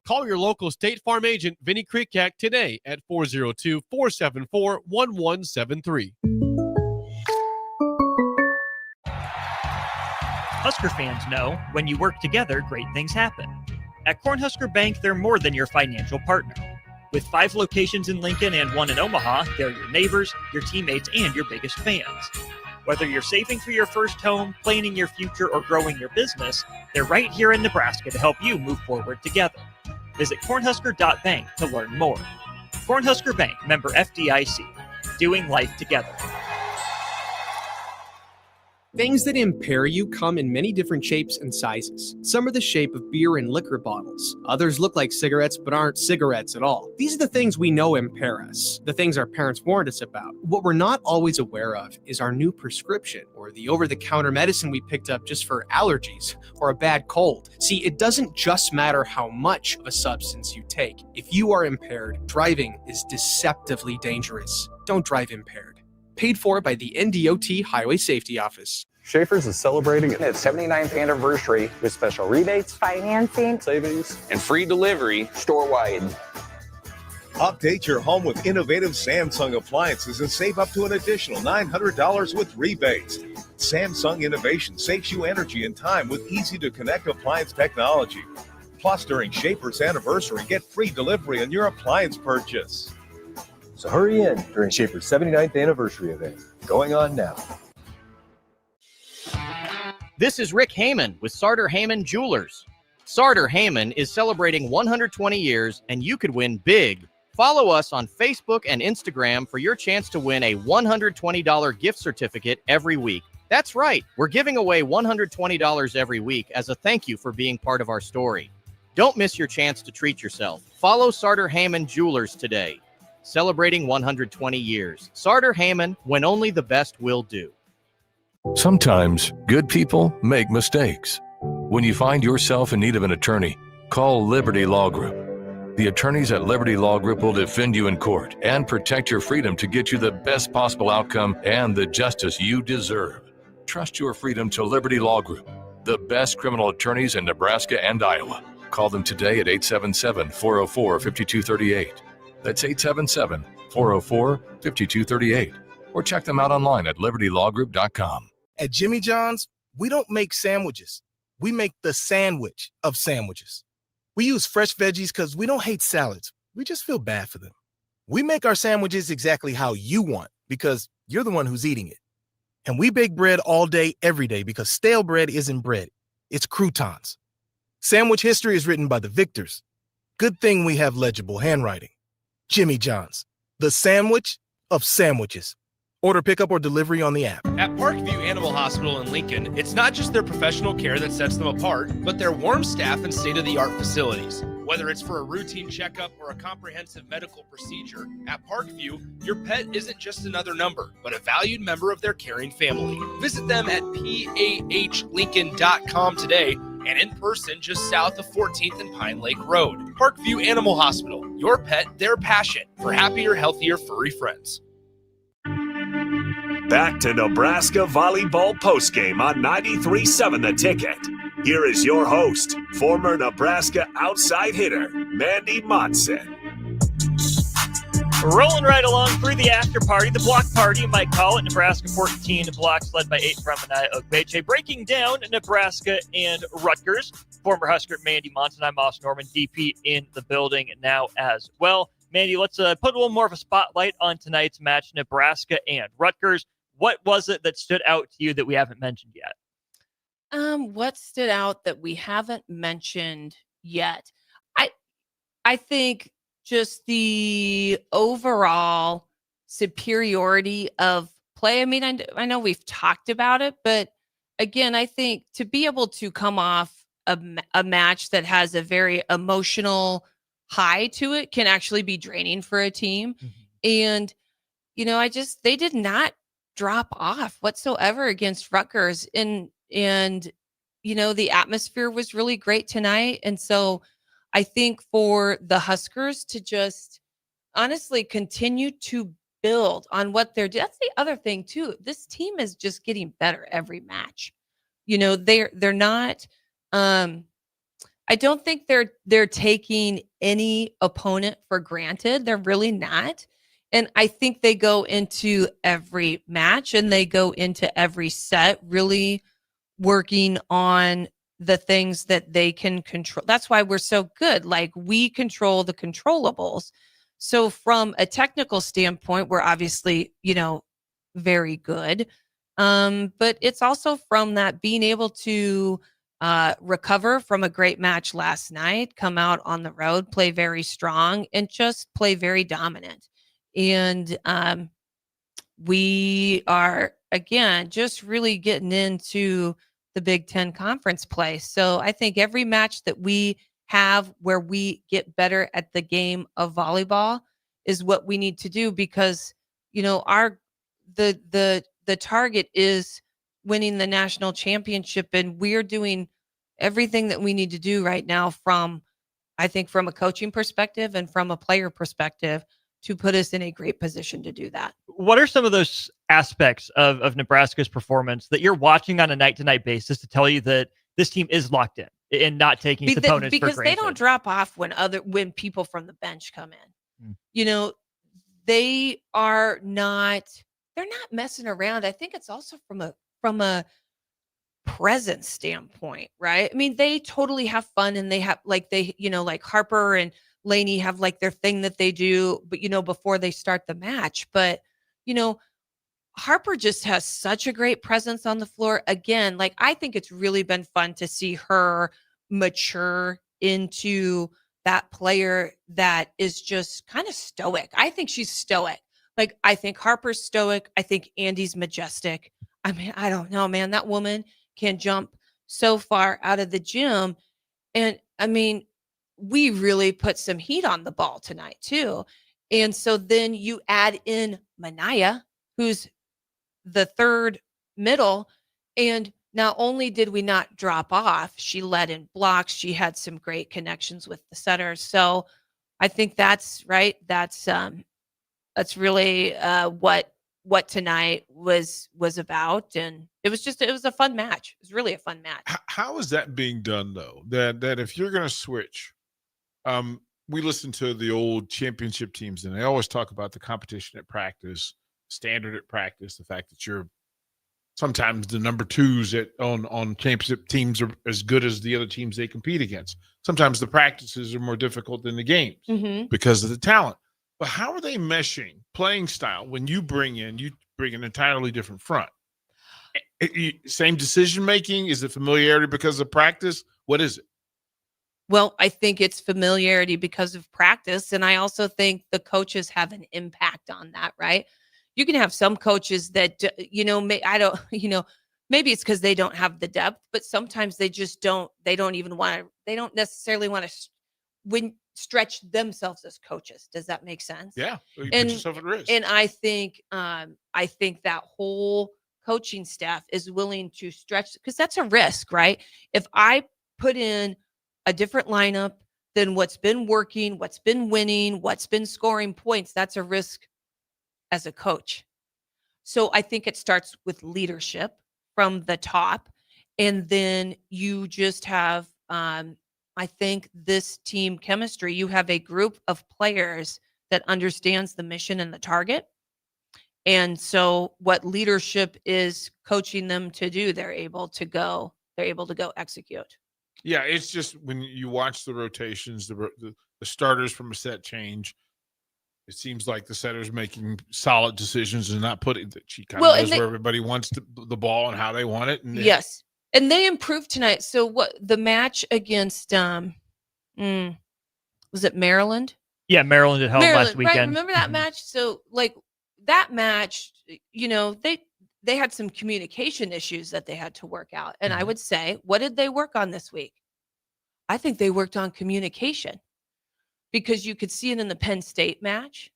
Call your local State Farm agent, Vinny Krikak, today at 402-474-1173. Husker fans know when you work together, great things happen. At Cornhusker Bank, they're more than your financial partner. With 5 locations in Lincoln and 1 in Omaha, they're your neighbors, your teammates, and your biggest fans. Whether you're saving for your first home, planning your future, or growing your business, they're right here in Nebraska to help you move forward together. Visit cornhusker.bank to learn more. Cornhusker Bank, member FDIC. Doing life together. Things that impair you come in many different shapes and sizes. Some are the shape of beer and liquor bottles. Others look like cigarettes but aren't cigarettes at all. These are the things we know impair us, the things our parents warned us about. What we're not always aware of is our new prescription, or the over-the-counter medicine we picked up just for allergies or a bad cold. See, it doesn't just matter how much of a substance you take. If you are impaired, driving is deceptively dangerous. Don't drive impaired. Paid for by the NDOT Highway Safety Office. Schaefer's is celebrating its 79th anniversary with special rebates, financing, savings, and free delivery store-wide. Update your home with innovative Samsung appliances and save up to an additional $900 with rebates. Samsung Innovation saves you energy and time with easy-to-connect appliance technology. Plus, during Schaefer's anniversary, get free delivery on your appliance purchase. So hurry in during Schaefer's 79th anniversary event, going on now. This is Rick Heyman with Sartor Heyman Jewelers. Sartor Heyman is celebrating 120 years, and you could win big. Follow us on Facebook and Instagram for your chance to win a $120 gift certificate every week. That's right, we're giving away $120 every week as a thank you for being part of our story. Don't miss your chance to treat yourself. Follow Sartor Heyman Jewelers today. Celebrating 120 years. Sartor Heyman, when only the best will do. Sometimes good people make mistakes. When you find yourself in need of an attorney, call Liberty Law Group. The attorneys at Liberty Law Group will defend you in court and protect your freedom to get you the best possible outcome and the justice you deserve. Trust your freedom to Liberty Law Group, the best criminal attorneys in Nebraska and Iowa. Call them today at 877-404-5238. That's 877-404-5238. Or check them out online at libertylawgroup.com. At Jimmy John's, we don't make sandwiches. We make the sandwich of sandwiches. We use fresh veggies because we don't hate salads. We just feel bad for them. We make our sandwiches exactly how you want because you're the one who's eating it. And we bake bread all day, every day because stale bread isn't bread. It's croutons. Sandwich history is written by the victors. Good thing we have legible handwriting. Jimmy John's, the sandwich of sandwiches. Order pickup or delivery on the app. At Parkview Animal Hospital in Lincoln, it's not just their professional care that sets them apart, but their warm staff and state-of-the-art facilities. Whether it's for a routine checkup or a comprehensive medical procedure, at Parkview, your pet isn't just another number, but a valued member of their caring family. Visit them at PAHLincoln.com today and in person just south of 14th and Pine Lake Road. Parkview Animal Hospital, your pet, their passion for happier, healthier, furry friends. Back to Nebraska Volleyball Postgame on 93.7 The Ticket. Here is your host, former Nebraska outside hitter, Mandy Monson. Rolling right along through the after party, the block party, you might call it. Nebraska 14 blocks led by 8 from Manai Ogbeche. Breaking down Nebraska and Rutgers. Former Husker Mandy Monson. I'm Moss Norman, DP in the building now as well. Mandy, let's put a little more of a spotlight on tonight's match, Nebraska and Rutgers. What was it that stood out to you that we haven't mentioned yet? What stood out that we haven't mentioned yet? I think just the overall superiority of play. I mean, I know we've talked about it, but again, I think to be able to come off a match that has a very emotional high to it can actually be draining for a team. And, they did not drop off whatsoever against Rutgers. And the atmosphere was really great tonight. And so I think for the Huskers to just honestly continue to build on what they're doing. That's the other thing too. This team is just getting better every match. They're not I don't think they're taking any opponent for granted. They're really not. And I think they go into every match and they go into every set really working on the things that they can control. That's why we're so good. Like, we control the controllables. So from a technical standpoint, we're obviously, very good. But it's also from that being able to recover from a great match last night, come out on the road, play very strong, and just play very dominant. And we are, again, just really getting into the Big Ten conference play. So I think every match that we have where we get better at the game of volleyball is what we need to do, because, the target is winning the national championship, and we're doing everything that we need to do right now from a coaching perspective and from a player perspective to put us in a great position to do that. What are some of those aspects of Nebraska's performance that you're watching on a night-to-night basis to tell you that this team is locked in and not taking its opponents for because granted? They don't drop off when people from the bench come in. They are not. They're not messing around. I think it's also from a presence standpoint, right? I mean, they totally have fun, and they have like Harper and Laney have like their thing that they do, but before they start the match. But Harper just has such a great presence on the floor. Again, like, I think it's really been fun to see her mature into that player that is just kind of stoic. I think she's stoic. Like, I think Harper's stoic. I think Andy's majestic. I mean, I don't know, man. That woman can jump so far out of the gym. And I mean, we really put some heat on the ball tonight too. And so then you add in Manaya, who's the third middle. And not only did we not drop off, she led in blocks. She had some great connections with the setters. So I think that's right. That's really what tonight was about. And it was a fun match. It was really a fun match. How is that being done though? That if you're going to switch, we listen to the old championship teams, and they always talk about the competition at practice, standard at practice, the fact that you're sometimes the number twos on championship teams are as good as the other teams they compete against. Sometimes the practices are more difficult than the games because of the talent. But how are they meshing playing style when you bring an entirely different front? Same decision making? Is it familiarity because of practice? What is it? Well, I think it's familiarity because of practice. And I also think the coaches have an impact on that, right? You can have some coaches that, maybe it's because they don't have the depth, but sometimes they just don't necessarily want to stretch themselves as coaches. Does that make sense? Yeah. You put yourself at risk. And I think that whole coaching staff is willing to stretch, because that's a risk, right? If I put in a different lineup than what's been working, what's been winning, what's been scoring points, that's a risk as a coach. So I think it starts with leadership from the top. And then you just have, I think, this team chemistry. You have a group of players that understands the mission and the target. And so what leadership is coaching them to do, they're able to go execute. Yeah, it's just when you watch the rotations, the starters from a set change, it seems like the setter's making solid decisions and not putting that she kind of knows where everybody wants the ball and how they want it. And yes. And they improved tonight. So what the match against was it Maryland? Yeah, Maryland at home last weekend. Right? Remember that match? So like that match, they had some communication issues that they had to work out. And I would say, what did they work on this week? I think they worked on communication, because you could see it in the Penn State match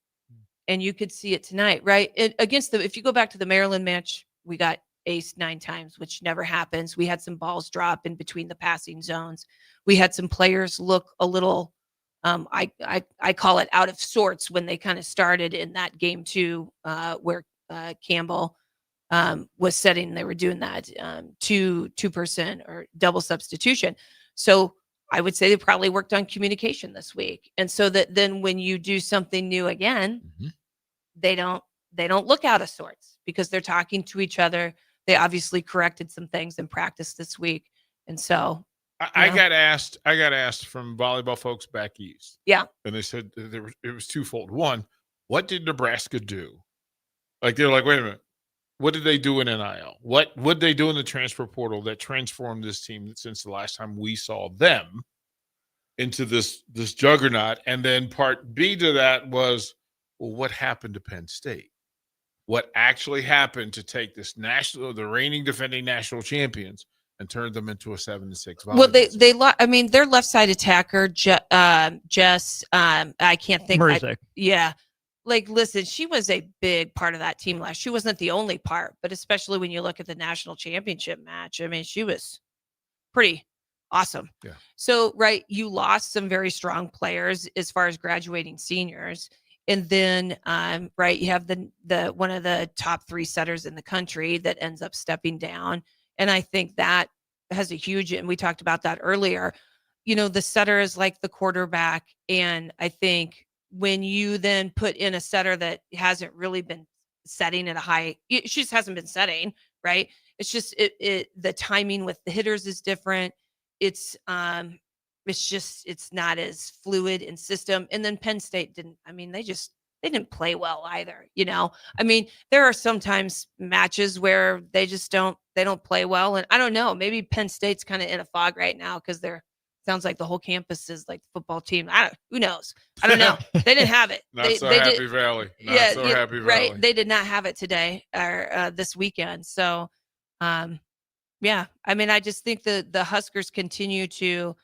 and you could see it tonight, right? If you go back to the Maryland match, we got aced 9 times, which never happens. We had some balls drop in between the passing zones. We had some players look a little, I call it out of sorts when they kind of started in that game 2, where Campbell was setting, they were doing that 2% or double substitution. So I would say they probably worked on communication this week. And so that then when you do something new again, they don't look out of sorts because they're talking to each other. They obviously corrected some things in practice this week. And so I got asked from volleyball folks back east. Yeah. And they said it was twofold. One, what did Nebraska do? Like, they're like, wait a minute. What did they do in NIL? What would they do in the transfer portal that transformed this team since the last time we saw them into this juggernaut? And then part B to that was, well, what happened to Penn State? What actually happened to take the reigning defending national champions and turn them into a 7-6 volleyball? Well, their left side attacker, Jess, I can't think. Yeah. Like, listen, she was a big part of that team last. She wasn't the only part, but especially when you look at the national championship match, she was pretty awesome. Yeah. So, right, you lost some very strong players as far as graduating seniors. And then, right, you have the one of the top 3 setters in the country that ends up stepping down. And I think that has a huge, and we talked about that earlier, the setter is like the quarterback. And I think when you then put in a setter that hasn't really been setting at a high, she just hasn't been setting, right? It's just, the timing with the hitters is different. It's not as fluid in system. And then Penn State they didn't play well either. There are sometimes matches where they don't play well. And I don't know, maybe Penn State's kind of in a fog right now because sounds like the whole campus is like the football team. Who knows? I don't know. They didn't have it. Happy Valley. Happy Valley. Right. They did not have it today or this weekend. So, yeah. I just think the Huskers continue to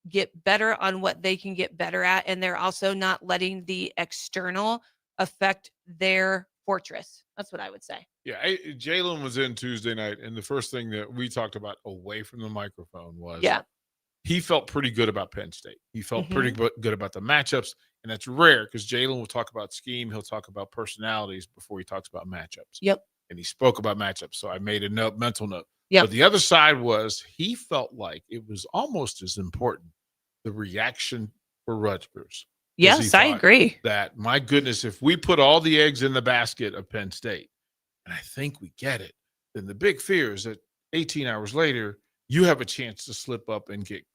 get better on what they can get better at, and they're also not letting the external affect their fortress. That's what I would say. Yeah, Jalen was in Tuesday night, and the first thing that we talked about away from the microphone was he felt pretty good about Penn State. He felt pretty good about the matchups, and that's rare because Jalen will talk about scheme. He'll talk about personalities before he talks about matchups. Yep. And he spoke about matchups, so I made a mental note. Yep. But the other side was he felt like it was almost as important, the reaction for Rutgers. Yes, I agree. That, my goodness, if we put all the eggs in the basket of Penn State, and I think we get it, then the big fear is that 18 hours later, you have a chance to slip up and get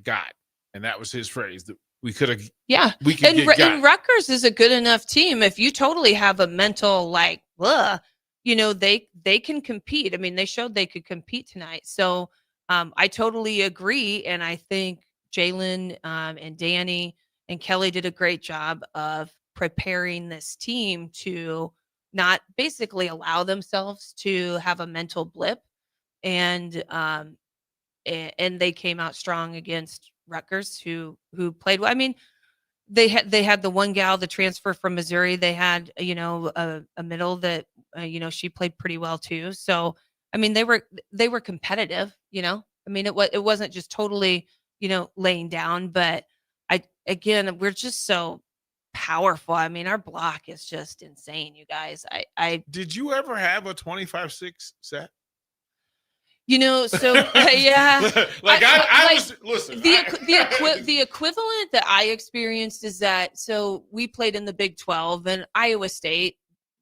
got. And that was his phrase, that we could have. Yeah. And Rutgers is a good enough team. If you totally have a mental, they can compete. They showed they could compete tonight. So I totally agree. And I think Jalen and Danny and Kelly did a great job of preparing this team to not basically allow themselves to have a mental blip. And they came out strong against Rutgers, who played well. They had the one gal, the transfer from Missouri. They had a middle that she played pretty well too. So they were competitive. It wasn't just totally laying down. But we're just so powerful. I mean, our block is just insane, you guys. Did you ever have a 25-6 set? So yeah. Listen. The equivalent that I experienced is that, so we played in the Big 12, and Iowa State,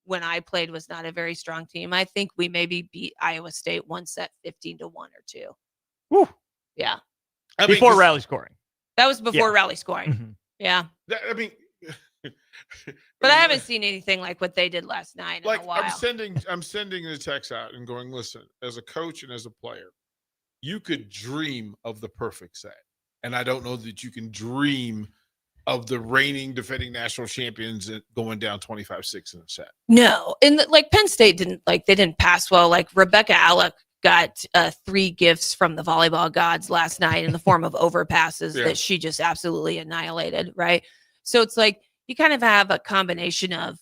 when I played, was not a very strong team. I think we maybe beat Iowa State one set 15-1 or 2. Woo. Yeah. Before rally scoring. That was before rally scoring. Mm-hmm. Yeah. But I haven't seen anything like what they did last night in a while. I'm sending the text out and going, listen, as a coach and as a player, you could dream of the perfect set. And I don't know that you can dream of the reigning defending national champions going down 25-6 in a set. No. And Penn State didn't pass well. Like Rebecca Alec got 3 gifts from the volleyball gods last night in the form of overpasses that she just absolutely annihilated, right? So it's like you kind of have a combination of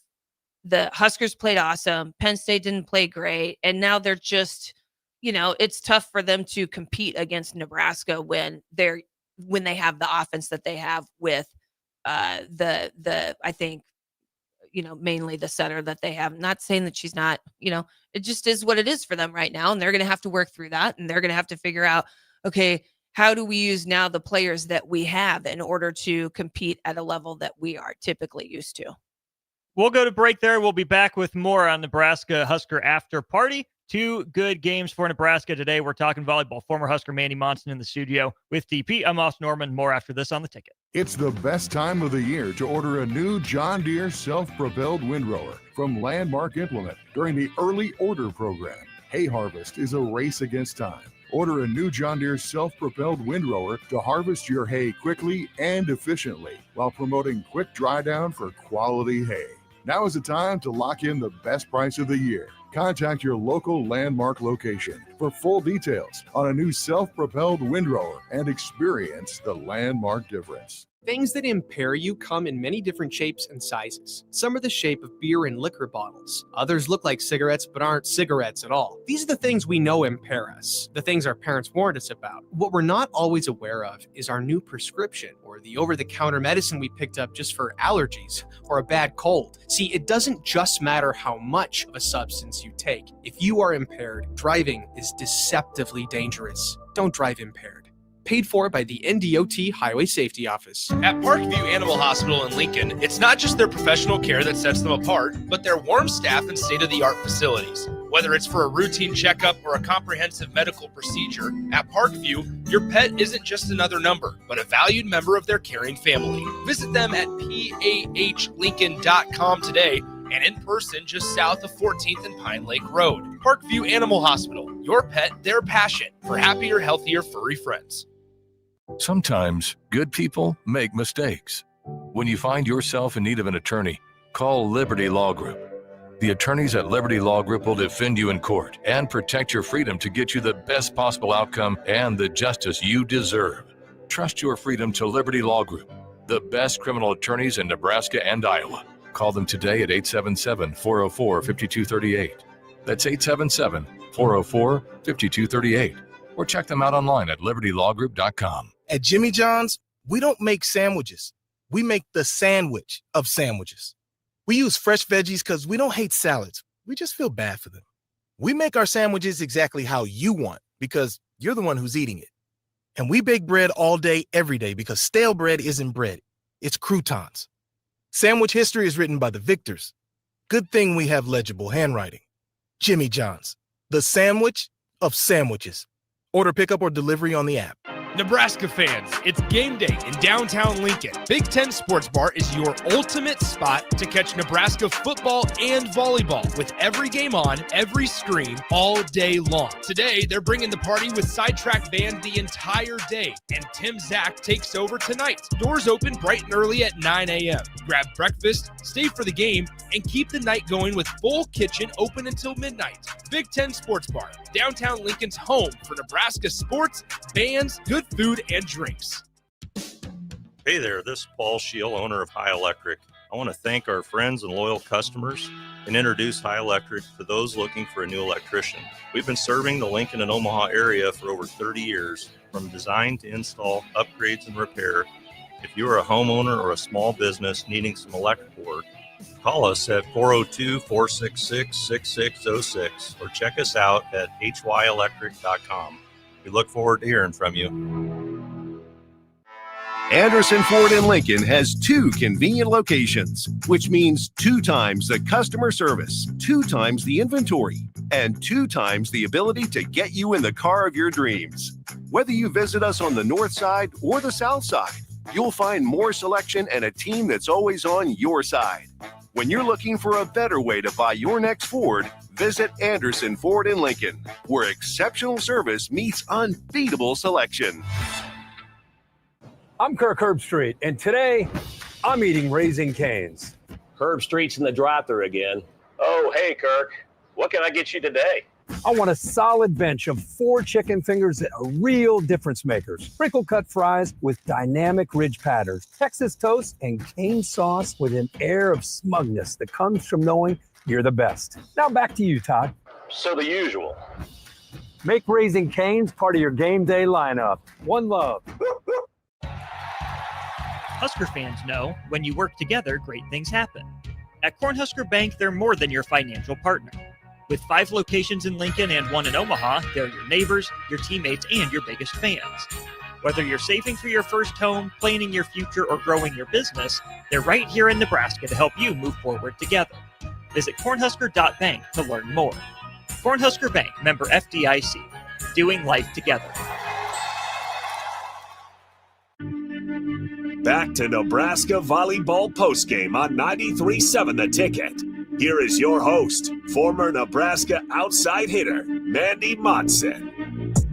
the Huskers played awesome, Penn State didn't play great, and now they're just, it's tough for them to compete against Nebraska when they have the offense that they have with the I think, mainly the setter that they have. Not saying that she's not, it just is what it is for them right now. And they're going to have to work through that. And they're going to have to figure out, okay, how do we use now the players that we have in order to compete at a level that we are typically used to? We'll go to break there. We'll be back with more on Nebraska Husker After Party. 2 good games for Nebraska today. We're talking volleyball. Former Husker Mandy Monson in the studio with DP. I'm Austin Norman. More after this on The Ticket. It's the best time of the year to order a new John Deere self-propelled windrower from Landmark Implement during the early order program. Hay harvest is a race against time. Order a new John Deere self-propelled windrower to harvest your hay quickly and efficiently while promoting quick dry down for quality hay. Now is the time to lock in the best price of the year. Contact your local Landmark location for full details on a new self-propelled windrower and experience the Landmark difference. Things that impair you come in many different shapes and sizes. Some are the shape of beer and liquor bottles. Others look like cigarettes but aren't cigarettes at all. These are the things we know impair us, the things our parents warned us about. What we're not always aware of is our new prescription, or the over-the-counter medicine we picked up just for allergies or a bad cold. See, it doesn't just matter how much of a substance you take. If you are impaired, driving is deceptively dangerous. Don't drive impaired. Paid for by the NDOT Highway Safety Office. At Parkview Animal Hospital in Lincoln, it's not just their professional care that sets them apart, but their warm staff and state-of-the-art facilities. Whether it's for a routine checkup or a comprehensive medical procedure, at Parkview, your pet isn't just another number, but a valued member of their caring family. Visit them at pahlincoln.com today and in person just south of 14th and Pine Lake Road. Parkview Animal Hospital, your pet, their passion for happier, healthier, furry friends. Sometimes good people make mistakes. When you find yourself in need of an attorney, call Liberty Law Group. The attorneys at Liberty Law Group will defend you in court and protect your freedom to get you the best possible outcome and the justice you deserve. Trust your freedom to Liberty Law Group, the best criminal attorneys in Nebraska and Iowa. Call them today at 877-404-5238. That's 877-404-5238. Or check them out online at libertylawgroup.com. At Jimmy John's, we don't make sandwiches. We make the sandwich of sandwiches. We use fresh veggies because we don't hate salads. We just feel bad for them. We make our sandwiches exactly how you want because you're the one who's eating it. And we bake bread all day, every day because stale bread isn't bread. It's croutons. Sandwich history is written by the victors. Good thing we have legible handwriting. Jimmy John's, the sandwich of sandwiches. Order pickup or delivery on the app. Nebraska fans, it's game day in downtown Lincoln. Big Ten Sports Bar is your ultimate spot to catch Nebraska football and volleyball with every game on, every screen, all day long. Today, they're bringing the party with Sidetrack Band the entire day, and Tim Zach takes over tonight. Doors open bright and early at 9 a.m. Grab breakfast, stay for the game, and keep the night going with full kitchen open until midnight. Big Ten Sports Bar, downtown Lincoln's home for Nebraska sports, bands, good food, and drinks. Hey there, this is Paul Scheel, owner of High Electric. I want to thank our friends and loyal customers and introduce High Electric to those looking for a new electrician. We've been serving the Lincoln and Omaha area for over 30 years, from design to install, upgrades and repair. If you are a homeowner or a small business needing some electrical work, call us at 402-466-6606 or check us out at hyelectric.com. We look forward to hearing from you. Anderson Ford in Lincoln has 2 convenient locations, which means 2 times the customer service, 2 times the inventory, and 2 times the ability to get you in the car of your dreams. Whether you visit us on the north side or the south side, you'll find more selection and a team that's always on your side. When you're looking for a better way to buy your next Ford, visit Anderson Ford in Lincoln, where exceptional service meets unbeatable selection. I'm Kirk Herbstreit, and today I'm eating Raising Cane's. Herbstreit's in the drive-thru again. Oh, hey, Kirk. What can I get you today? I want a solid bench of 4 chicken fingers that are real difference makers. Sprinkle cut fries with dynamic ridge patterns, Texas toast, and cane sauce with an air of smugness that comes from knowing you're the best. Now back to you, Todd. So the usual. Make Raising Cane's part of your game day lineup. One love. Husker fans know when you work together, great things happen. At Cornhusker Bank, they're more than your financial partner. With 5 locations in Lincoln and 1 in Omaha, they're your neighbors, your teammates, and your biggest fans. Whether you're saving for your first home, planning your future, or growing your business, they're right here in Nebraska to help you move forward together. Visit cornhusker.bank to learn more. Cornhusker Bank, member FDIC, doing life together. Back to Nebraska Volleyball Postgame on 93.7 The Ticket. Here is your host, former Nebraska outside hitter, Mandy Monson.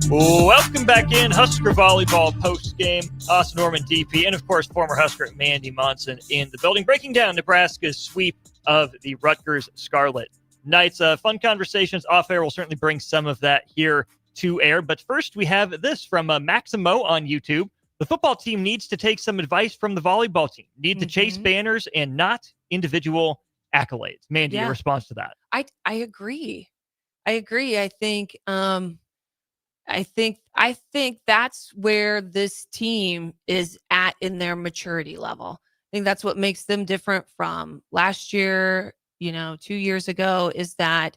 Welcome back in, Husker Volleyball Postgame. Us, Norman DP, and of course, former Husker Mandy Monson in the building, breaking down Nebraska's sweep of the Rutgers Scarlet Knights. Fun conversations off air. We'll certainly bring some of that here to air. But first, we have this from Maximo on YouTube. The football team needs to take some advice from the volleyball team. Need to chase banners and not individual accolades. Mandy, your response to that? I agree. I think that's where this team is at in their maturity level. I think that's what makes them different from last year, 2 years ago, is that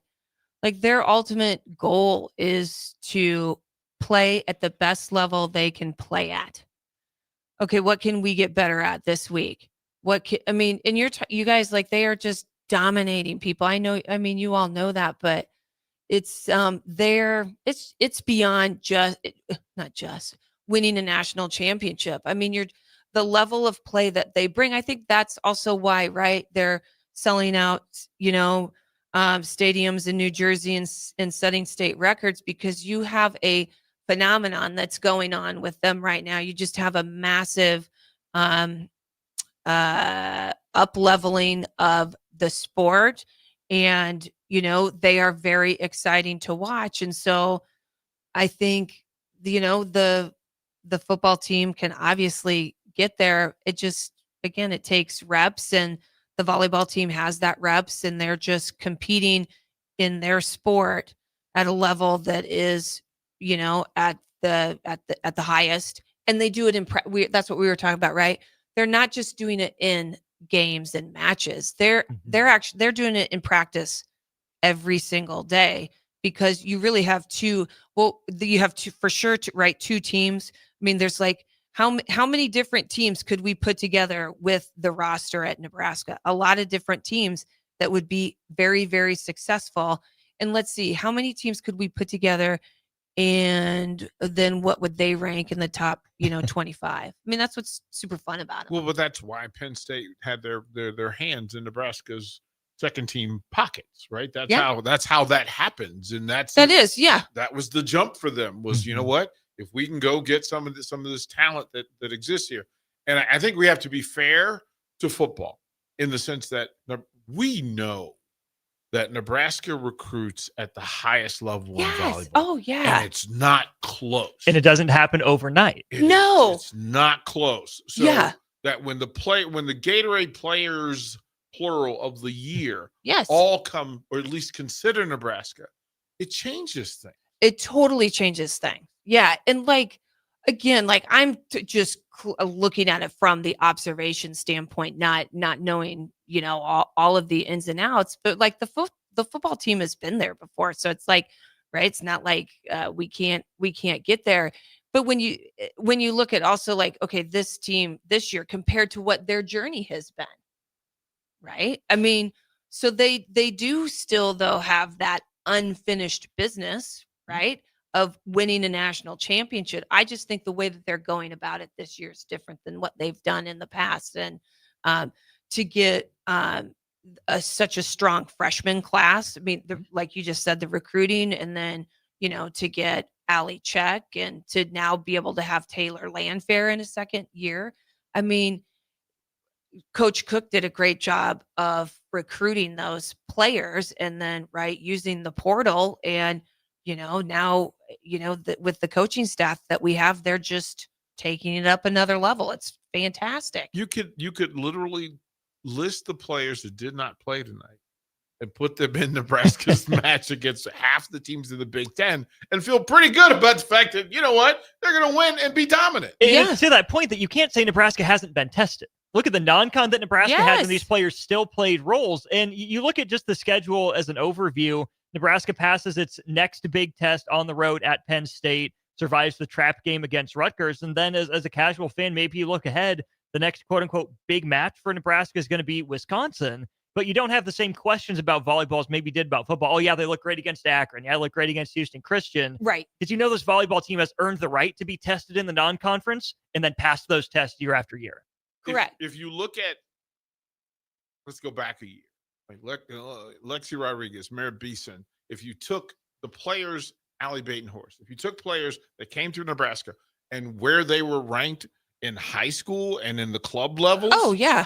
like their ultimate goal is to play at the best level they can play at. Okay, what can we get better at this week? And you guys, like, they are just dominating people. I know, you all know that, but it's it's beyond not just winning a national championship. The level of play that they bring. I think that's also why, right? They're selling out, stadiums in New Jersey and setting state records, because you have a phenomenon that's going on with them right now. You just have a massive up-leveling of the sport, and they are very exciting to watch. And so I think the football team can obviously get there. It just, again, it takes reps, and the volleyball team has that reps, and they're just competing in their sport at a level that is at the highest, and they do it that's what we were talking about, right? They're not just doing it in games and matches. They're doing it in practice every single day, because you really have two for sure, right? 2 teams. There's like how many different teams could we put together with the roster at Nebraska? A lot of different teams that would be very, very successful. And let's see, how many teams could we put together? And then what would they rank in the top, 25? That's what's super fun about it. Well, but that's why Penn State had their hands in Nebraska's second team pockets, right? That's how that happens. And that was the jump for them was, you know what, if we can go get some of this talent that exists here. And I think we have to be fair to football in the sense that we know that Nebraska recruits at the highest level in volleyball. Oh, yeah. And it's not close. And it doesn't happen overnight. It's not close. So that when the Gatorade players, plural, of the year all come, or at least consider Nebraska, it changes things. It totally changes things. Yeah. And like, Again, like I'm just looking at it from the observation standpoint, not knowing, all of the ins and outs, but like the football team has been there before. So it's like, right. It's not like we can't get there. But when you look at also like, okay, this team this year compared to what their journey has been, right? I mean, so they do still though have that unfinished business, right? Of winning a national championship. I just think the way that they're going about it this year is different than what they've done in the past. And to get such a strong freshman class, I mean, like you just said, the recruiting, and then, to get Ali Check and to now be able to have Taylor Landfair in a second year. I mean, Coach Cook did a great job of recruiting those players and then, right, using the portal. And, now, with the coaching staff that we have, they're just taking it up another level. It's fantastic. You could literally list the players that did not play tonight and put them in Nebraska's match against half the teams in the Big Ten and feel pretty good about the fact that, you know what, they're going to win and be dominant. And it's to that point that you can't say Nebraska hasn't been tested. Look at the non-con that Nebraska has, and these players still played roles. And you look at just the schedule as an overview. Nebraska passes its next big test on the road at Penn State, survives the trap game against Rutgers. And then as a casual fan, maybe you look ahead, the next quote-unquote big match for Nebraska is going to be Wisconsin. But you don't have the same questions about volleyball as maybe you did about football. Oh, yeah, they look great against Akron. Yeah, they look great against Houston Christian. Right. Did you know this volleyball team has earned the right to be tested in the non-conference and then pass those tests year after year? Correct. If you look at, let's go back a year. Like Lexi Rodriguez, Merritt Beeson, if you took the players, Allie Baton-Horst, if you took players that came through Nebraska and where they were ranked in high school and in the club levels. Oh, yeah.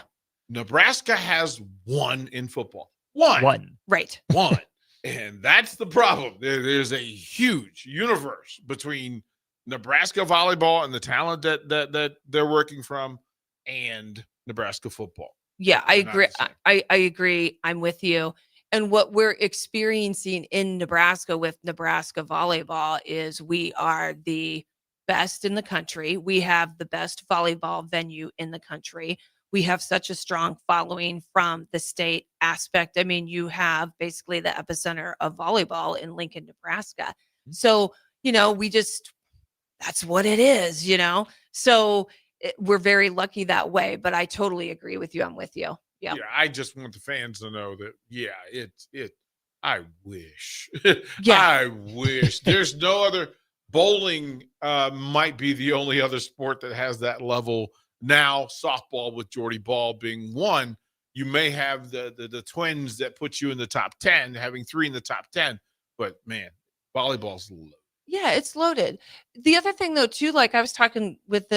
Nebraska has one in football. One. Right. One. And that's the problem. There's a huge universe between Nebraska volleyball and the talent that they're working from and Nebraska football. Yeah, I agree. I agree. I'm with you. And what we're experiencing in Nebraska with Nebraska volleyball is we are the best in the country. We have the best volleyball venue in the country. We have such a strong following from the state aspect. I mean, you have basically the epicenter of volleyball in Lincoln, Nebraska. So, that's what it is, So we're very lucky that way, but I totally agree with you. I'm with you. Yeah. I just want the fans to know that, I wish. Yeah. I wish. There's no other. Bowling might be the only other sport that has that level. Now, softball with Jordy Ball being one, you may have the Twins that put you in the top 10, having 3 in the top 10. But, man, volleyball's low. Yeah, it's loaded. The other thing, though, too, like I was talking with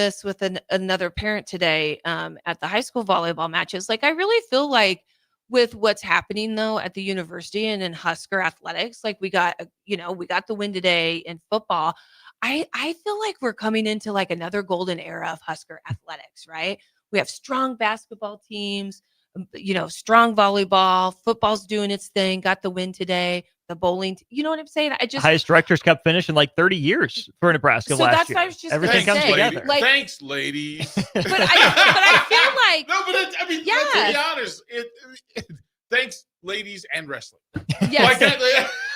another parent today at the high school volleyball matches. Like, I really feel like with what's happening, though, at the university and in Husker athletics, like we got the win today in football. I feel like we're coming into like another golden era of Husker athletics, right? We have strong basketball teams, strong volleyball, football's doing its thing, got the win today. The bowling, you know what I'm saying? Highest Directors Cup finish in like 30 years for Nebraska last year. So that's what I was just everything comes together. Like, thanks, ladies. But I feel like let's be honest. Thanks, ladies and wrestling. Yes.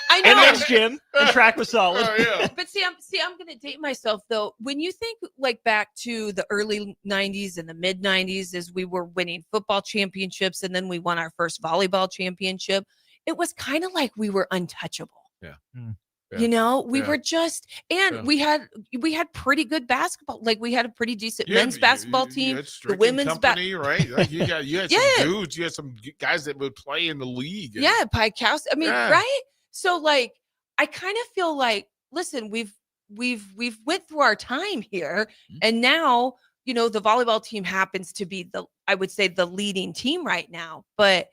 I know. And men's gym and track was solid. But I'm going to date myself though. When you think like back to the early 90s and the mid 90s, as we were winning football championships and then we won our first volleyball championship, it was kind of like we were untouchable. Yeah. We were just, and we had pretty good basketball. Like we had a pretty decent men's basketball team. The women's right? Like you had some dudes. You had some guys that would play in the league. Yeah, Pikowski. I mean, right? So like, I kind of feel like, listen, we've went through our time here, and now the volleyball team happens to be I would say the leading team right now. But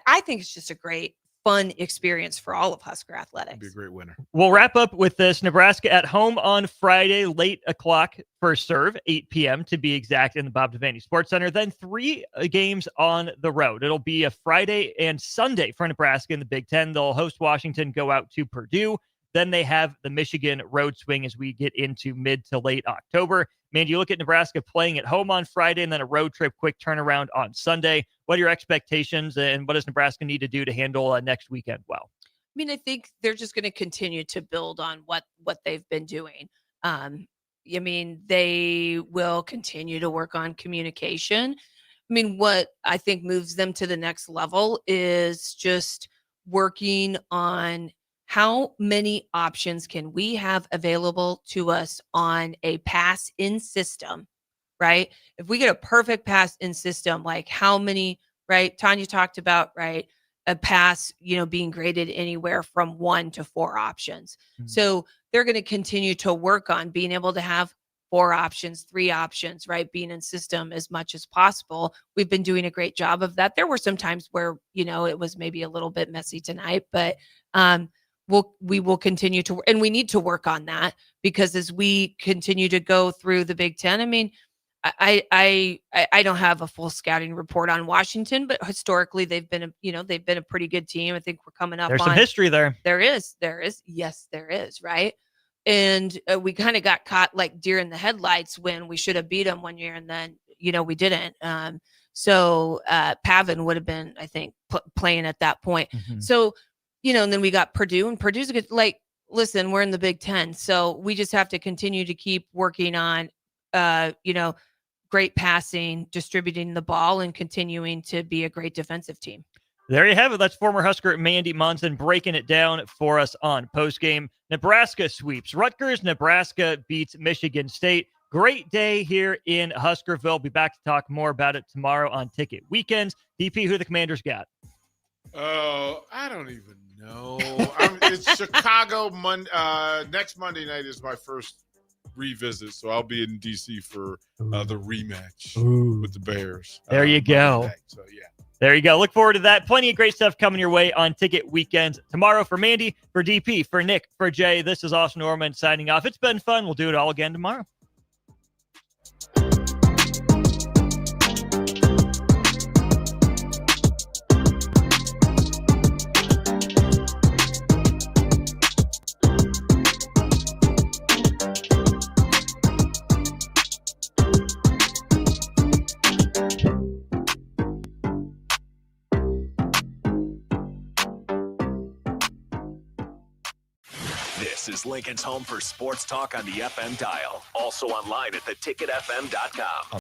I think it's just a great, fun experience for all of Husker athletics. Be a great winner. We'll wrap up with this. Nebraska at home on Friday, late o'clock first serve, 8 p.m. to be exact, in the Bob Devaney Sports Center. Then 3 games on the road. It'll be a Friday and Sunday for Nebraska in the Big Ten. They'll host Washington, go out to Purdue. Then they have the Michigan road swing as we get into mid to late October. Man, you look at Nebraska playing at home on Friday and then a road trip, quick turnaround on Sunday. What are your expectations and what does Nebraska need to do to handle next weekend well? I mean, I think they're just going to continue to build on what they've been doing. I mean, they will continue to work on communication. I mean, what I think moves them to the next level is just working on how many options can we have available to us on a pass in system, right? If we get a perfect pass in system, like how many, right? Tanya talked about, right? A pass, being graded anywhere from 1 to 4 options. Mm-hmm. So they're going to continue to work on being able to have 4 options, 3 options, right? Being in system as much as possible. We've been doing a great job of that. There were some times where, it was maybe a little bit messy tonight, but we will continue to, and we need to work on that because as we continue to go through the Big Ten, I mean, I don't have a full scouting report on Washington, but historically they've been a pretty good team. I think we're coming up. There's some history there. There is. Yes, there is. Right. And we kind of got caught like deer in the headlights when we should have beat them one year and then, we didn't. So Pavin would have been, I think, playing at that point. Mm-hmm. So, and then we got Purdue and Purdue's good. Like, listen, we're in the Big Ten. So we just have to continue to keep working on, great passing, distributing the ball, and continuing to be a great defensive team. There you have it. That's former Husker Mandy Monson breaking it down for us on Postgame. Nebraska sweeps Rutgers. Nebraska beats Michigan State. Great day here in Huskerville. Be back to talk more about it tomorrow on Ticket Weekends. DP, who the Commanders got? Oh, I don't even know. It's Chicago. Next Monday night is my first revisit, so I'll be in DC for the rematch with the Bears. There you go. So yeah, there you go. Look forward to that. Plenty of great stuff coming your way on Ticket Weekends tomorrow. For Mandy, for DP, for Nick, for Jay, this is Austin Norman signing off. It's been fun. We'll do it all again tomorrow. This is Lincoln's home for sports talk on the FM dial. Also online at theticketfm.com.